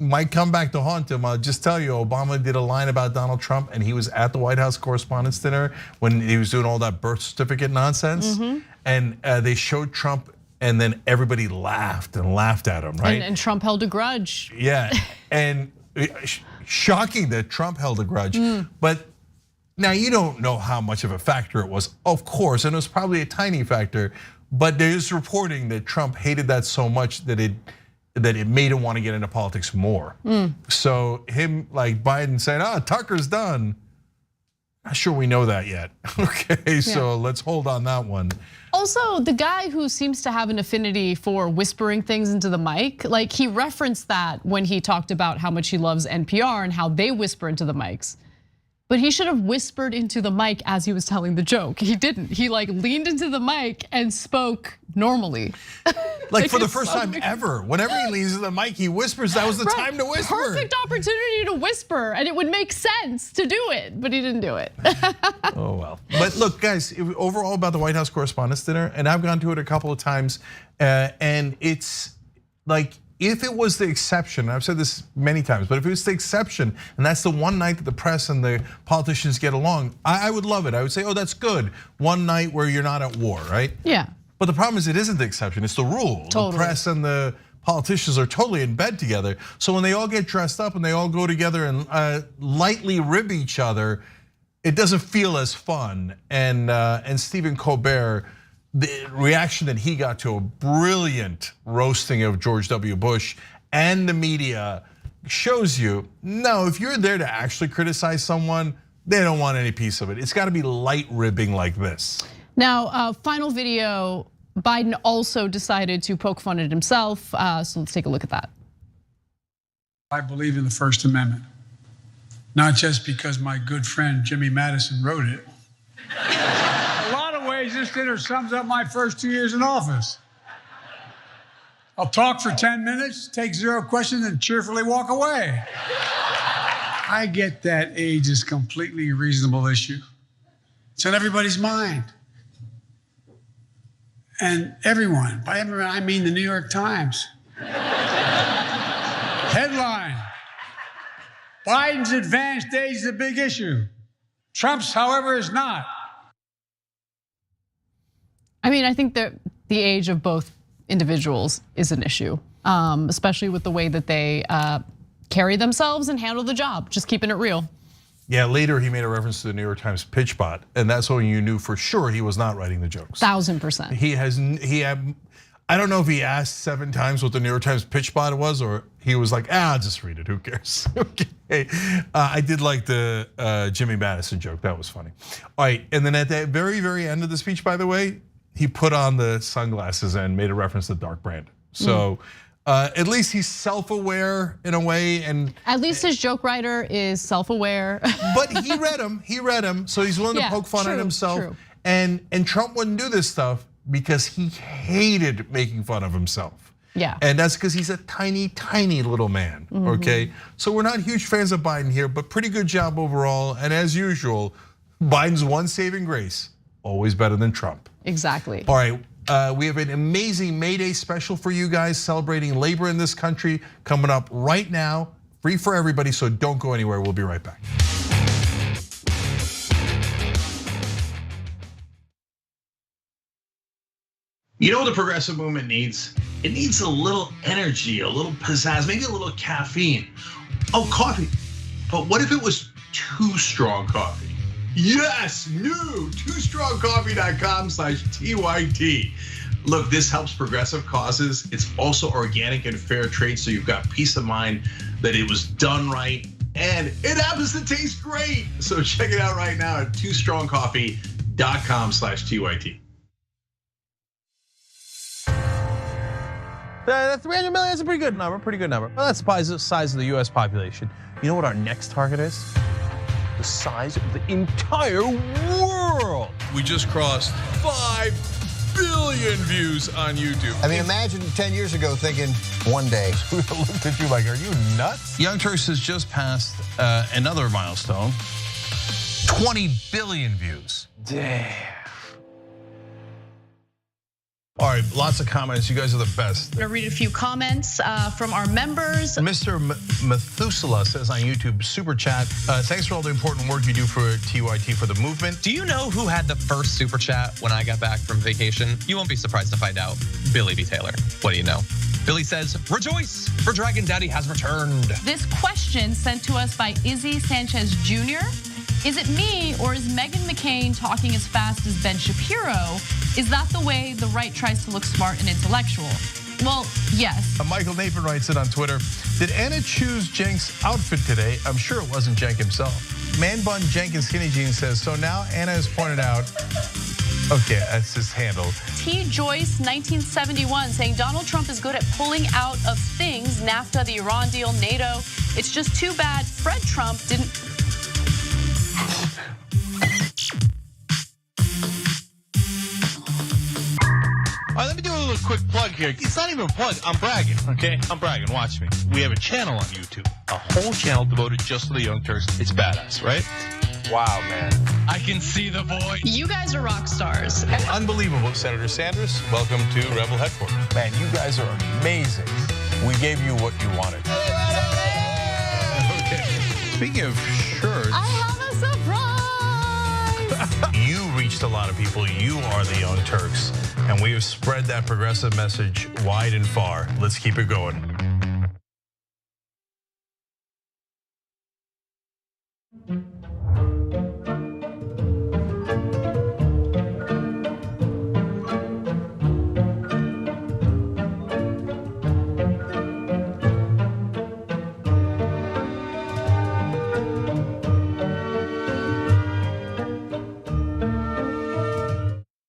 might come back to haunt him. I'll just tell you, Obama did a line about Donald Trump, and he was at the White House Correspondents' Dinner when he was doing all that birth certificate nonsense, and they showed Trump, and then everybody laughed and laughed at him, right? And Trump held a grudge. Yeah, and shocking that Trump held a grudge, but now you don't know how much of a factor it was, of course, and it was probably a tiny factor, but there's reporting that Trump hated that so much that it made him want to get into politics more. So him, like Biden saying, Tucker's done, not sure we know that yet. Okay, so let's hold on that one. Also, the guy who seems to have an affinity for whispering things into the mic, like he referenced that when he talked about how much he loves NPR and how they whisper into the mics. But he should have whispered into the mic as he was telling the joke. He didn't. He like leaned into the mic and spoke normally. Like for the first time ever, whenever he leans into the mic, he whispers. That was the time to whisper. Perfect opportunity to whisper, and it would make sense to do it, but he didn't do it. Oh well. But look, guys, overall about the White House Correspondents' Dinner, and I've gone to it a couple of times, and it's like, if it was the exception, I've said this many times, but if it was the exception, and that's the one night that the press and the politicians get along, I would love it. I would say, that's good. One night where you're not at war, right? Yeah. But the problem is it isn't the exception, it's the rule. Totally. The press and the politicians are totally in bed together. So when they all get dressed up and they all go together and lightly rib each other, it doesn't feel as fun. And Stephen Colbert, the reaction that he got to a brilliant roasting of George W. Bush and the media shows you, no, if you're there to actually criticize someone, they don't want any piece of it. It's gotta be light ribbing like this. Now, final video, Biden also decided to poke fun at himself. So let's take a look at that. I believe in the First Amendment, not just because my good friend Jimmy Madison wrote it. This dinner sums up my first 2 years in office. I'll talk for 10 minutes, take 0 questions, and cheerfully walk away. I get that age is completely a reasonable issue. It's on everybody's mind. And everyone, by everyone, I mean the New York Times. Headline, Biden's advanced age is a big issue. Trump's, however, is not. I mean, I think that the age of both individuals is an issue, especially with the way that they carry themselves and handle the job, just keeping it real. Yeah, later he made a reference to the New York Times pitch bot, and that's when you knew for sure he was not writing the jokes. 1000%. He had, I don't know if he asked 7 times what the New York Times pitch bot was, or he was like, I'll just read it, who cares? Okay, I did like the Jimmy Madison joke, that was funny. All right, and then at the very, very end of the speech, by the way, he put on the sunglasses and made a reference to Dark Brand. So at least he's self-aware in a way, and at least his joke writer is self-aware. But he read him, so he's willing to poke fun at himself. True. And Trump wouldn't do this stuff because he hated making fun of himself. Yeah. And that's because he's a tiny, tiny little man, okay? So we're not huge fans of Biden here, but pretty good job overall. And as usual, Biden's one saving grace, always better than Trump. Exactly. All right, we have an amazing May Day special for you guys celebrating labor in this country coming up right now, free for everybody, so don't go anywhere, we'll be right back. You know what the progressive movement needs? It needs a little energy, a little pizzazz, maybe a little caffeine. Oh, coffee. But what if it was Too Strong Coffee? Yes, new, toostrongcoffee.com/TYT. Look, this helps progressive causes. It's also organic and fair trade, so you've got peace of mind that it was done right, and it happens to taste great. So check it out right now at toostrongcoffee.com/TYT. That 300 million is a pretty good number, Well, that's the size of the US population. You know what our next target is? The size of the entire world. We just crossed 5 billion views on YouTube. I mean, imagine 10 years ago thinking one day. We looked at you like, are you nuts? Young Turks has just passed another milestone, 20 billion views. Damn. All right, lots of comments. You guys are the best. I'm gonna read a few comments from our members. Mr. Methuselah says on YouTube, super chat, thanks for all the important work you do for TYT for the movement. Do you know who had the first super chat when I got back from vacation? You won't be surprised to find out. Billy B. Taylor. What do you know? Billy says, rejoice, for Dragon Daddy has returned. This question sent to us by Izzy Sanchez Jr. Is it me or is Meghan McCain talking as fast as Ben Shapiro? Is that the way the right tries to look smart and intellectual? Well, yes. Michael Nathan writes it on Twitter. Did Anna choose Cenk's outfit today? I'm sure it wasn't Cenk himself. Man Bun Jenkins Skinny Jeans says, so now Anna has pointed out, okay, that's his handle. T. Joyce, 1971, saying Donald Trump is good at pulling out of things, NAFTA, the Iran deal, NATO. It's just too bad Fred Trump didn't. All right, let me do a little quick plug here. It's not even a plug, I'm bragging, okay? I'm bragging, watch me. We have a channel on YouTube, a whole channel devoted just to the Young Turks. It's badass, right? Wow, man. I can see the voice. You guys are rock stars. Unbelievable, Senator Sanders. Welcome to Rebel Headquarters. Man, you guys are amazing. We gave you what you wanted. Okay, speaking of shirts. I have a surprise. You reached a lot of people. You are the Young Turks. And we have spread that progressive message wide and far. Let's keep it going.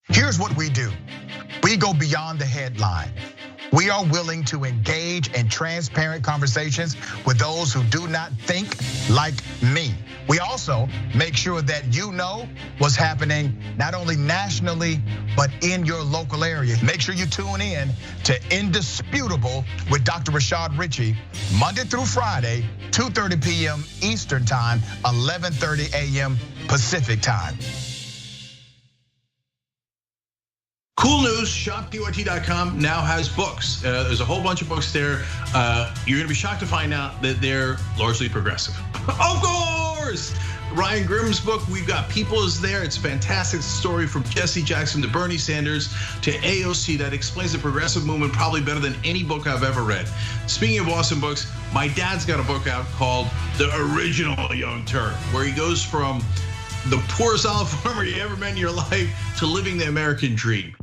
Here's what we do. We go beyond the headline. We are willing to engage in transparent conversations with those who do not think like me. We also make sure that you know what's happening not only nationally, but in your local area. Make sure you tune in to Indisputable with Dr. Rashad Ritchie, Monday through Friday, 2:30 p.m. Eastern Time, 11:30 a.m. Pacific Time. Cool news, shoptyt.com now has books. There's a whole bunch of books there. You're gonna be shocked to find out that they're largely progressive. Of course! Ryan Grimm's book, We've Got People, is there. It's a fantastic story from Jesse Jackson to Bernie Sanders to AOC that explains the progressive movement probably better than any book I've ever read. Speaking of awesome books, my dad's got a book out called The Original Young Turk, where he goes from the poorest olive farmer you ever met in your life to living the American dream.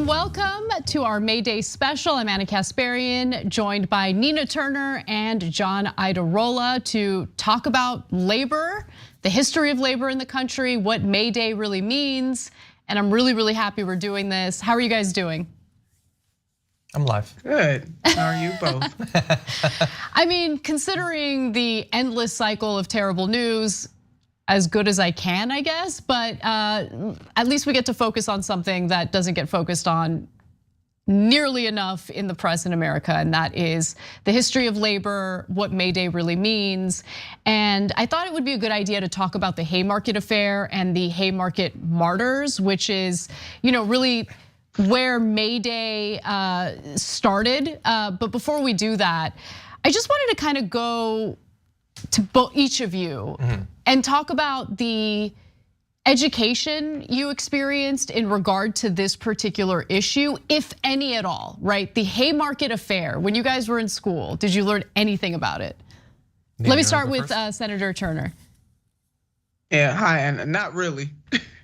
Welcome to our May Day special. I'm Anna Kasparian, joined by Nina Turner and John Idarola to talk about labor, the history of labor in the country, what May Day really means. And I'm really, really happy we're doing this. How are you guys doing? I'm live. Good. How are you both? I mean, considering the endless cycle of terrible news, as good as I can, I guess, but at least we get to focus on something that doesn't get focused on nearly enough in the press in America, and that is the history of labor, what May Day really means. And I thought it would be a good idea to talk about the Haymarket affair and the Haymarket martyrs, which is, really where May Day started. But before we do that, I just wanted to kind of go to each of you and talk about the education you experienced in regard to this particular issue, if any at all, right? The Haymarket affair, when you guys were in school, did you learn anything about it? Let me start with Senator Turner. Yeah, hi, and not really.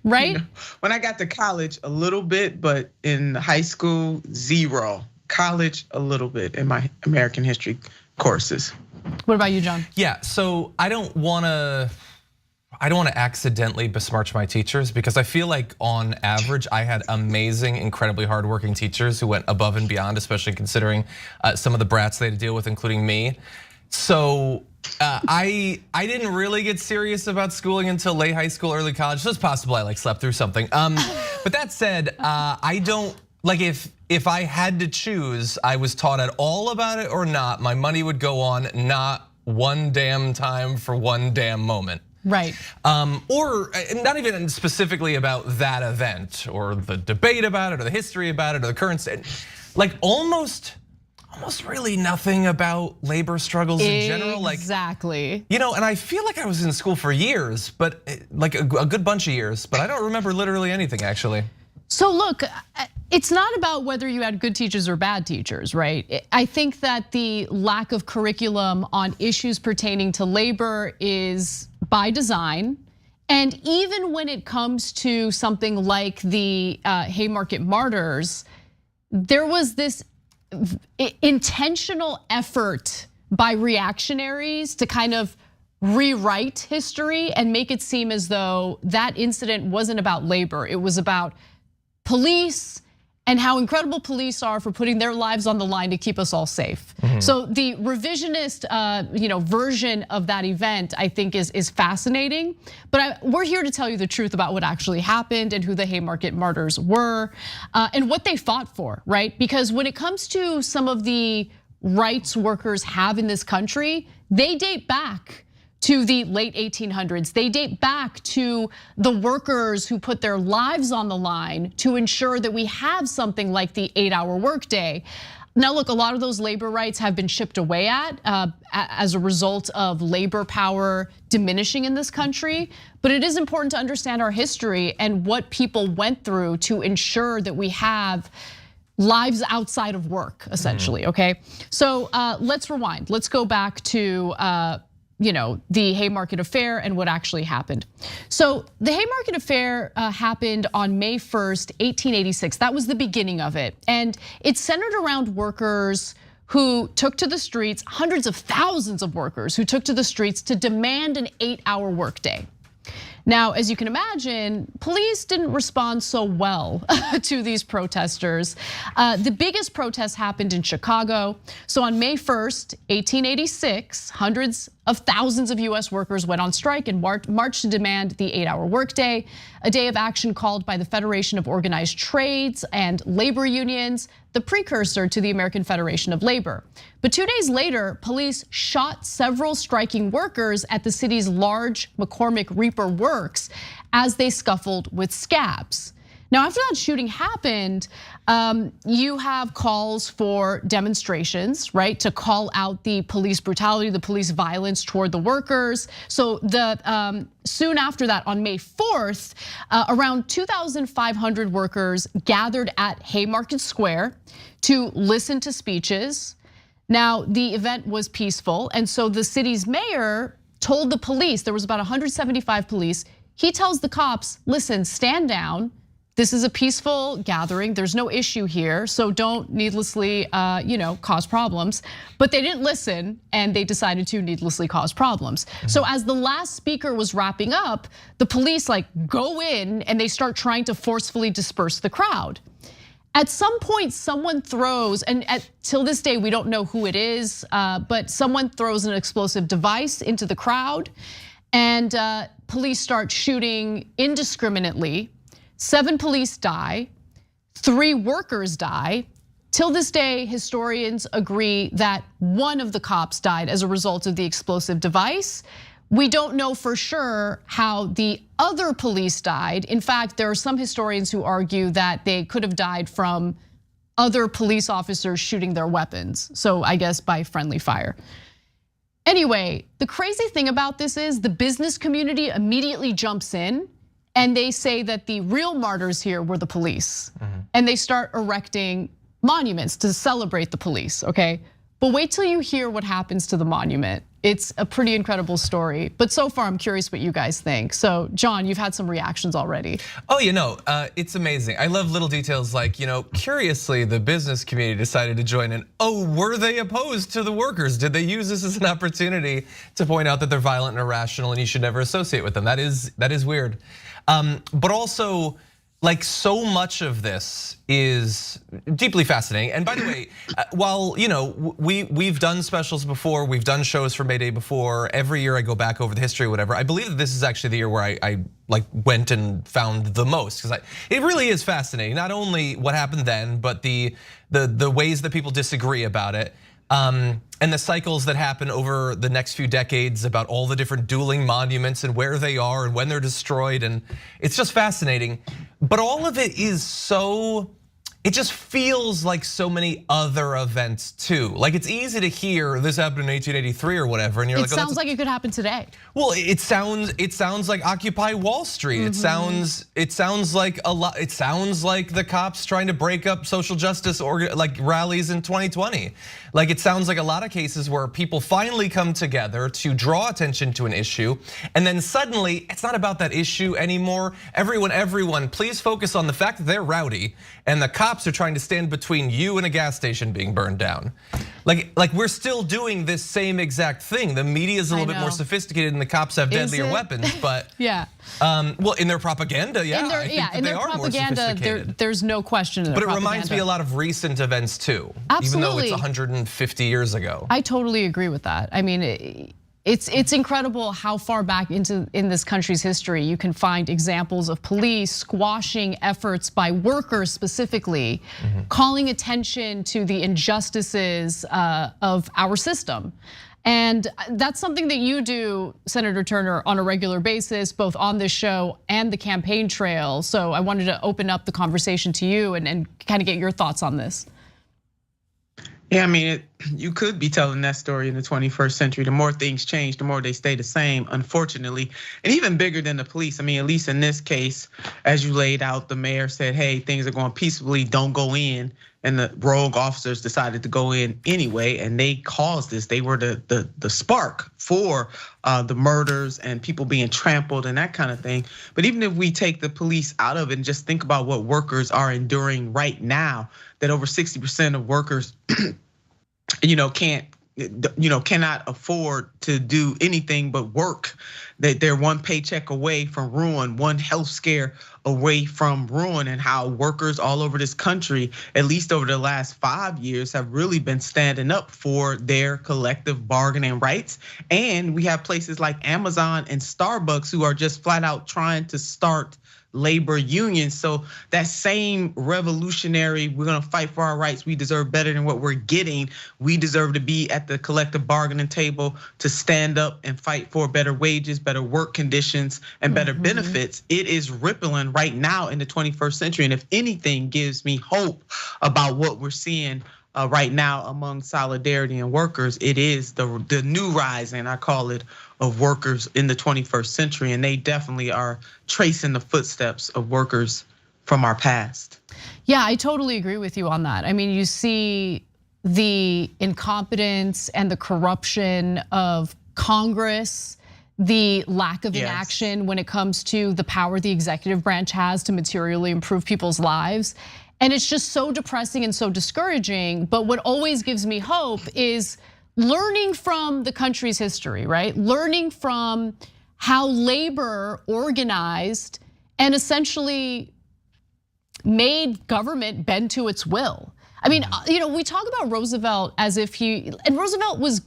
Right? When I got to college, a little bit, but in high school, zero. College, a little bit in my American history courses. What about you, John? Yeah, so I don't want to accidentally besmirch my teachers, because I feel like on average I had amazing, incredibly hardworking teachers who went above and beyond, especially considering some of the brats they had to deal with, including me. So I didn't really get serious about schooling until late high school, early college. So it's possible I slept through something. But that said, I don't if I had to choose, I was taught at all about it or not, my money would go on not one damn time for one damn moment. Right. Or not even specifically about that event or the debate about it or the history about it or the current state. Like almost almost really nothing about labor struggles in general. Like, exactly. You know, and I feel like I was in school for years, but like a good bunch of years, but I don't remember literally anything actually. So look, it's not about whether you had good teachers or bad teachers, right? I think that the lack of curriculum on issues pertaining to labor is by design. And even when it comes to something like the Haymarket Martyrs, there was this intentional effort by reactionaries to kind of rewrite history and make it seem as though that incident wasn't about labor. It was about police and how incredible police are for putting their lives on the line to keep us all safe. So the revisionist version of that event, I think, is fascinating. But we're here to tell you the truth about what actually happened and who the Haymarket Martyrs were and what they fought for, right? Because when it comes to some of the rights workers have in this country, they date back to the late 1800s. They date back to the workers who put their lives on the line to ensure that we have something like the 8-hour workday. Now look, a lot of those labor rights have been chipped away at as a result of labor power diminishing in this country. But it is important to understand our history and what people went through to ensure that we have lives outside of work, essentially, okay? So let's rewind. Let's go back to the Haymarket Affair and what actually happened. So the Haymarket Affair happened on May 1st, 1886. That was the beginning of it. And it centered around workers who took to the streets, hundreds of thousands of workers who took to the streets to demand an 8-hour workday. Now, as you can imagine, police didn't respond so well to these protesters. The biggest protest happened in Chicago. So on May 1st, 1886, hundreds of thousands of US workers went on strike and marched to demand the 8-hour workday, a day of action called by the Federation of Organized Trades and Labor Unions, the precursor to the American Federation of Labor. But 2 days later, police shot several striking workers at the city's large McCormick Reaper works as they scuffled with scabs. Now, after that shooting happened, you have calls for demonstrations, right? To call out the police brutality, the police violence toward the workers. So soon after that, on May 4th, around 2,500 workers gathered at Haymarket Square to listen to speeches. Now, the event was peaceful, and so the city's mayor told the police, there was about 175 police, he tells the cops, listen, stand down. This is a peaceful gathering. There's no issue here, so don't needlessly, cause problems. But they didn't listen, and they decided to needlessly cause problems. So as the last speaker was wrapping up, the police go in and they start trying to forcefully disperse the crowd. At some point, someone throws, and till this day we don't know who it is, but someone throws an explosive device into the crowd, and police start shooting indiscriminately. 7 police die, 3 workers die. Till this day, historians agree that one of the cops died as a result of the explosive device. We don't know for sure how the other police died. In fact, there are some historians who argue that they could have died from other police officers shooting their weapons. So I guess by friendly fire. Anyway, the crazy thing about this is the business community immediately jumps in and they say that the real martyrs here were the police. And they start erecting monuments to celebrate the police, okay? But wait till you hear what happens to the monument. It's a pretty incredible story. But so far, I'm curious what you guys think. So John, you've had some reactions already. Oh, it's amazing. I love little details like, curiously, the business community decided to join in. Oh, were they opposed to the workers? Did they use this as an opportunity to point out that they're violent and irrational and you should never associate with them? That is weird. But also, so much of this is deeply fascinating. And by the way, while we've done specials before, we've done shows for May Day before. Every year I go back over the history, or whatever. I believe that this is actually the year where I went and found the most, because it really is fascinating. Not only what happened then, but the ways that people disagree about it. And the cycles that happen over the next few decades about all the different dueling monuments and where they are and when they're destroyed, and it's just fascinating. But all of it is so it just feels like so many other events too. Like it's easy to hear this happened in 1883 or whatever, and you're like, it sounds like it could happen today. Well, it sounds like Occupy Wall Street. It sounds like a lot. It sounds like the cops trying to break up social justice like rallies in 2020. Like it sounds like a lot of cases where people finally come together to draw attention to an issue, and then suddenly it's not about that issue anymore. Everyone, please focus on the fact that they're rowdy and the cops are trying to stand between you and a gas station being burned down. Like we're still doing this same exact thing. The media is a little bit more sophisticated and the cops have deadlier weapons, but yeah. Well, in their propaganda, yeah. In their propaganda, there's no question. But it reminds me a lot of recent events too. Absolutely. Even though it's 150 years ago. I totally agree with that. I mean, it's incredible how far back in this country's history you can find examples of police squashing efforts by workers specifically, calling attention to the injustices of our system. And that's something that you do, Senator Turner, on a regular basis, both on this show and the campaign trail. So I wanted to open up the conversation to you and kind of get your thoughts on this. Yeah, I mean, you could be telling that story in the 21st century. The more things change, the more they stay the same, unfortunately. And even bigger than the police. I mean, at least in this case, as you laid out, the mayor said, hey, things are going peacefully, don't go in. And the rogue officers decided to go in anyway, and they caused this. They were the spark for the murders and people being trampled and that kind of thing. But even if we take the police out of it and just think about what workers are enduring right now, that over 60% of workers, cannot afford to do anything but work. That they're one paycheck away from ruin, one health scare away from ruin, and how workers all over this country, at least over the last 5 years, have really been standing up for their collective bargaining rights. And we have places like Amazon and Starbucks who are just flat out trying to start labor unions. So that same revolutionary, we're gonna fight for our rights, we deserve better than what we're getting. We deserve to be at the collective bargaining table to stand up and fight for better wages, better work conditions, and better benefits. It is rippling right now in the 21st century. And if anything gives me hope about what we're seeing right now among solidarity and workers, it is the new rising, I call it, of workers in the 21st century. And they definitely are tracing the footsteps of workers from our past. Yeah, I totally agree with you on that. I mean, you see the incompetence and the corruption of Congress, the lack of inaction when it comes to the power the executive branch has to materially improve people's lives. And it's just so depressing and so discouraging. But what always gives me hope is learning from the country's history, right? Learning from how labor organized and essentially made government bend to its will. I mean, we talk about Roosevelt as if Roosevelt was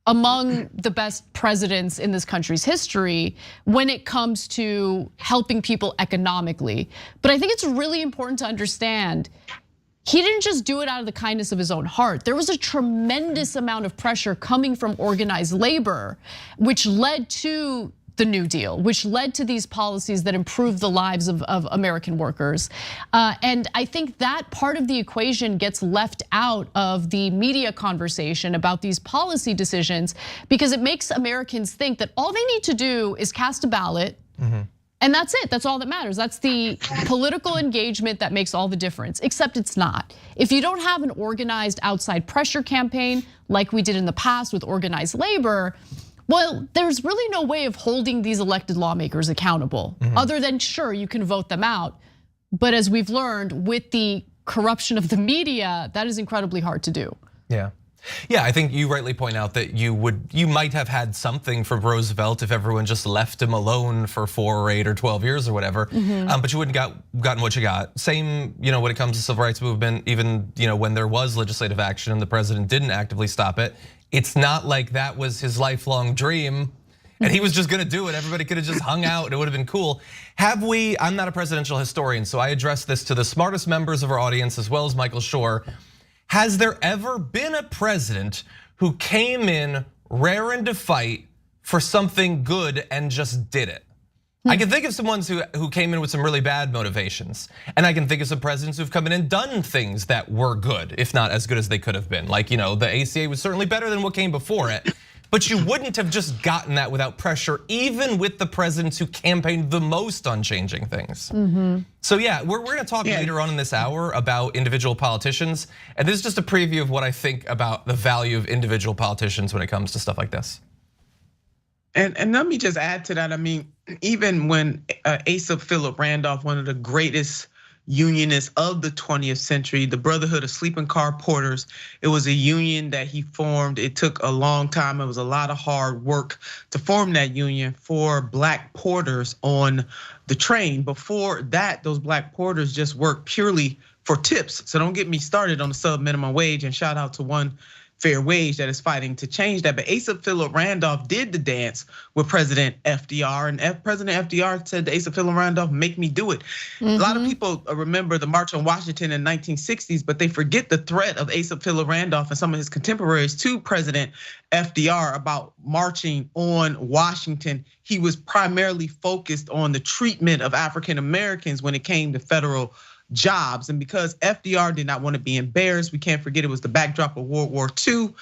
among the best presidents in this country's history when it comes to helping people economically. But I think it's really important to understand he didn't just do it out of the kindness of his own heart. There was a tremendous amount of pressure coming from organized labor, which led to the New Deal, which led to these policies that improved the lives of American workers. And I think that part of the equation gets left out of the media conversation about these policy decisions because it makes Americans think that all they need to do is cast a ballot. And that's it, that's all that matters. That's the political engagement that makes all the difference, except it's not. If you don't have an organized outside pressure campaign like we did in the past with organized labor, well, there's really no way of holding these elected lawmakers accountable other than, sure, you can vote them out. But as we've learned with the corruption of the media, that is incredibly hard to do. Yeah, I think you rightly point out that you might have had something from Roosevelt if everyone just left him alone for 4 or 8 or 12 years or whatever. But you wouldn't gotten what you got. Same, when it comes to civil rights movement, even when there was legislative action and the president didn't actively stop it. It's not like that was his lifelong dream and he was just gonna do it. Everybody could have just hung out and it would have been cool. I'm not a presidential historian, so I address this to the smartest members of our audience as well as Michael Shore. Has there ever been a president who came in raring to fight for something good and just did it? I can think of some ones who came in with some really bad motivations. And I can think of some presidents who've come in and done things that were good, if not as good as they could have been. Like, the ACA was certainly better than what came before it. But you wouldn't have just gotten that without pressure, even with the presidents who campaigned the most on changing things. So yeah, we're gonna talk later on in this hour about individual politicians. And this is just a preview of what I think about the value of individual politicians when it comes to stuff like this. And let me just add to that. I mean, even when Asa Philip Randolph, one of the greatest unionists of the 20th century, the Brotherhood of Sleeping Car Porters, it was a union that he formed. It took a long time. It was a lot of hard work to form that union for black porters on the train. Before that, those black porters just worked purely for tips. So don't get me started on the sub minimum wage, and shout out to One Fair Wage that is fighting to change that. But Asa Philip Randolph did the dance with President FDR, and President FDR said to Asa Philip Randolph, "Make me do it." A lot of people remember the March on Washington in 1960s, but they forget the threat of Asa Philip Randolph and some of his contemporaries to President FDR about marching on Washington. He was primarily focused on the treatment of African Americans when it came to federal jobs. And because FDR did not want to be embarrassed, we can't forget it was the backdrop of World War II.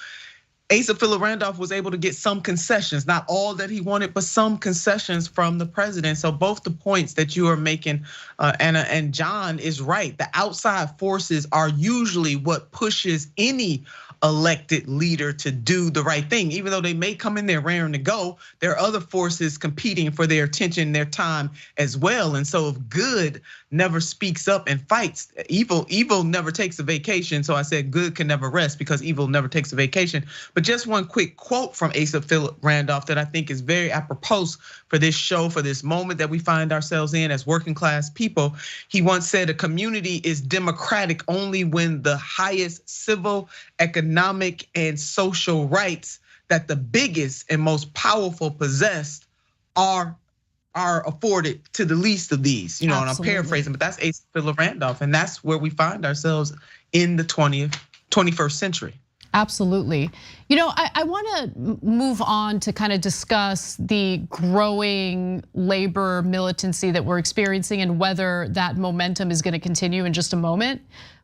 Asa Philip Randolph was able to get some concessions, not all that he wanted, but some concessions from the president. So both the points that you are making, Anna and John, is right. The outside forces are usually what pushes any elected leader to do the right thing. Even though they may come in there raring to go, there are other forces competing for their attention, their time as well. And so if good never speaks up and fights, evil never takes a vacation. So I said good can never rest because evil never takes a vacation. But just one quick quote from Asa Philip Randolph that I think is very apropos for this show, for this moment that we find ourselves in as working class people. He once said, "A community is democratic only when the highest civil, economic, and social rights that the biggest and most powerful possess are afforded to the least of these." And I'm paraphrasing, but that's Asa Philip Randolph, and that's where we find ourselves in the 21st century. Absolutely. I want to move on to kind of discuss the growing labor militancy that we're experiencing and whether that momentum is going to continue in just a moment.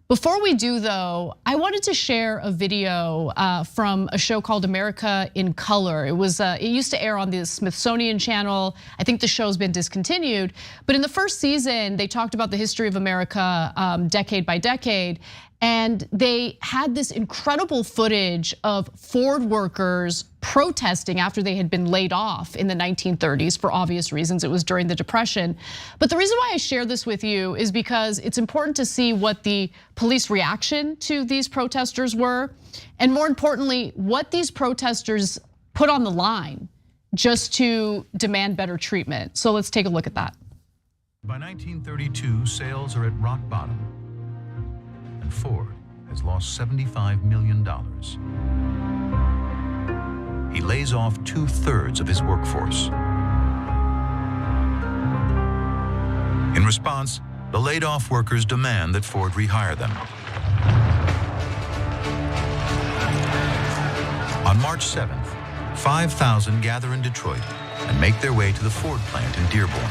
Before we do though, I wanted to share a video from a show called America in Color. It used to air on the Smithsonian Channel. I think the show's been discontinued, but in the first season, they talked about the history of America decade by decade. And they had this incredible footage of Ford workers protesting after they had been laid off in the 1930s for obvious reasons. It was during the Depression. But the reason why I share this with you is because it's important to see what the police reaction to these protesters were. And more importantly, what these protesters put on the line just to demand better treatment. So let's take a look at that. By 1932, sales are at rock bottom. And Ford has lost $75 million. He lays off 2/3 of his workforce. In response, the laid off workers demand that Ford rehire them. On March 7th, 5,000 gather in Detroit and make their way to the Ford plant in Dearborn.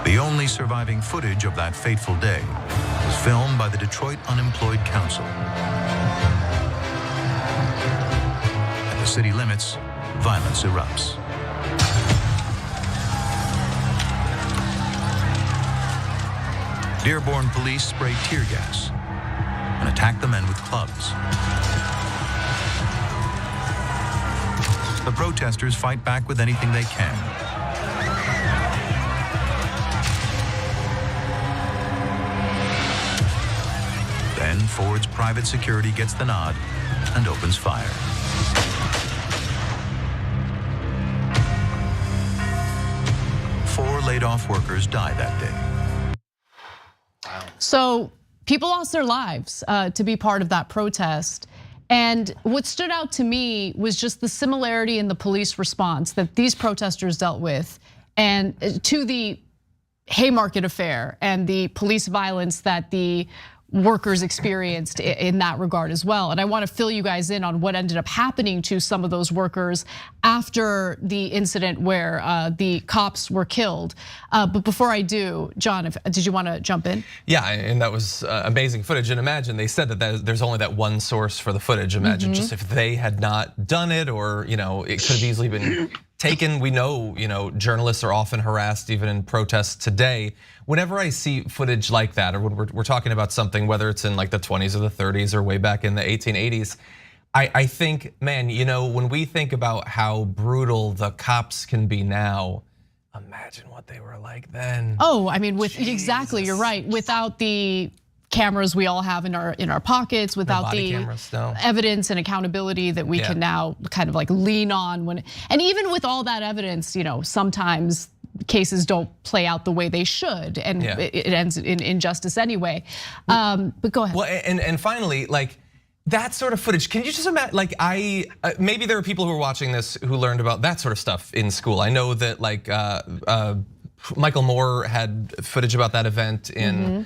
The only surviving footage of that fateful day was filmed by the Detroit Unemployed Council. At the city limits, violence erupts. Dearborn police spray tear gas and attack the men with clubs. The protesters fight back with anything they can. Then Ford's private security gets the nod and opens fire. Four laid-off workers die that day. So people lost their lives to be part of that protest. And what stood out to me was just the similarity in the police response that these protesters dealt with and to the Haymarket affair and the police violence that the workers experienced in that regard as well. And I want to fill you guys in on what ended up happening to some of those workers after the incident where the cops were killed. But before I do, John, did you want to jump in? Yeah, and that was amazing footage. And imagine they said that there's only that one source for the footage. Imagine just if they had not done it, or it could have easily been taken. We know, journalists are often harassed, even in protests today. Whenever I see footage like that, or when we're talking about something, whether it's in like the 20s or the 30s or way back in the 1880s, I think, man, when we think about how brutal the cops can be now, imagine what they were like then. Oh, I mean, exactly, you're right. Without the cameras we all have in our pockets, without the evidence and accountability that we can now kind of like lean on and even with all that evidence, sometimes cases don't play out the way they should, and it ends in injustice anyway. But go ahead. Well, and finally, like that sort of footage, can you just imagine, like maybe there are people who are watching this who learned about that sort of stuff in school. I know that like Michael Moore had footage about that event in,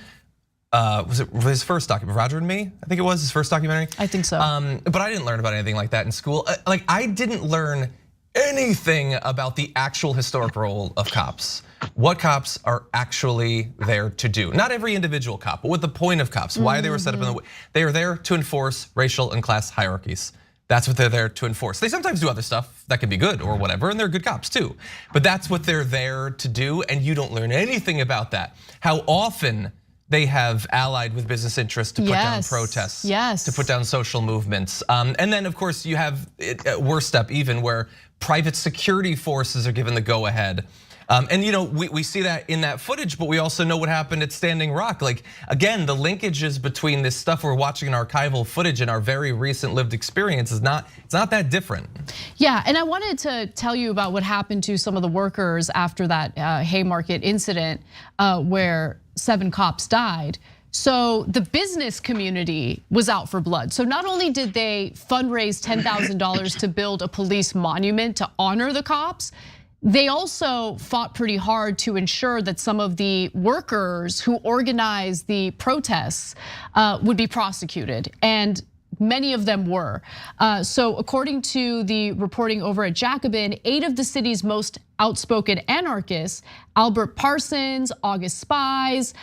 was it his first documentary, Roger and Me? I think it was his first documentary. I think so. But I didn't learn about anything like that in school. Like I didn't learn anything about the actual historic role of cops. What cops are actually there to do. Not every individual cop, but what the point of cops, why they were set up in the way. They are there to enforce racial and class hierarchies. That's what they're there to enforce. They sometimes do other stuff that can be good or whatever, and they're good cops too. But that's what they're there to do, and you don't learn anything about that. How often they have allied with business interests to put down protests, to put down social movements. And then of course you have a worse step even where private security forces are given the go ahead. And we see that in that footage, but we also know what happened at Standing Rock. Like again, the linkages between this stuff we're watching in archival footage and our very recent lived experience is it's not that different. Yeah, and I wanted to tell you about what happened to some of the workers after that Haymarket incident where 7 cops died. So the business community was out for blood. So not only did they fundraise $10,000 to build a police monument to honor the cops, they also fought pretty hard to ensure that some of the workers who organized the protests would be prosecuted, and many of them were. So according to the reporting over at Jacobin, 8 of the city's most outspoken anarchists, Albert Parsons, August Spies,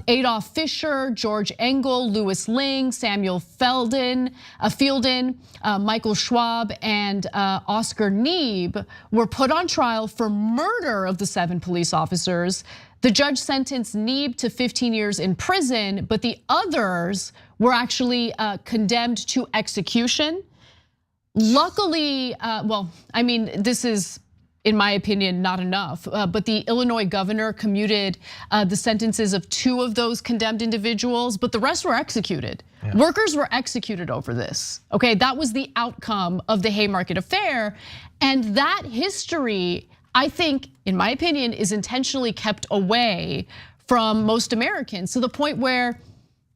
Adolf Fischer, George Engel, Louis Ling, Samuel Fielden, Michael Schwab, and Oscar Neeb were put on trial for murder of the 7 police officers. The judge sentenced Neeb to 15 years in prison, but the others were actually condemned to execution. Luckily, this is, in my opinion, not enough, but the Illinois governor commuted the sentences of 2 of those condemned individuals, but the rest were executed. Yeah. Workers were executed over this, okay? That was the outcome of the Haymarket affair, and that history, I think, in my opinion, is intentionally kept away from most Americans, to the point where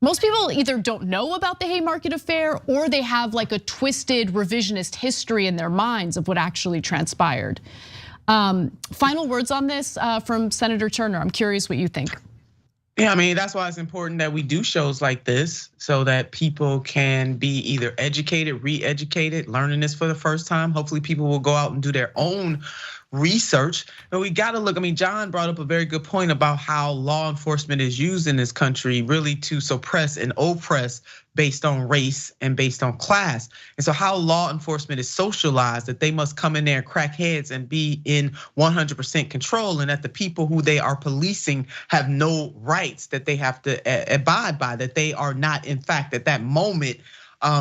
most people either don't know about the Haymarket affair or they have like a twisted revisionist history in their minds of what actually transpired. Final words on this from Senator Turner. I'm curious what you think. Yeah, I mean, that's why it's important that we do shows like this so that people can be either educated, re-educated, learning this for the first time. Hopefully people will go out and do their own research. And we gotta look, I mean, John brought up a very good point about how law enforcement is used in this country really to suppress and oppress based on race and based on class. And so how law enforcement is socialized, that they must come in there and crack heads and be in 100% control, and that the people who they are policing have no rights that they have to abide by, that they are not, in fact, at that moment,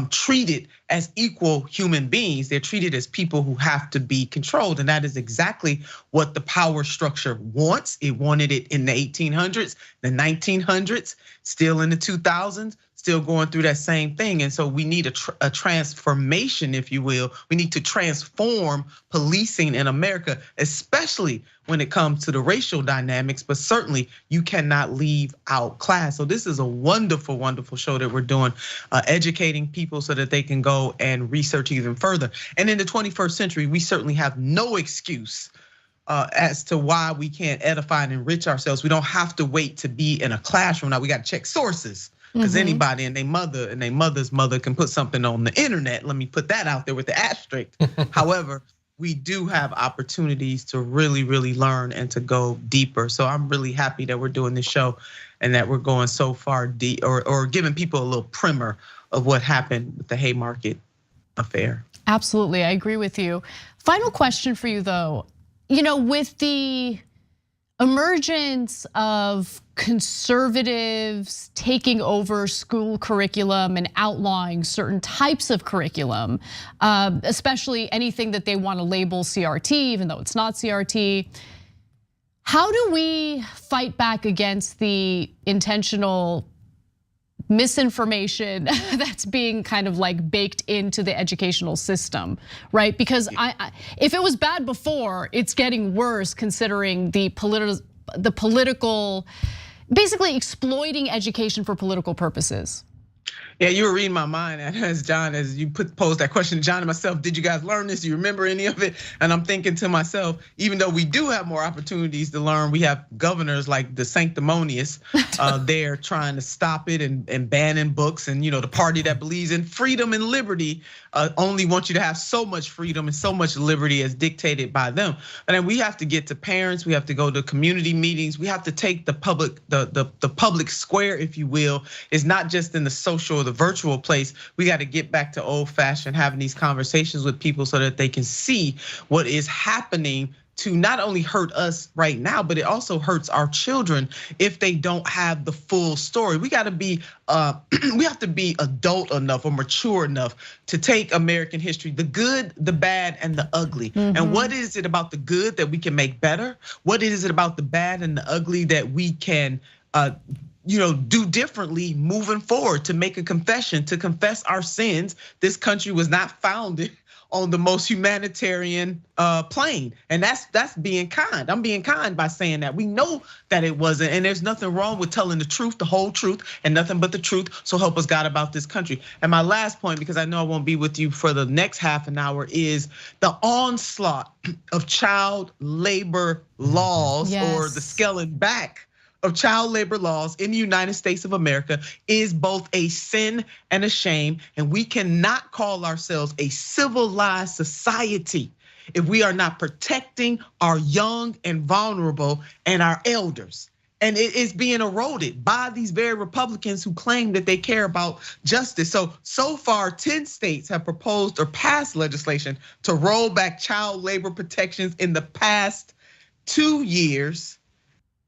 treated as equal human beings. They're treated as people who have to be controlled. And that is exactly what the power structure wants. It wanted it in the 1800s, the 1900s, still in the 2000s, still going through that same thing. And so we need a transformation, if you will. We need to transform policing in America, especially when it comes to the racial dynamics, but certainly you cannot leave out class. So this is a wonderful, wonderful show that we're doing, educating people so that they can go and research even further. And in the 21st century, we certainly have no excuse as to why we can't edify and enrich ourselves. We don't have to wait to be in a classroom. Now we got to check sources. Because anybody and their mother's mother can put something on the internet. Let me put that out there with the asterisk. However, we do have opportunities to really, really learn and to go deeper. So I'm really happy that we're doing this show and that we're going so far deep, or giving people a little primer of what happened with the Haymarket affair. Absolutely, I agree with you. Final question for you though. With the emergence of conservatives taking over school curriculum and outlawing certain types of curriculum, especially anything that they want to label CRT, even though it's not CRT. How do we fight back against the intentional misinformation that's being kind of like baked into the educational system, right? Because if it was bad before, it's getting worse considering the political, basically exploiting education for political purposes. Yeah, you were reading my mind as you posed that question to John and myself. Did you guys learn this? Do you remember any of it? And I'm thinking to myself, even though we do have more opportunities to learn, we have governors like the sanctimonious there trying to stop it and banning books. And the party that believes in freedom and liberty only wants you to have so much freedom and so much liberty as dictated by them. And then we have to get to parents. We have to go to community meetings. We have to take the public square, if you will. It's not just in the social or the virtual place. We got to get back to old fashioned having these conversations with people so that they can see what is happening to not only hurt us right now, but it also hurts our children if they don't have the full story. We got to be, we have to be adult enough or mature enough to take American history, the good, the bad, and the ugly. And what is it about the good that we can make better? What is it about the bad and the ugly that we can do differently moving forward, to make a confession, to confess our sins? This country was not founded on the most humanitarian plane, and that's being kind. I'm being kind by saying that. We know that it wasn't, and there's nothing wrong with telling the truth, the whole truth, and nothing but the truth. So help us God about this country. And my last point, because I know I won't be with you for the next half an hour, is the onslaught of child labor laws, or the scaling back of child labor laws in the United States of America is both a sin and a shame. And we cannot call ourselves a civilized society if we are not protecting our young and vulnerable and our elders. And it is being eroded by these very Republicans who claim that they care about justice. So far, 10 states have proposed or passed legislation to roll back child labor protections in the past 2 years.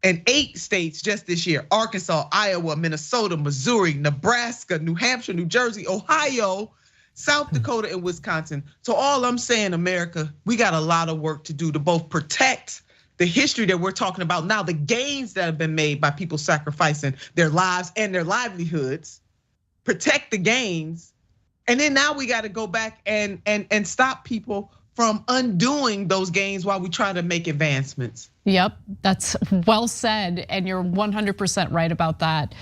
And 8 states just this year: Arkansas, Iowa, Minnesota, Missouri, Nebraska, New Hampshire, New Jersey, Ohio, South Dakota, and Wisconsin. So all I'm saying, America, we got a lot of work to do to both protect the history that we're talking about now, the gains that have been made by people sacrificing their lives and their livelihoods, protect the gains. And then now we got to go back and stop people from undoing those gains while we try to make advancements. Yep, that's well said, and you're 100% right about that.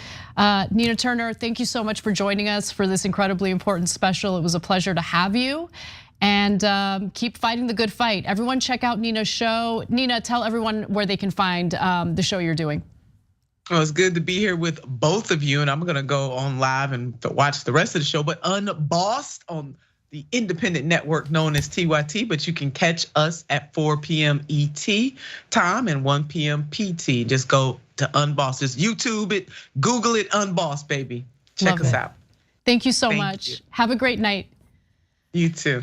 Nina Turner, thank you so much for joining us for this incredibly important special. It was a pleasure to have you, and keep fighting the good fight. Everyone check out Nina's show. Nina, tell everyone where they can find the show you're doing. Well, it's good to be here with both of you, and I'm gonna go on live and watch the rest of the show, but unbossed on the independent network known as TYT, but you can catch us at 4 p.m. ET time and 1 p.m. PT. Just go to Unboss. Just YouTube it, Google it, Unboss, baby. Check us out. Thank you so much. Have a great night. You too.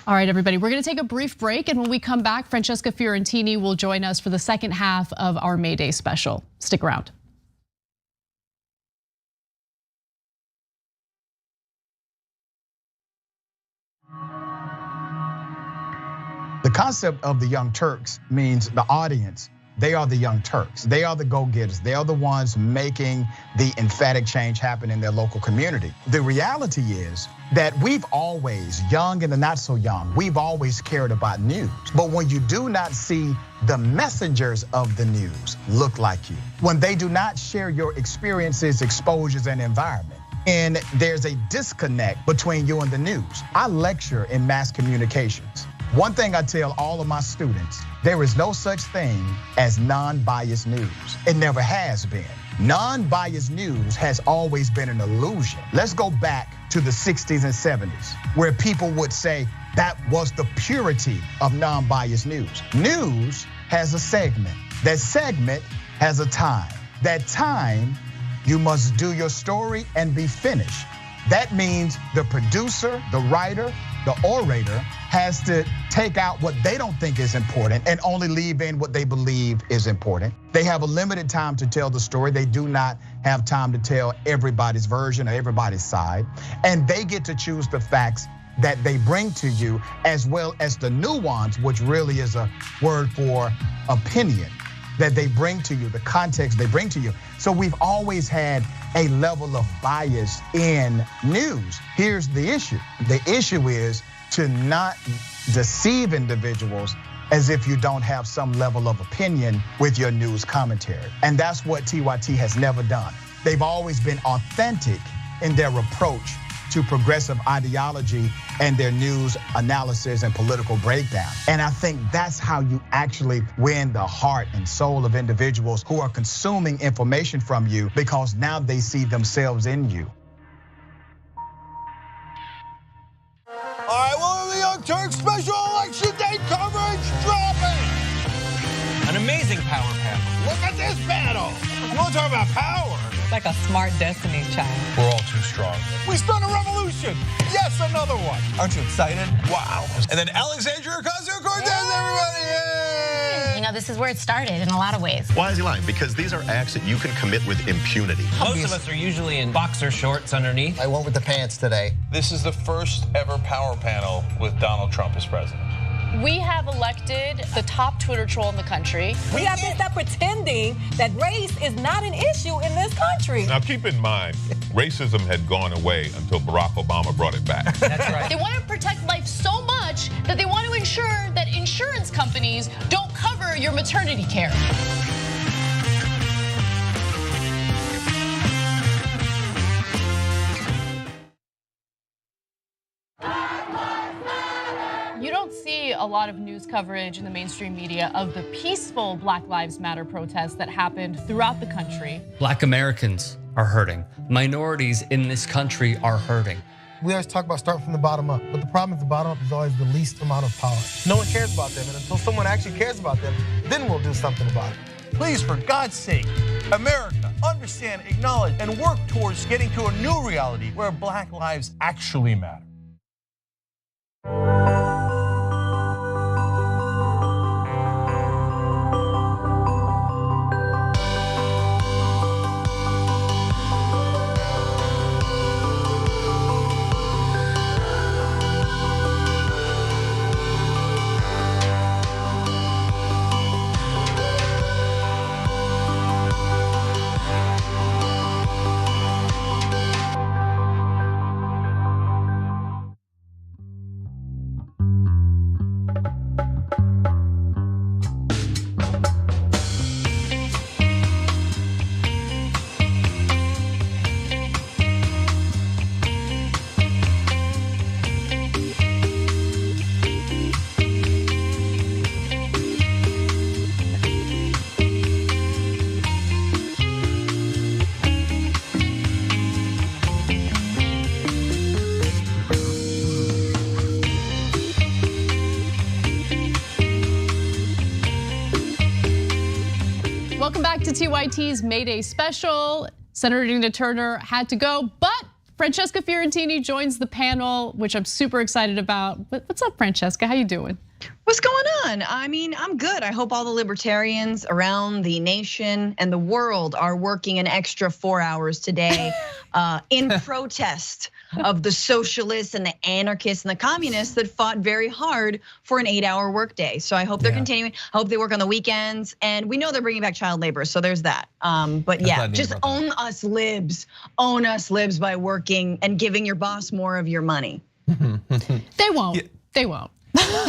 All right, everybody, we're gonna take a brief break, and when we come back, Francesca Fiorentini will join us for the second half of our May Day special. Stick around. The concept of the Young Turks means the audience, they are the Young Turks. They are the go-getters. They are the ones making the emphatic change happen in their local community. The reality is that we've always, young and the not so young, we've always cared about news. But when you do not see the messengers of the news look like you, when they do not share your experiences, exposures, and environment, and there's a disconnect between you and the news. I lecture in mass communications. One thing I tell all of my students, there is no such thing as non-biased news. It never has been. Non-biased news has always been an illusion. Let's go back to the 60s and 70s, where people would say that was the purity of non-biased news. News has a segment. That segment has a time. That time, you must do your story and be finished. That means the producer, the writer, the orator has to take out what they don't think is important and only leave in what they believe is important. They have a limited time to tell the story. They do not have time to tell everybody's version or everybody's side. And they get to choose the facts that they bring to you, as well as the nuance, which really is a word for opinion, that they bring to you, the context they bring to you. So we've always had a level of bias in news. Here's the issue. The issue is to not deceive individuals as if you don't have some level of opinion with your news commentary. And that's what TYT has never done. They've always been authentic in their approach to progressive ideology and their news analysis and political breakdown. And I think that's how you actually win the heart and soul of individuals who are consuming information from you, because now they see themselves in you. All right, well, the Young Turks special election day coverage dropping. An amazing power panel. Look at this battle. You want to talk about power? It's like a smart Destiny's Child. We're all too strong. We spun a revolution. Yes, another one. Aren't you excited? Wow. And then Alexandria Ocasio-Cortez, everybody. Yay! You know, this is where it started in a lot of ways. Why is he lying? Because these are acts that you can commit with impunity. Most of us are usually in boxer shorts underneath. I went with the pants today. This is the first ever power panel with Donald Trump as president. We have elected the top Twitter troll in the country. We have to stop pretending that race is not an issue in this country. Now keep in mind, racism had gone away until Barack Obama brought it back. That's right. They want to protect life so much that they want to ensure that insurance companies don't cover your maternity care. You don't see a lot of news coverage in the mainstream media of the peaceful Black Lives Matter protests that happened throughout the country. Black Americans are hurting. Minorities in this country are hurting. We always talk about starting from the bottom up, but the problem is the bottom up is always the least amount of power. No one cares about them, and until someone actually cares about them, then we'll do something about it. Please, for God's sake, America, understand, acknowledge, and work towards getting to a new reality where Black lives actually matter. Welcome back to TYT's May Day special. Senator Tina Turner had to go, but Francesca Fiorentini joins the panel, which I'm super excited about. What's up, Francesca? How you doing? What's going on? I mean, I'm good. I hope all the libertarians around the nation and the world are working an extra 4 hours today in protest of the socialists and the anarchists and the communists that fought very hard for an 8-hour workday. So I hope they're continuing. I hope they work on the weekends. And we know they're bringing back child labor, so there's that. But yeah, just own us libs. Own us libs by working and giving your boss more of your money. They won't. They won't.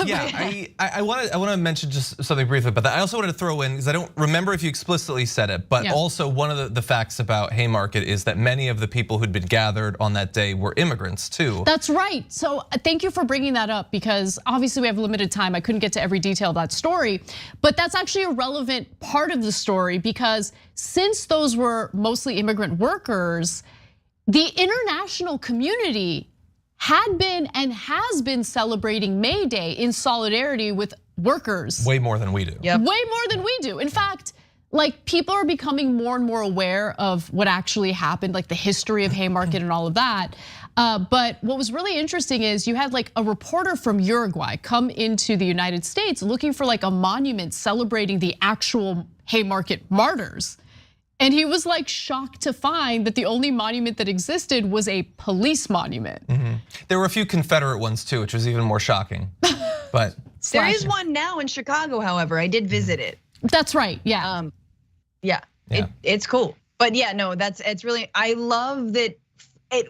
Yeah, I want to mention just something briefly about that. I also wanted to throw in, because I don't remember if you explicitly said it, but also one of the facts about Haymarket is that many of the people who'd been gathered on that day were immigrants too. That's right. So thank you for bringing that up, because obviously we have limited time. I couldn't get to every detail of that story, but that's actually a relevant part of the story, because since those were mostly immigrant workers, the international community had been and has been celebrating May Day in solidarity with workers. Way more than we do. Way more than we do. In fact, like, people are becoming more and more aware of what actually happened, like the history of Haymarket and all of that. But what was really interesting is you had like a reporter from Uruguay come into the United States looking for like a monument celebrating the actual Haymarket martyrs. And he was like shocked to find that the only monument that existed was a police monument. There were a few Confederate ones too, which was even more shocking. But there is one now in Chicago, however. I did visit it. That's right, yeah. It's cool. But yeah, no, it's really, I love that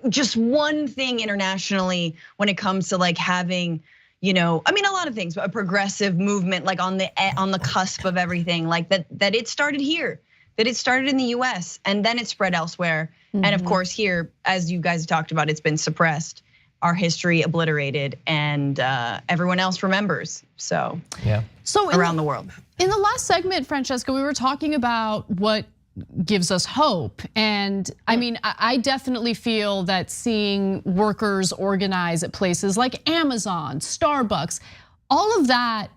just one thing internationally when it comes to like having, I mean, a lot of things, but a progressive movement like on the cusp of everything, like that it started here. That it started in the US and then it spread elsewhere. And of course here, as you guys talked about, it's been suppressed, our history obliterated, and everyone else remembers, so around the world. In the last segment, Francesca, we were talking about what gives us hope. And I mean, I definitely feel that seeing workers organize at places like Amazon, Starbucks, all of that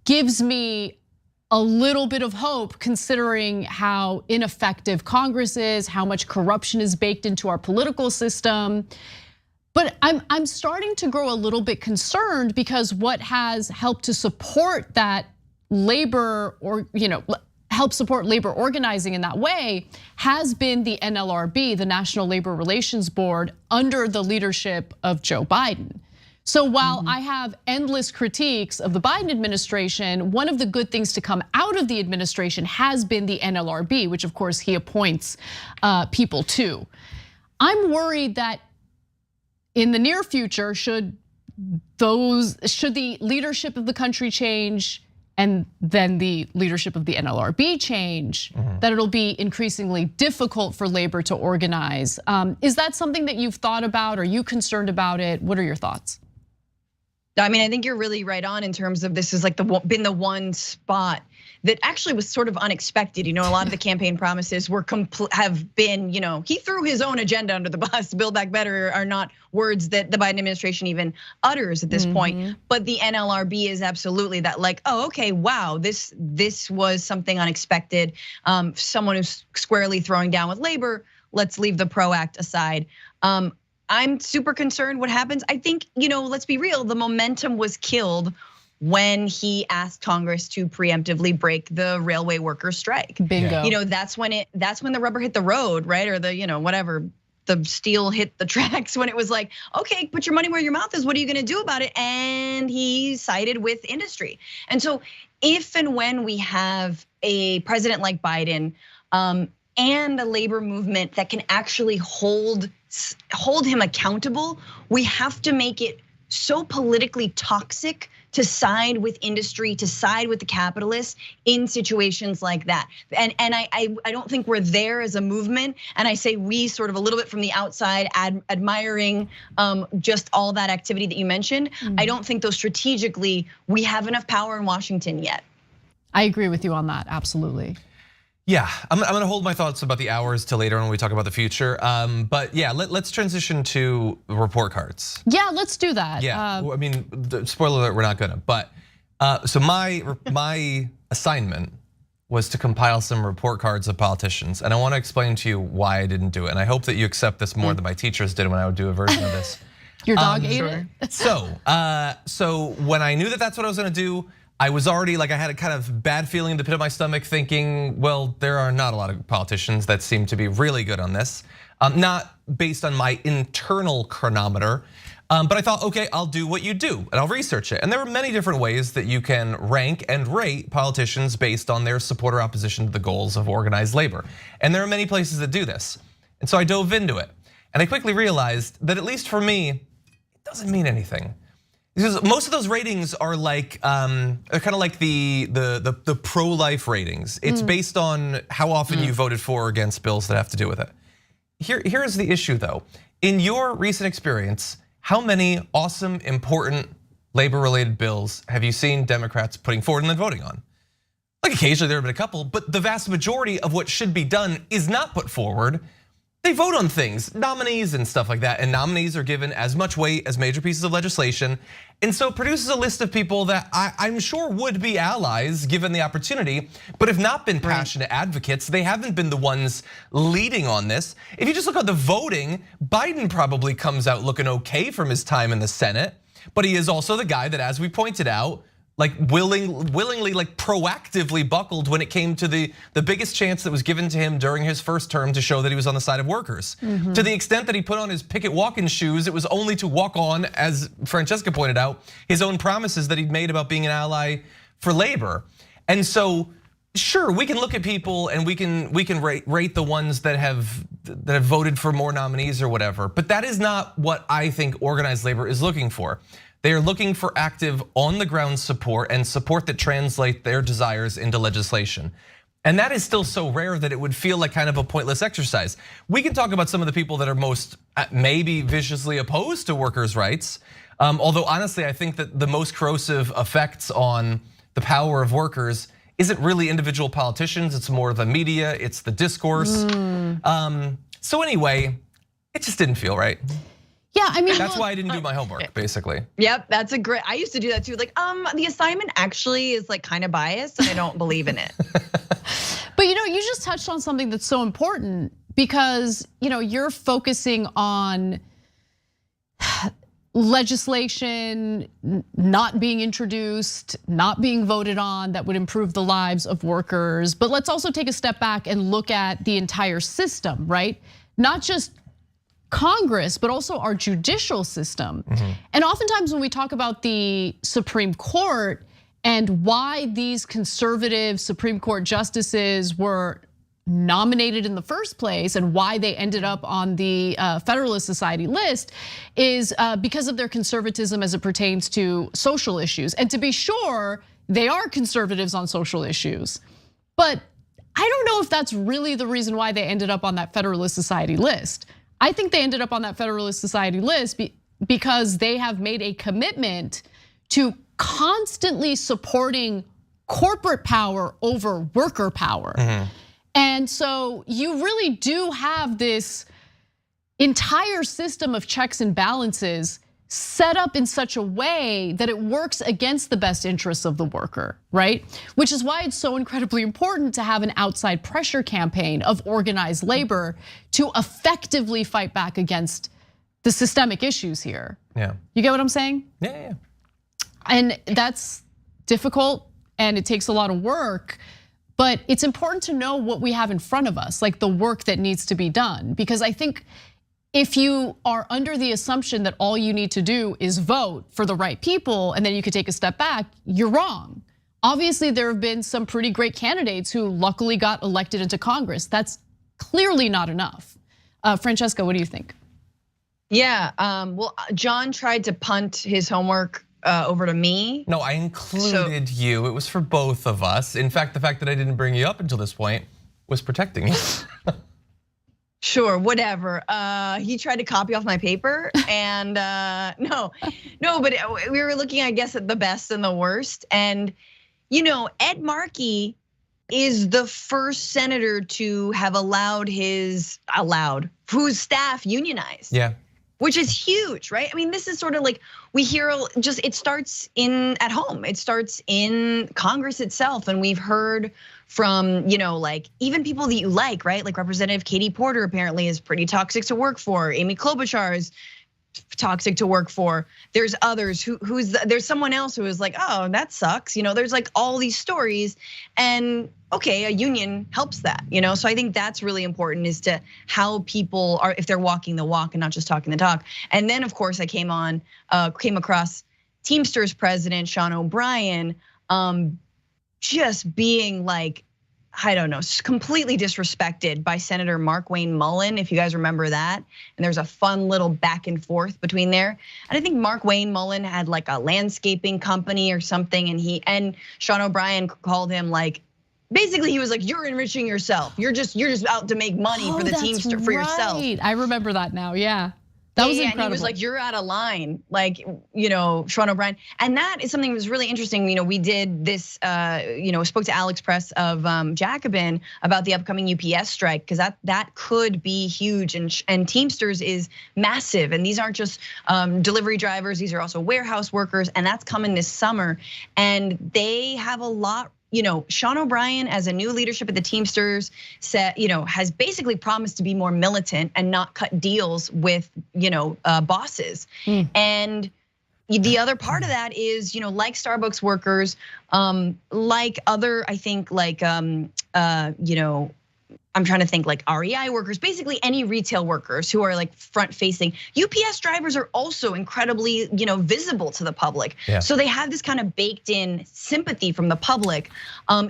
gives me a little bit of hope, considering how ineffective Congress is, how much corruption is baked into our political system. But I'm starting to grow a little bit concerned, because what has helped to support that labor, or help support labor organizing in that way, has been the NLRB, the National Labor Relations Board, under the leadership of Joe Biden. So while I have endless critiques of the Biden administration, one of the good things to come out of the administration has been the NLRB, which of course he appoints people to. I'm worried that in the near future, should the leadership of the country change and then the leadership of the NLRB change, that it'll be increasingly difficult for labor to organize. Is that something that you've thought about? Are you concerned about it? What are your thoughts? I mean, I think you're really right on in terms of this is like been the one spot that actually was sort of unexpected. A lot of the campaign promises have been, he threw his own agenda under the bus. Build Back Better are not words that the Biden administration even utters at this point. But the NLRB is absolutely that, like, oh, okay, wow, this was something unexpected. Someone who's squarely throwing down with labor. Let's leave the PRO Act aside. I'm super concerned what happens. I think, let's be real, the momentum was killed when he asked Congress to preemptively break the railway workers' strike. Bingo. That's when the rubber hit the road, right? Or the, whatever, the steel hit the tracks, when it was like, okay, put your money where your mouth is. What are you gonna do about it? And he sided with industry. And so if and when we have a president like Biden, and a labor movement that can actually hold him accountable, we have to make it so politically toxic to side with industry, to side with the capitalists in situations like that. And I don't think we're there as a movement. And I say we sort of a little bit from the outside, admiring just all that activity that you mentioned. I don't think though strategically we have enough power in Washington yet. I agree with you on that, absolutely. Yeah, I'm gonna hold my thoughts about the hours till later when we talk about the future. But yeah, let's transition to report cards. Yeah, let's do that. Yeah, I mean, spoiler alert, we're not gonna. But so my assignment was to compile some report cards of politicians, and I want to explain to you why I didn't do it. And I hope that you accept this more than my teachers did when I would do a version of this. Your dog ate it. So when I knew that that's what I was gonna do, I was already like, I had a kind of bad feeling in the pit of my stomach thinking, well, there are not a lot of politicians that seem to be really good on this. Not based on my internal chronometer, but I thought, okay, I'll do what you do and I'll research it. And there are many different ways that you can rank and rate politicians based on their support or opposition to the goals of organized labor. And there are many places that do this. And so I dove into it. And I quickly realized that at least for me, it doesn't mean anything. Because most of those ratings are like kind of like the pro-life ratings. It's based on how often you voted for or against bills that have to do with it. Here's the issue though. In your recent experience, how many awesome, important labor-related bills have you seen Democrats putting forward and then voting on? Like occasionally there have been a couple, but the vast majority of what should be done is not put forward. They vote on things, nominees and stuff like that, and nominees are given as much weight as major pieces of legislation. And so it produces a list of people that I'm sure would be allies given the opportunity, but have not been passionate advocates. They haven't been the ones leading on this. If you just look at the voting, Biden probably comes out looking okay from his time in the Senate, but he is also the guy that, as we pointed out, like willingly, like proactively buckled when it came to the biggest chance that was given to him during his first term to show that he was on the side of workers. To the extent that he put on his picket walking shoes, it was only to walk on, as Francesca pointed out, his own promises that he'd made about being an ally for labor. And so, sure, we can look at people and we can rate the ones that have voted for more nominees or whatever, but that is not what I think organized labor is looking for. They are looking for active on-the-ground support and support that translate their desires into legislation. And that is still so rare that it would feel like kind of a pointless exercise. We can talk about some of the people that are most maybe viciously opposed to workers' rights. Although honestly, I think that the most corrosive effects on the power of workers isn't really individual politicians, it's more the media, it's the discourse. So anyway, it just didn't feel right. Yeah, I mean, that's why I didn't do my homework, basically. Yep, that's a great. I used to do that too. Like, the assignment actually is like kind of biased, and I don't believe in it. But you just touched on something that's so important because you're focusing on legislation not being introduced, not being voted on that would improve the lives of workers. But let's also take a step back and look at the entire system, right? Not just Congress, but also our judicial system. And oftentimes when we talk about the Supreme Court and why these conservative Supreme Court justices were nominated in the first place and why they ended up on the Federalist Society list is because of their conservatism as it pertains to social issues. And to be sure, they are conservatives on social issues. But I don't know if that's really the reason why they ended up on that Federalist Society list. I think they ended up on that Federalist Society list because they have made a commitment to constantly supporting corporate power over worker power. And so you really do have this entire system of checks and balances set up in such a way that it works against the best interests of the worker, right? Which is why it's so incredibly important to have an outside pressure campaign of organized labor to effectively fight back against the systemic issues here. Yeah. You get what I'm saying? Yeah. And that's difficult and it takes a lot of work, but it's important to know what we have in front of us, like the work that needs to be done. Because I think if you are under the assumption that all you need to do is vote for the right people and then you could take a step back, you're wrong. Obviously, there have been some pretty great candidates who luckily got elected into Congress. That's clearly not enough. Francesca, what do you think? Yeah, well, John tried to punt his homework over to me. No, I included you. It was for both of us. In fact, the fact that I didn't bring you up until this point was protecting you. Sure, whatever. He tried to copy off my paper, and no, but we were looking, I guess, at the best and the worst. And Ed Markey is the first senator to have allowed whose staff unionized. Yeah. Which is huge, right? I mean, this is sort of like we hear it starts at home. It starts in Congress itself. And we've heard from, like even people that you like, right? Like Representative Katie Porter apparently is pretty toxic to work for. Amy Klobuchar is toxic to work for. There's others there's someone else who is like, oh, that sucks. There's like all these stories, and okay, a union helps that, So I think that's really important as to how people are, if they're walking the walk and not just talking the talk. And then of course I came across Teamsters president Sean O'Brien, just being like, I don't know, completely disrespected by Senator Mark Wayne Mullen, if you guys remember that. And there's a fun little back and forth between there. And I think Mark Wayne Mullen had like a landscaping company or something, and Sean O'Brien called him like, basically he was like, you're enriching yourself. You're just out to make money for the team, for yourself. I remember that now, yeah. That was incredible. And he was like, you're out of line, like, Sean O'Brien. And that is something that was really interesting. We did this, spoke to Alex Press of Jacobin about the upcoming UPS strike, because that could be huge. And Teamsters is massive. And these aren't just delivery drivers, these are also warehouse workers, and that's coming this summer. And they have a lot. Sean O'Brien, as a new leadership at the Teamsters, said, has basically promised to be more militant and not cut deals with, bosses. And the other part of that is, like Starbucks workers, like other, I think, like, I'm trying to think like REI workers, basically any retail workers who are like front facing. UPS drivers are also incredibly, visible to the public. Yeah. So they have this kind of baked in sympathy from the public,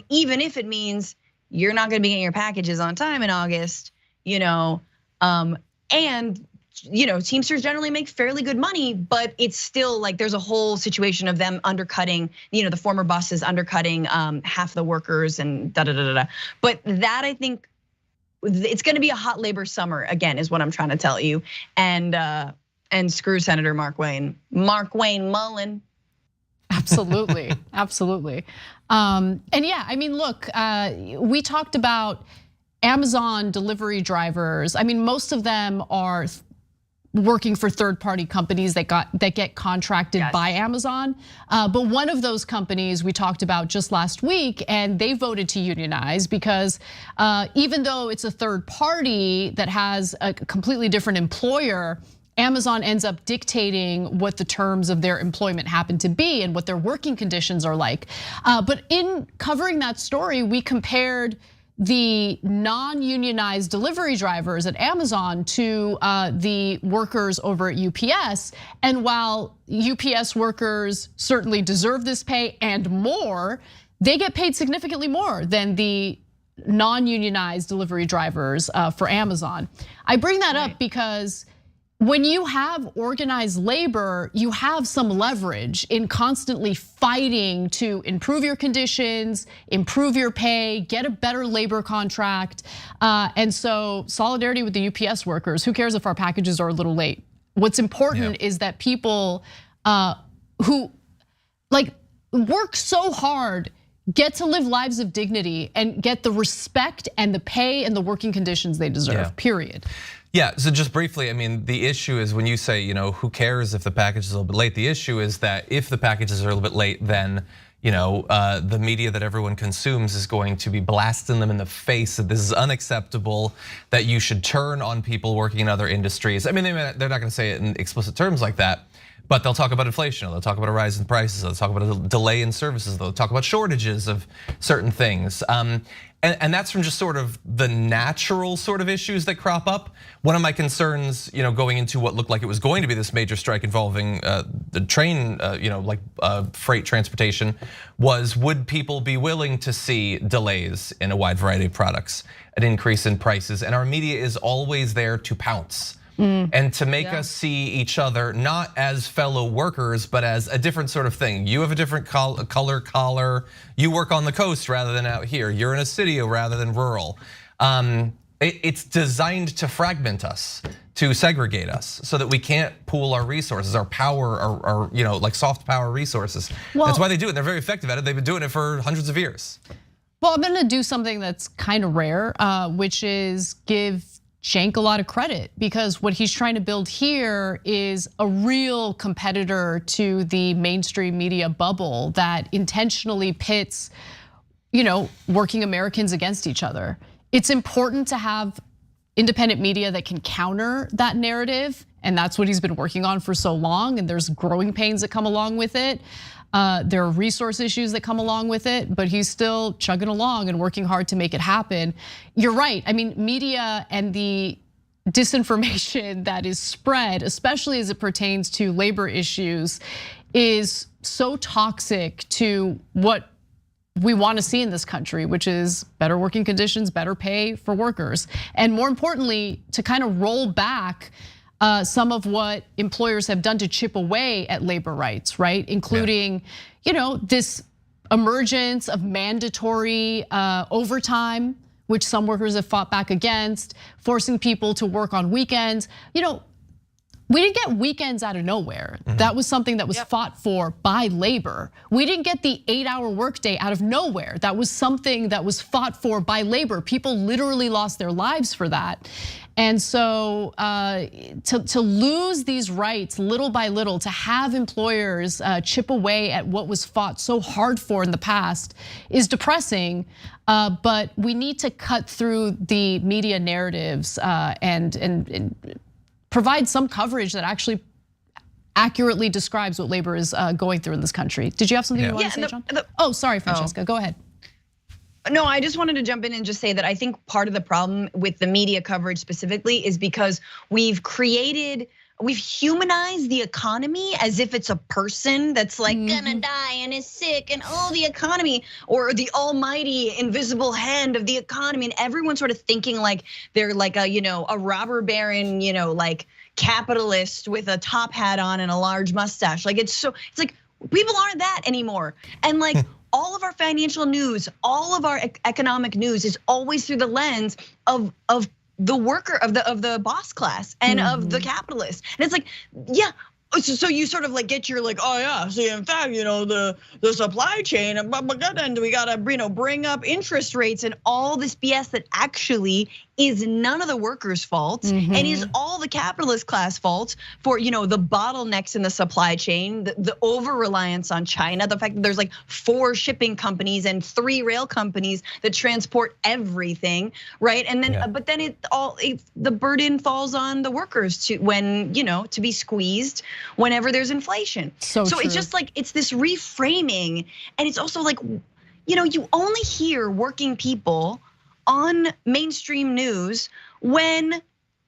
even if it means you're not gonna be getting your packages on time in August, and Teamsters generally make fairly good money, but it's still like there's a whole situation of them undercutting, the former bosses undercutting half the workers and da da da da. But that, I think, it's going to be a hot labor summer again, is what I'm trying to tell you. And screw Senator Mark Wayne Mullen. Absolutely, absolutely. And yeah, I mean, look, we talked about Amazon delivery drivers. I mean, most of them are working for third-party companies that get contracted by Amazon. But one of those companies we talked about just last week, and they voted to unionize because even though it's a third party that has a completely different employer, Amazon ends up dictating what the terms of their employment happen to be and what their working conditions are like. But in covering that story, we compared the non-unionized delivery drivers at Amazon to the workers over at UPS. And while UPS workers certainly deserve this pay and more, they get paid significantly more than the non-unionized delivery drivers for Amazon. I bring that up because when you have organized labor, you have some leverage in constantly fighting to improve your conditions, improve your pay, get a better labor contract. And so solidarity with the UPS workers. Who cares if our packages are a little late? What's important is that people who work so hard get to live lives of dignity and get the respect and the pay and the working conditions they deserve, period. Yeah, so just briefly, I mean, the issue is when you say, who cares if the package is a little bit late? The issue is that if the packages are a little bit late, then the media that everyone consumes is going to be blasting them in the face that this is unacceptable, that you should turn on people working in other industries. I mean, they're not gonna say it in explicit terms like that, but they'll talk about inflation, they'll talk about a rise in prices, they'll talk about a delay in services, they'll talk about shortages of certain things. And that's from just sort of the natural sort of issues that crop up. One of my concerns, going into what looked like it was going to be this major strike involving the train, freight transportation, was would people be willing to see delays in a wide variety of products, an increase in prices? And our media is always there to pounce. And to make us see each other not as fellow workers, but as a different sort of thing. You have a different color collar. You work on the coast rather than out here. You're in a city rather than rural. It's designed to fragment us, to segregate us, so that we can't pool our resources, our power, our like soft power resources. That's why they do it. They're very effective at it. They've been doing it for hundreds of years. Well, I'm gonna do something that's kind of rare, which is give Cenk a lot of credit, because what he's trying to build here is a real competitor to the mainstream media bubble that intentionally pits, working Americans against each other. It's important to have independent media that can counter that narrative, and that's what he's been working on for so long, and there's growing pains that come along with it. There are resource issues that come along with it, but he's still chugging along and working hard to make it happen. You're right, I mean, media and the disinformation that is spread, especially as it pertains to labor issues, is so toxic to what we want to see in this country, which is better working conditions, better pay for workers. And more importantly, to kind of roll back some of what employers have done to chip away at labor rights, right? Including, this emergence of mandatory overtime, which some workers have fought back against, forcing people to work on weekends. We didn't get weekends out of nowhere. That was something that was fought for by labor. We didn't get the 8-hour workday out of nowhere. That was something that was fought for by labor. People literally lost their lives for that. And so to lose these rights little by little, to have employers chip away at what was fought so hard for in the past is depressing. But we need to cut through the media narratives and provide some coverage that actually accurately describes what labor is going through in this country. Did you have something you wanted to say, John? Oh, sorry, Francesca, go ahead. No, I just wanted to jump in and just say that I think part of the problem with the media coverage specifically is because we've humanized the economy as if it's a person that's like gonna die and is sick and the economy, or the almighty invisible hand of the economy, and everyone's sort of thinking like they're like a robber baron, like capitalist with a top hat on and a large mustache. Like it's like people aren't that anymore. And like all of our financial news, all of our economic news is always through the lens of the worker, of the boss class and of the capitalist. And it's like, yeah. So you sort of like get your like, oh yeah, see, in fact, the supply chain, and we gotta bring up interest rates and all this BS that actually is none of the workers' fault and is all the capitalist class fault for the bottlenecks in the supply chain, the over-reliance on China, the fact that there's like 4 shipping companies and 3 rail companies that transport everything, right? And then, but then the burden falls on the workers to be squeezed whenever there's inflation. So it's just like it's this reframing, and it's also like you only hear working people on mainstream news when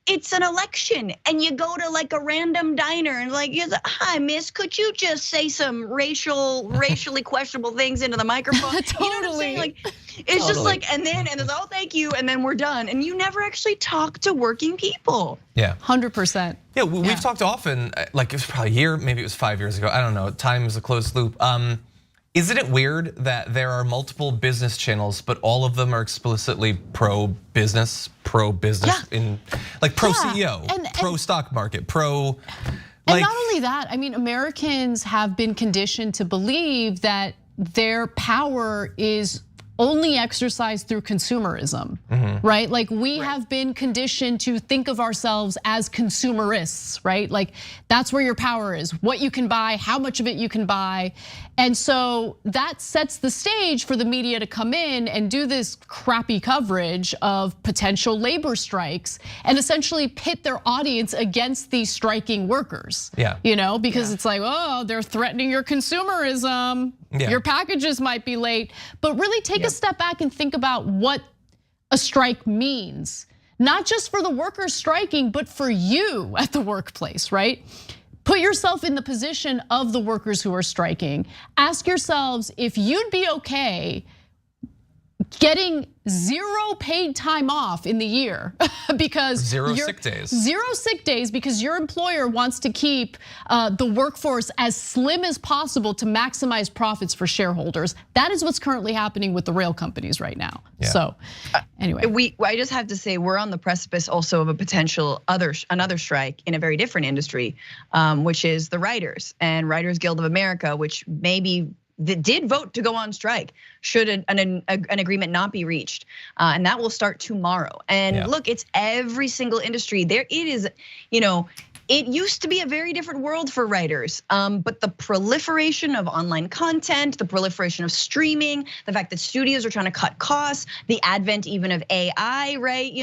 it's an election and you go to like a random diner and like, hi miss, could you just say some racially questionable things into the microphone? Totally. You know what I'm saying? Like it's just like, and then there's thank you, and then we're done. And you never actually talk to working people. Yeah, 100%. Yeah, we've talked often, like it was probably a year, maybe it was 5 years ago. I don't know, time is a closed loop. Isn't it weird that there are multiple business channels, but all of them are explicitly pro-business in like pro-CEO, pro-stock market, pro. And not only that, I mean, Americans have been conditioned to believe that their power is only exercised through consumerism, right? Like we have been conditioned to think of ourselves as consumerists, right? Like that's where your power is, what you can buy, how much of it you can buy. And so that sets the stage for the media to come in and do this crappy coverage of potential labor strikes and essentially pit their audience against these striking workers. Yeah. Because it's like, oh, they're threatening your consumerism. Yeah. Your packages might be late, but really take a step back and think about what a strike means. Not just for the workers striking, but for you at the workplace, right? Put yourself in the position of the workers who are striking. Ask yourselves if you'd be okay getting 0 paid time off in the year because zero sick days because your employer wants to keep the workforce as slim as possible to maximize profits for shareholders. That is what's currently happening with the rail companies right now. Yeah. So anyway, I just have to say we're on the precipice also of a potential another strike in a very different industry, which is the writers and Writers Guild of America, which maybe that did vote to go on strike should an agreement not be reached, and that will start tomorrow. And look, it's every single industry. It is, it used to be a very different world for writers, but the proliferation of online content, the proliferation of streaming, the fact that studios are trying to cut costs, the advent even of AI, right?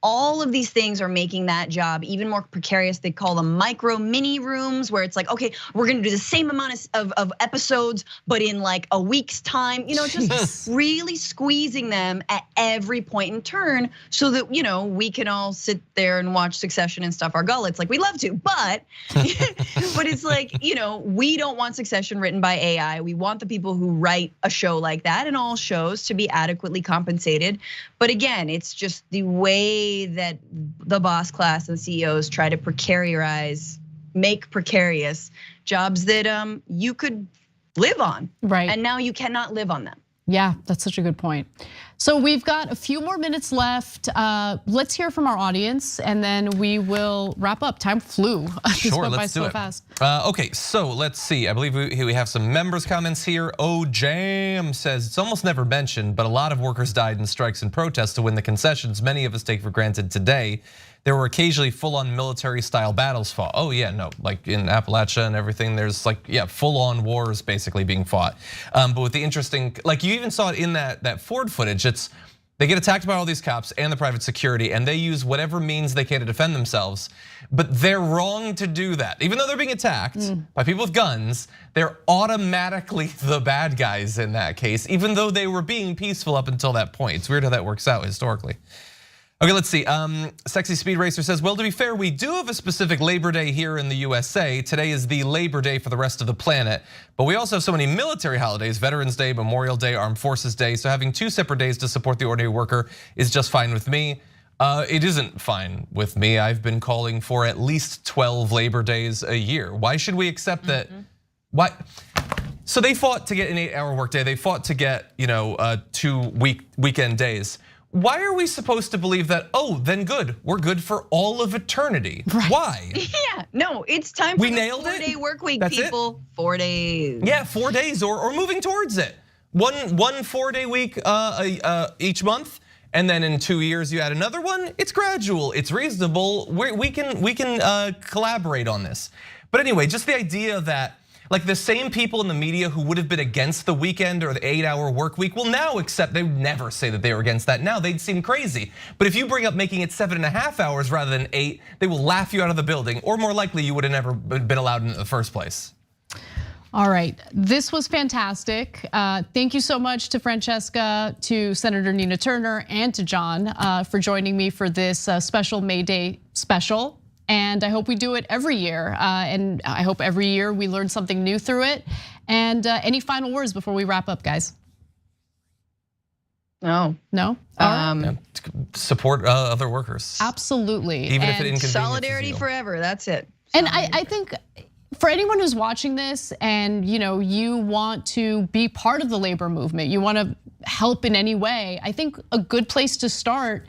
all of these things are making that job even more precarious. They call them micro mini rooms, where it's like, okay, we're gonna do the same amount of episodes, but in like a week's time, just really squeezing them at every point in turn so that, we can all sit there and watch Succession and stuff our gullets like we love to, but it's like, we don't want Succession written by AI. We want the people who write a show like that and all shows to be adequately compensated. But again, it's just the way that the boss class and CEOs try to make precarious jobs that you could live on. Right. And now you cannot live on them. Yeah, that's such a good point. So we've got a few more minutes left. Let's hear from our audience and then we will wrap up. Time flew. Sure, let's do it. Fast. Okay, so let's see. I believe we have some members' comments here. Oh, Jam says, it's almost never mentioned, but a lot of workers died in strikes and protests to win the concessions many of us take for granted today. There were occasionally full-on military-style battles fought. Oh yeah, no, like in Appalachia and everything, there's like, full-on wars basically being fought. But with the interesting, like you even saw it in that Ford footage, they get attacked by all these cops and the private security, and they use whatever means they can to defend themselves. But they're wrong to do that. Even though they're being attacked by people with guns, they're automatically the bad guys in that case, even though they were being peaceful up until that point. It's weird how that works out historically. Okay, let's see. Sexy Speed Racer says, well, to be fair, we do have a specific Labor Day here in the USA. Today is the Labor Day for the rest of the planet. But we also have so many military holidays, Veterans Day, Memorial Day, Armed Forces Day. So having 2 separate days to support the ordinary worker is just fine with me. It isn't fine with me. I've been calling for at least 12 Labor Days a year. Why should we accept that? Why? So they fought to get an 8-hour workday. They fought to get 2 weekend days. Why are we supposed to believe that, oh, then good, we're good for all of eternity? Right. Why? Yeah, no, it's time for the 4-day work week, people. 4 days. Yeah, 4 days or moving towards it. One 4-day week each month, and then in 2 years you add another one. It's gradual, it's reasonable. We can collaborate on this. But anyway, just the idea that like the same people in the media who would have been against the weekend or the 8-hour work week will now accept, they would never say that they were against that. Now they'd seem crazy. But if you bring up making it 7.5 hours rather than 8, they will laugh you out of the building, or more likely you would have never been allowed in the first place. All right, this was fantastic. Thank you so much to Francesca, to Senator Nina Turner, and to John for joining me for this special May Day special. And I hope we do it every year. And I hope every year we learn something new through it. And any final words before we wrap up, guys? No. No? Support other workers. Absolutely. Even if it inconveniences solidarity you. forever, that's it. And I think for anyone who's watching this and you want to be part of the labor movement, you want to help in any way, I think a good place to start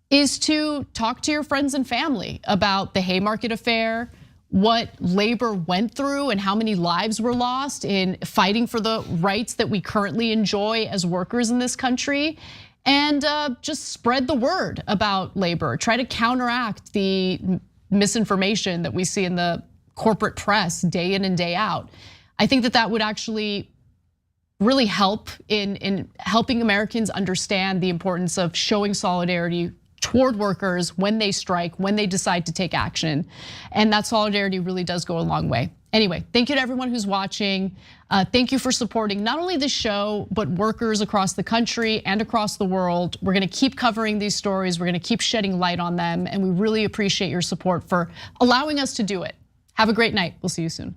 is to talk to your friends and family about the Haymarket affair, what labor went through and how many lives were lost in fighting for the rights that we currently enjoy as workers in this country, and just spread the word about labor. Try to counteract the misinformation that we see in the corporate press day in and day out. I think that would actually really help in helping Americans understand the importance of showing solidarity toward workers when they strike, when they decide to take action. And that solidarity really does go a long way. Anyway, thank you to everyone who's watching. Thank you for supporting not only this show, but workers across the country and across the world. We're gonna keep covering these stories. We're gonna keep shedding light on them. And we really appreciate your support for allowing us to do it. Have a great night. We'll see you soon.